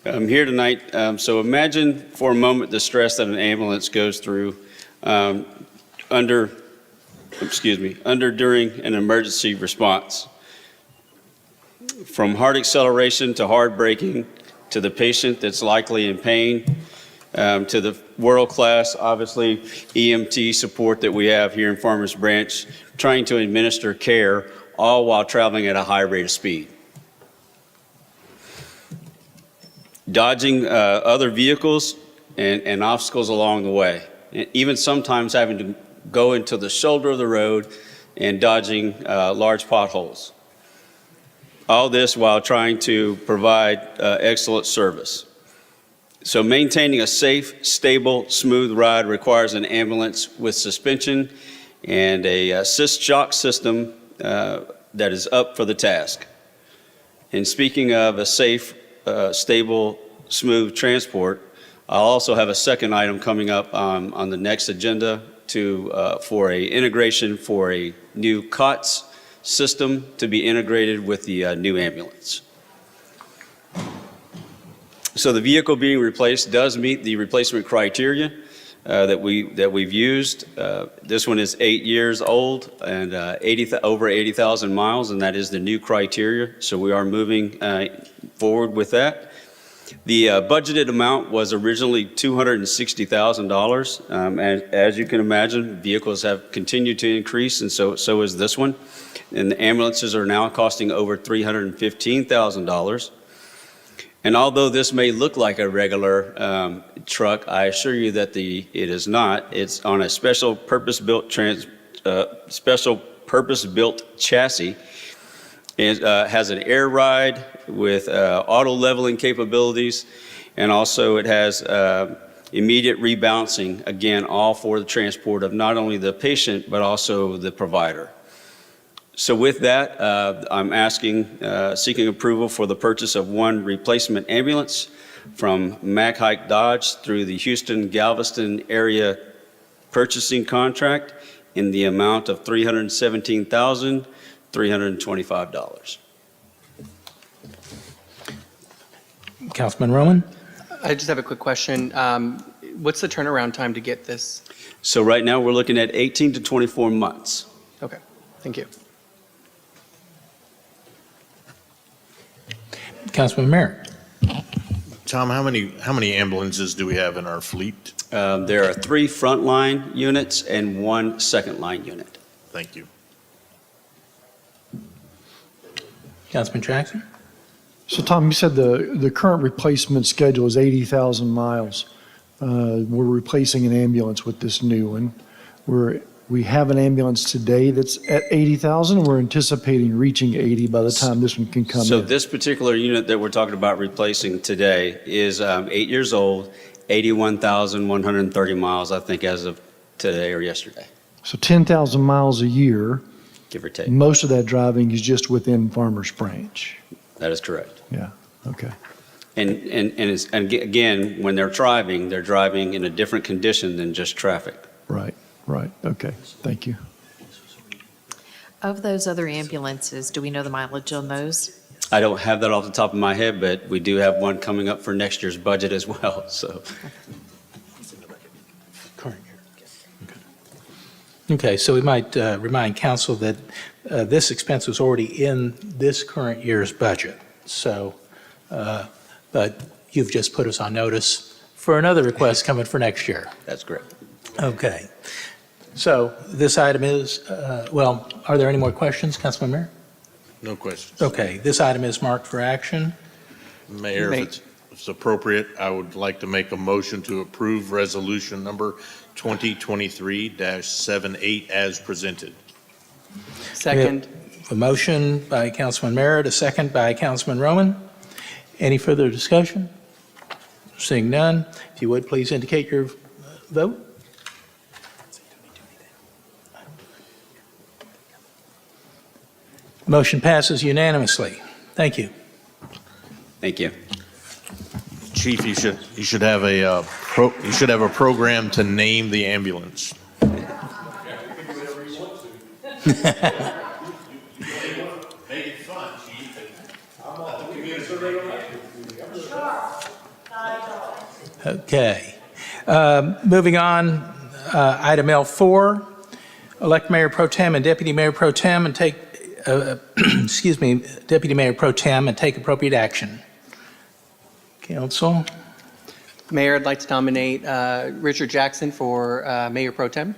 I'm here tonight, so imagine for a moment the stress that an ambulance goes through during an emergency response. From hard acceleration to hard braking, to the patient that's likely in pain, to the world-class, obviously, EMT support that we have here in Farmers Branch, trying to administer care, all while traveling at a high rate of speed. Dodging other vehicles and obstacles along the way, and even sometimes having to go into the shoulder of the road and dodging large potholes. All this while trying to provide excellent service. So maintaining a safe, stable, smooth ride requires an ambulance with suspension and a assist shock system that is up for the task. And speaking of a safe, stable, smooth transport, I'll also have a second item coming up on the next agenda for a integration for a new COTS system to be integrated with the new ambulance. So the vehicle being replaced does meet the replacement criteria that we've used. This one is 8 years old and over 80,000 miles, and that is the new criteria. So we are moving forward with that. The budgeted amount was originally $260,000. And as you can imagine, vehicles have continued to increase, and so is this one. And the ambulances are now costing over $315,000. And although this may look like a regular truck, I assure you that it is not. It's on a special purpose-built chassis. It has an air ride with auto leveling capabilities, and also it has immediate rebalancing, again, all for the transport of not only the patient, but also the provider. So with that, I'm seeking approval for the purchase of one replacement ambulance from Mack Hike Dodge through the Houston-Galveston area purchasing contract in the amount of $317,325. Councilman Roman? I just have a quick question. What's the turnaround time to get this? So right now, we're looking at 18 to 24 months. Okay, thank you. Councilman Merritt. Tom, how many ambulances do we have in our fleet? There are 3 frontline units and 1 second line unit. Thank you. Councilman Jackson? So Tom, you said the current replacement schedule is 80,000 miles. We're replacing an ambulance with this new one. We have an ambulance today that's at 80,000. We're anticipating reaching 80 by the time this one can come in. So this particular unit that we're talking about replacing today is 8 years old, 81,130 miles, I think, as of today or yesterday. So 10,000 miles a year. Give or take. Most of that driving is just within Farmers Branch. That is correct. Yeah, okay. And again, when they're driving in a different condition than just traffic. Right, okay, thank you. Of those other ambulances, do we know the mileage on those? I don't have that off the top of my head, but we do have one coming up for next year's budget as well, so. Okay, so we might remind council that this expense was already in this current year's budget. So, but you've just put us on notice for another request coming for next year. That's correct. Okay. So this item is, well, are there any more questions, Councilman Mayor? No questions. Okay, this item is marked for action. Mayor, if it's appropriate, I would like to make a motion to approve resolution number 2023-78 as presented. Second. We have a motion by Councilman Merritt, a second by Councilman Roman. Any further discussion? Seeing none, if you would please indicate your vote. Motion passes unanimously. Thank you. Thank you. Chief, you should have a program to name the ambulance. Okay. Moving on, item L4, elect Mayor Pro Tem and Deputy Mayor Pro Tem and take, Deputy Mayor Pro Tem and take appropriate action. Council? Mayor, I'd like to nominate Richard Jackson for Mayor Pro Tem.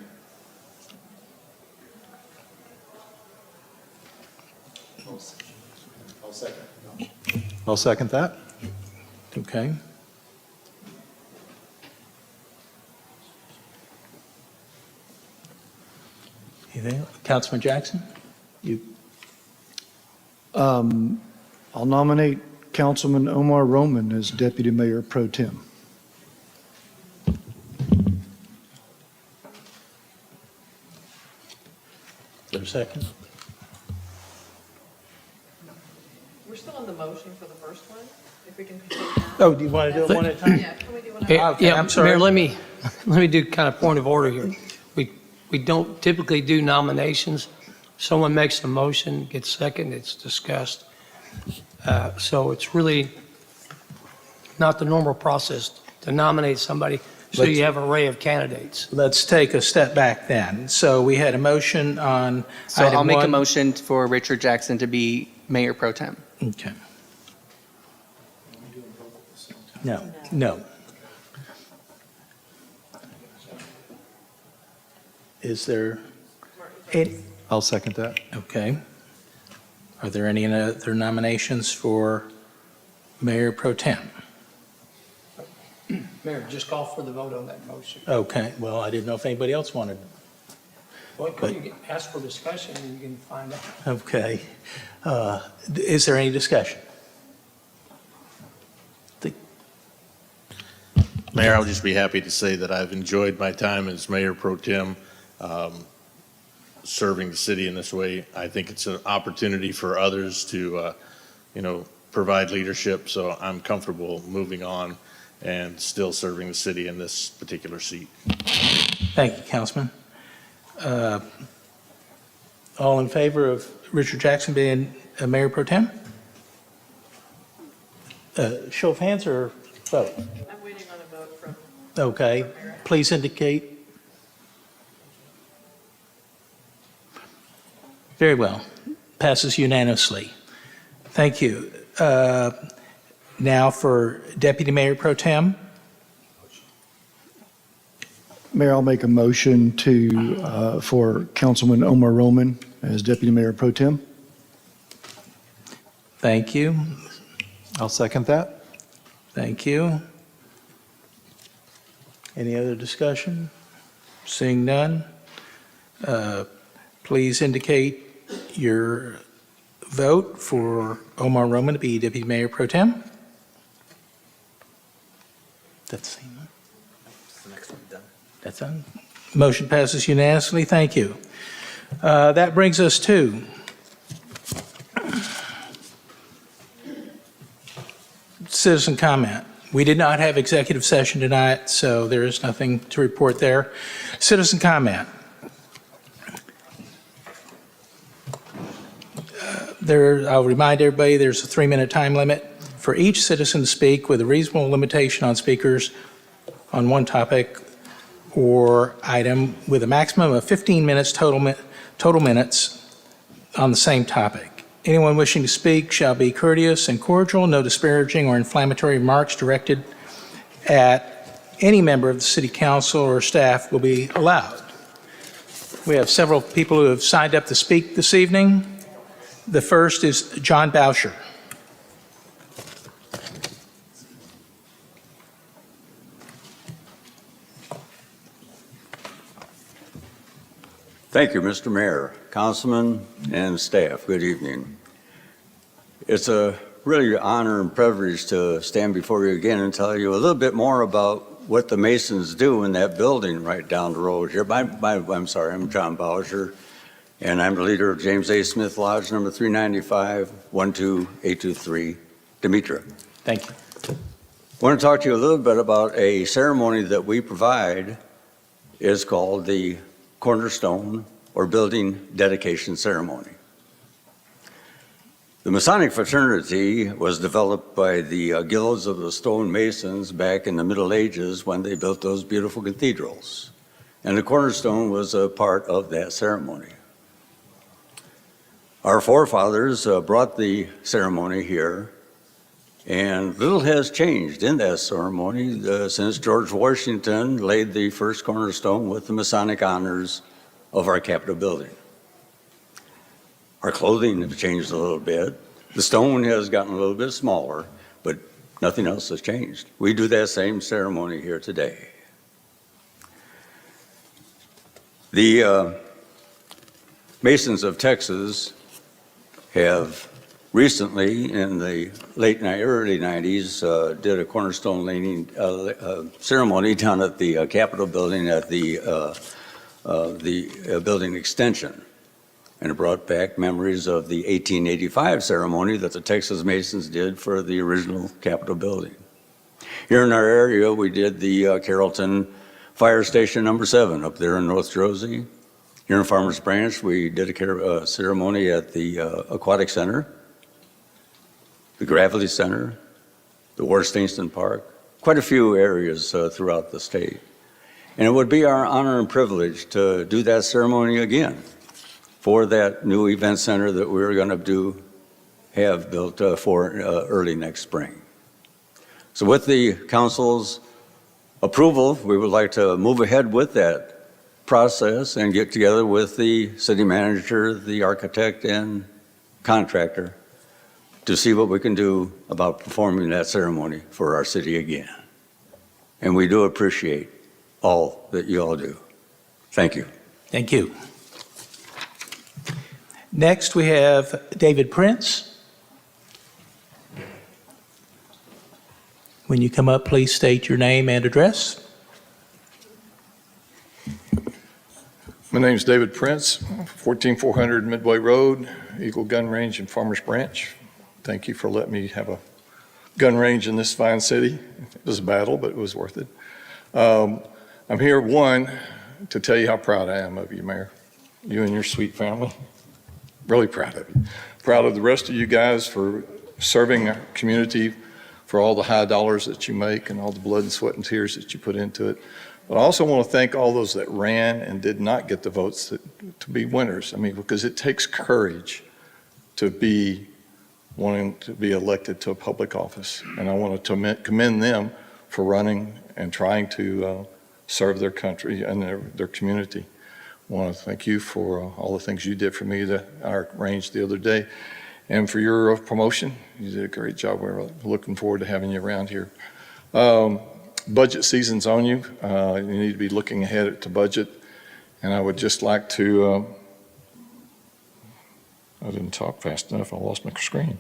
I'll second that. Okay. Anything? Councilman Jackson? You? I'll nominate Councilman Omar Roman as Deputy Mayor Pro Tem. Is there a second? We're still on the motion for the first one, if we can complete that. Oh, do you want to do it one at a time? Yeah, can we do one at a time? Okay, I'm sorry. Mayor, let me do kind of point of order here. We don't typically do nominations. Someone makes a motion, gets second, it's discussed. So it's really not the normal process to nominate somebody so you have an array of candidates. Let's take a step back then. So we had a motion on So item I'll make a one. motion for Richard Jackson to be Mayor Pro Tem. Okay. No. Is there any? I'll second that. Okay. Are there any other nominations for Mayor Pro Tem? Mayor, just call for the vote on that motion. Okay, well, I didn't know if anybody else wanted. Well, you can ask for discussion and you can find out. Okay. Is there any discussion? Mayor, I'll just be happy to say that I've enjoyed my time as Mayor Pro Tem, serving the city in this way. I think it's an opportunity for others to, provide leadership, so I'm comfortable moving on and still serving the city in this particular seat. Thank you, Councilman. All in favor of Richard Jackson being Mayor Pro Tem? Show of hands or vote? I'm waiting on a vote from. Okay, please indicate. Very well. Passes unanimously. Thank you. Now for Deputy Mayor Pro Tem. Mayor, I'll make a motion for Councilman Omar Roman as Deputy Mayor Pro Tem. Thank you. I'll second that. Thank you. Any other discussion? Seeing none, please indicate your vote for Omar Roman to be Deputy Mayor Pro Tem. That's the same one. That's on. Motion passes unanimously. Thank you. That brings us to citizen comment. We did not have executive session tonight, so there is nothing to report there. Citizen comment. I'll remind everybody, there's a 3-minute time limit for each citizen to speak with a reasonable limitation on speakers on one topic or item with a maximum of 15 minutes total minutes on the same topic. Anyone wishing to speak shall be courteous and cordial. No disparaging or inflammatory remarks directed at any member of the City Council or staff will be allowed. We have several people who have signed up to speak this evening. The first is John Boucher. Thank you, Mr. Mayor, councilmen, and staff. Good evening. It's a really honor and privilege to stand before you again and tell you a little bit more about what the Masons do in that building right down the road here. I'm John Boucher, and I'm the leader of James A. Smith Lodge, number 395, 12823, Demetra. Thank you. I want to talk to you a little bit about a ceremony that we provide. It's called the Cornerstone or Building Dedication Ceremony. The Masonic fraternity was developed by the guilds of the stonemasons back in the Middle Ages when they built those beautiful cathedrals. And the cornerstone was a part of that ceremony. Our forefathers brought the ceremony here, and little has changed in that ceremony since George Washington laid the first cornerstone with the Masonic honors of our Capitol building. Our clothing has changed a little bit. The stone has gotten a little bit smaller, but nothing else has changed. We do that same ceremony here today. The Masons of Texas have recently, in the early 90s, did a cornerstone laying ceremony down at the Capitol building at the building extension. And it brought back memories of the 1885 ceremony that the Texas Masons did for the original Capitol building. Here in our area, we did the Carrollton Fire Station number 7 up there in North Jersey. Here in Farmers Branch, we did a ceremony at the Aquatic Center, the Gravely Center, the Warsteinston Park, quite a few areas throughout the state. And it would be our honor and privilege to do that ceremony again for that new event center that we're going to have built for early next spring. So with the council's approval, we would like to move ahead with that process and get together with the city manager, the architect, and contractor to see what we can do about performing that ceremony for our city again. And we do appreciate all that you all do. Thank you. Thank you. Next, we have David Prince. When you come up, please state your name and address. My name is David Prince, 14400 Midway Road, Eagle Gun Range in Farmers Branch. Thank you for letting me have a gun range in this fine city. It was a battle, but it was worth it. I'm here, one, to tell you how proud I am of you, Mayor, you and your sweet family. Really proud of you. Proud of the rest of you guys for serving our community, for all the high dollars that you make and all the blood and sweat and tears that you put into it. But I also want to thank all those that ran and did not get the votes to be winners. I mean, because it takes courage to be wanting to be elected to a public office. And I want to commend them for running and trying to serve their country and their community. I want to thank you for all the things you did for me at our range the other day, and for your promotion. You did a great job. We're looking forward to having you around here. Budget season's on you. You need to be looking ahead at the budget, and I would just like to, I didn't talk fast enough. I lost my screen.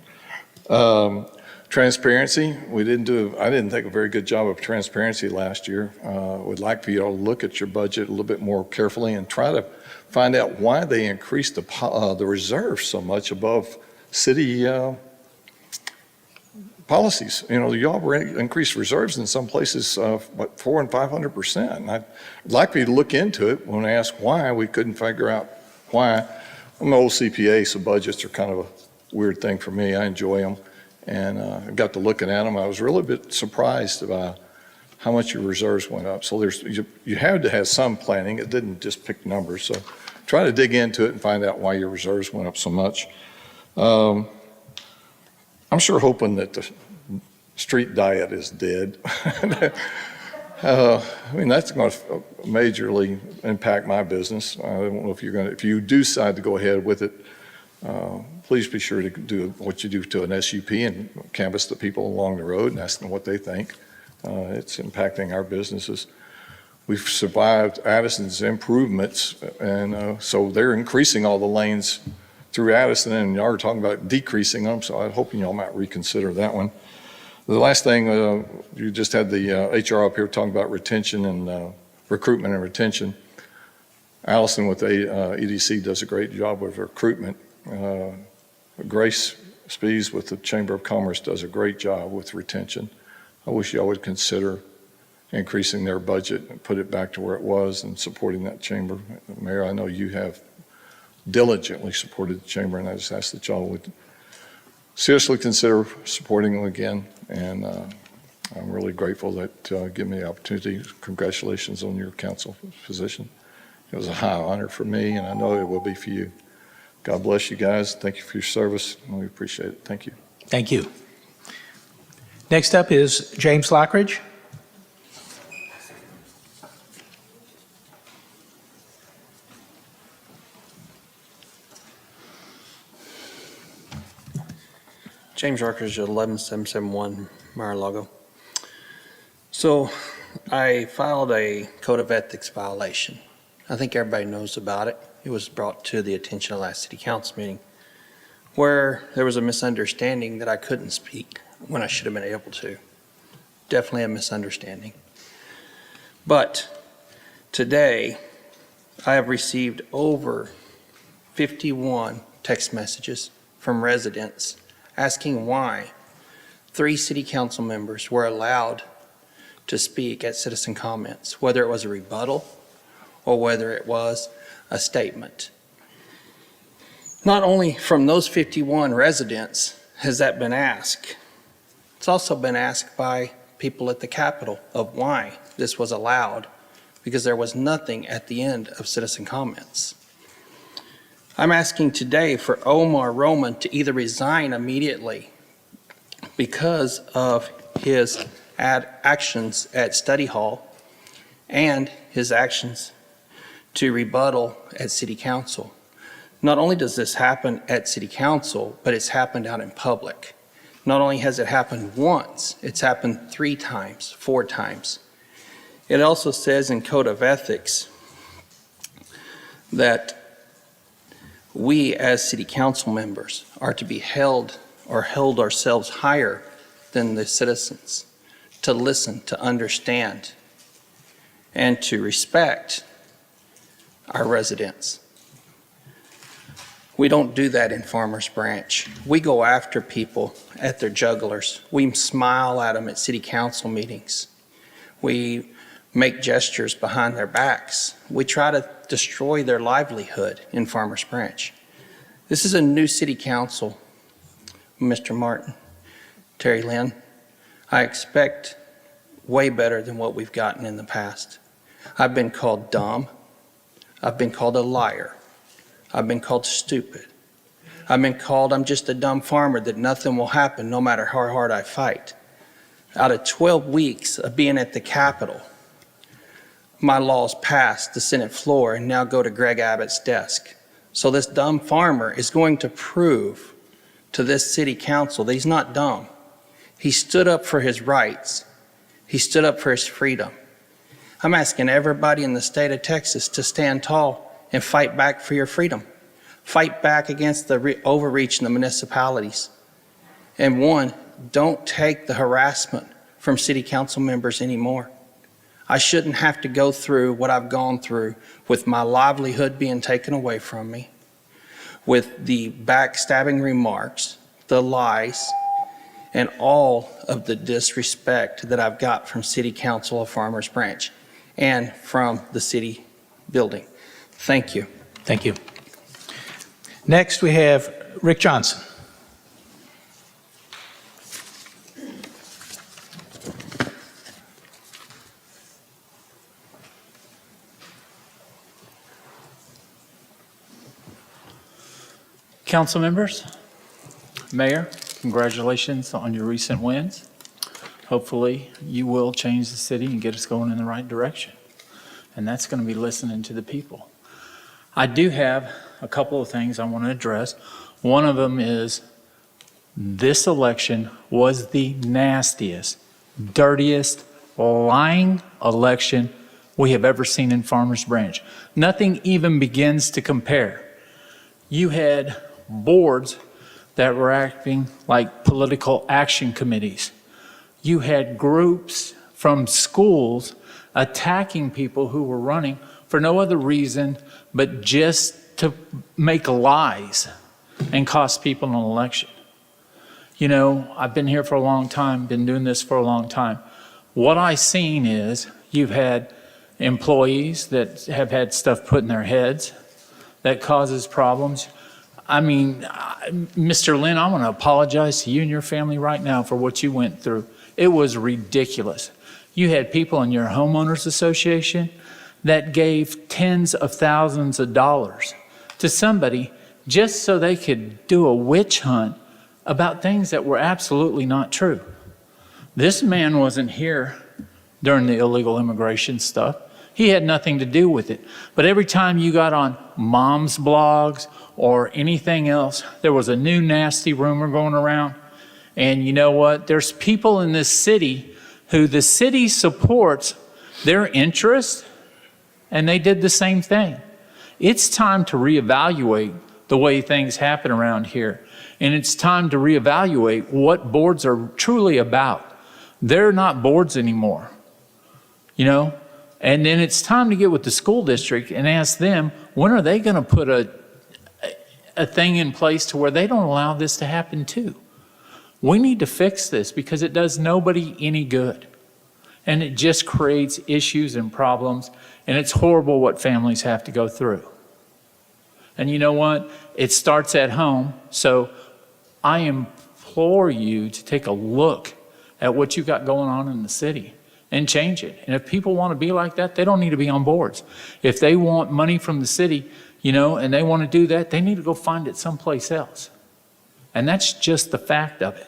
Transparency. I didn't think a very good job of transparency last year. Would like for you all to look at your budget a little bit more carefully and try to find out why they increased the reserve so much above city policies. You know, y'all increased reserves in some places, 400% and 500%. And I'd like for you to look into it. When I ask why, we couldn't figure out why. I'm an old CPA, so budgets are kind of a weird thing for me. I enjoy them. And I got to looking at them. I was really a bit surprised about how much your reserves went up. So you had to have some planning. It didn't just pick numbers. So try to dig into it and find out why your reserves went up so much. I'm sure hoping that the street diet is dead. I mean, that's going to majorly impact my business. I don't know if if you do decide to go ahead with it, please be sure to do what you do to an SUP and canvass the people along the road and ask them what they think. It's impacting our businesses. We've survived Addison's improvements, and so they're increasing all the lanes through Addison, and y'all are talking about decreasing them, so I'm hoping y'all might reconsider that one. The last thing, you just had the HR up here talking about retention and recruitment and retention. Allison with EDC does a great job with recruitment. Grace Spees with the Chamber of Commerce does a great job with retention. I wish y'all would consider increasing their budget and put it back to where it was and supporting that chamber. Mayor, I know you have diligently supported the chamber, and I just ask that y'all would seriously consider supporting them again. And I'm really grateful that you give me the opportunity. Congratulations on your council position. It was a high honor for me, and I know it will be for you. God bless you guys. Thank you for your service, and we appreciate it. Thank you. Thank you. Next up is James Lockridge. James Lockridge, 11771 Mar-a-Lago. So I filed a code of ethics violation. I think everybody knows about it. It was brought to the attention of last city council meeting where there was a misunderstanding that I couldn't speak when I should have been able to. Definitely a misunderstanding. But today I have received over 51 text messages from residents asking why 3 city council members were allowed to speak at citizen comments, whether it was a rebuttal or whether it was a statement. Not only from those 51 residents has that been asked, it's also been asked by people at the Capitol of why this was allowed, because there was nothing at the end of citizen comments. I'm asking today for Omar Roman to either resign immediately because of his actions at Study Hall and his actions to rebuttal at City Council. Not only does this happen at City Council, but it's happened out in public. Not only has it happened once, it's happened 3 times, 4 times. It also says in Code of Ethics that we as city council members are to be held or held ourselves higher than the citizens, to listen, to understand, and to respect our residents. We don't do that in Farmers Branch. We go after people at their jugglers. We smile at them at city council meetings. We make gestures behind their backs. We try to destroy their livelihood in Farmers Branch. This is a new city council, Mr. Martin, Terry Lynn. I expect way better than what we've gotten in the past. I've been called dumb. I've been called a liar. I've been called stupid. I've been called I'm just a dumb farmer that nothing will happen no matter how hard I fight. Out of 12 weeks of being at the Capitol, my laws passed the Senate floor and now go to Greg Abbott's desk. So this dumb farmer is going to prove to this city council that he's not dumb. He stood up for his rights. He stood up for his freedom. I'm asking everybody in the state of Texas to stand tall and fight back for your freedom. Fight back against the overreach in the municipalities. And one, don't take the harassment from city council members anymore. I shouldn't have to go through what I've gone through with my livelihood being taken away from me, with the backstabbing remarks, the lies, and all of the disrespect that I've got from City Council of Farmers Branch and from the city building. Thank you. Thank you. Next, we have Rick Johnson. Council members, Mayor, congratulations on your recent wins. Hopefully, you will change the city and get us going in the right direction. And that's going to be listening to the people. I do have a couple of things I want to address. One of them is this election was the nastiest, dirtiest, lying election we have ever seen in Farmers Branch. Nothing even begins to compare. You had boards that were acting like political action committees. You had groups from schools attacking people who were running for no other reason but just to make lies and cost people an election. You know, I've been here for a long time, been doing this for a long time. What I've seen is you've had employees that have had stuff put in their heads that causes problems. I mean, Mr. Lynn, I want to apologize to you and your family right now for what you went through. It was ridiculous. You had people in your homeowners association that gave tens of thousands of dollars to somebody just so they could do a witch hunt about things that were absolutely not true. This man wasn't here during the illegal immigration stuff. He had nothing to do with it. But every time you got on mom's blogs or anything else, there was a new nasty rumor going around. And you know what? There's people in this city who the city supports their interests, and they did the same thing. It's time to reevaluate the way things happen around here. And it's time to reevaluate what boards are truly about. They're not boards anymore, you know? And then it's time to get with the school district and ask them, when are they going to put a thing in place to where they don't allow this to happen too? We need to fix this because it does nobody any good. And it just creates issues and problems, and it's horrible what families have to go through. And you know what? It starts at home, so I implore you to take a look at what you got going on in the city and change it. And if people want to be like that, they don't need to be on boards. If they want money from the city, you know, and they want to do that, they need to go find it someplace else. And that's just the fact of it.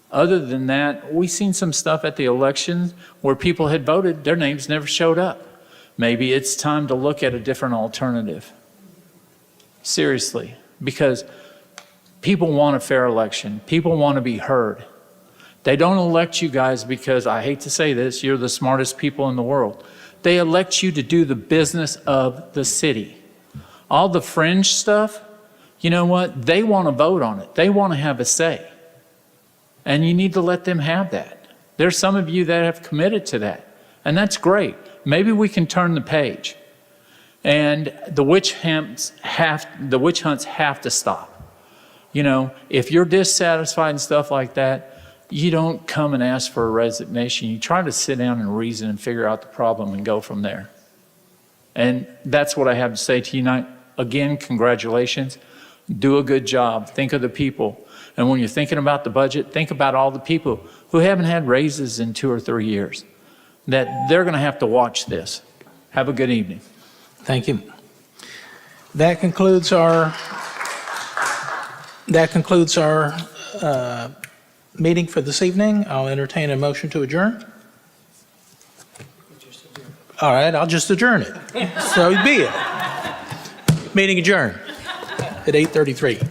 Other than that, we've seen some stuff at the elections where people had voted, their names never showed up. Maybe it's time to look at a different alternative. Seriously, because people want a fair election. People want to be heard. They don't elect you guys because, I hate to say this, you're the smartest people in the world. They elect you to do the business of the city. All the fringe stuff, you know what? They want to vote on it. They want to have a say. And you need to let them have that. There's some of you that have committed to that. And that's great. Maybe we can turn the page. And the witch hunts have to stop. You know, if you're dissatisfied and stuff like that, you don't come and ask for a resignation. You try to sit down and reason and figure out the problem and go from there. And that's what I have to say to you tonight. Again, congratulations. Do a good job. Think of the people. And when you're thinking about the budget, think about all the people who haven't had raises in 2 or 3 years, that they're going to have to watch this. Have a good evening. Thank you. That concludes our meeting for this evening. I'll entertain a motion to adjourn. All right, I'll just adjourn it. So be it. Meeting adjourned at 8:33.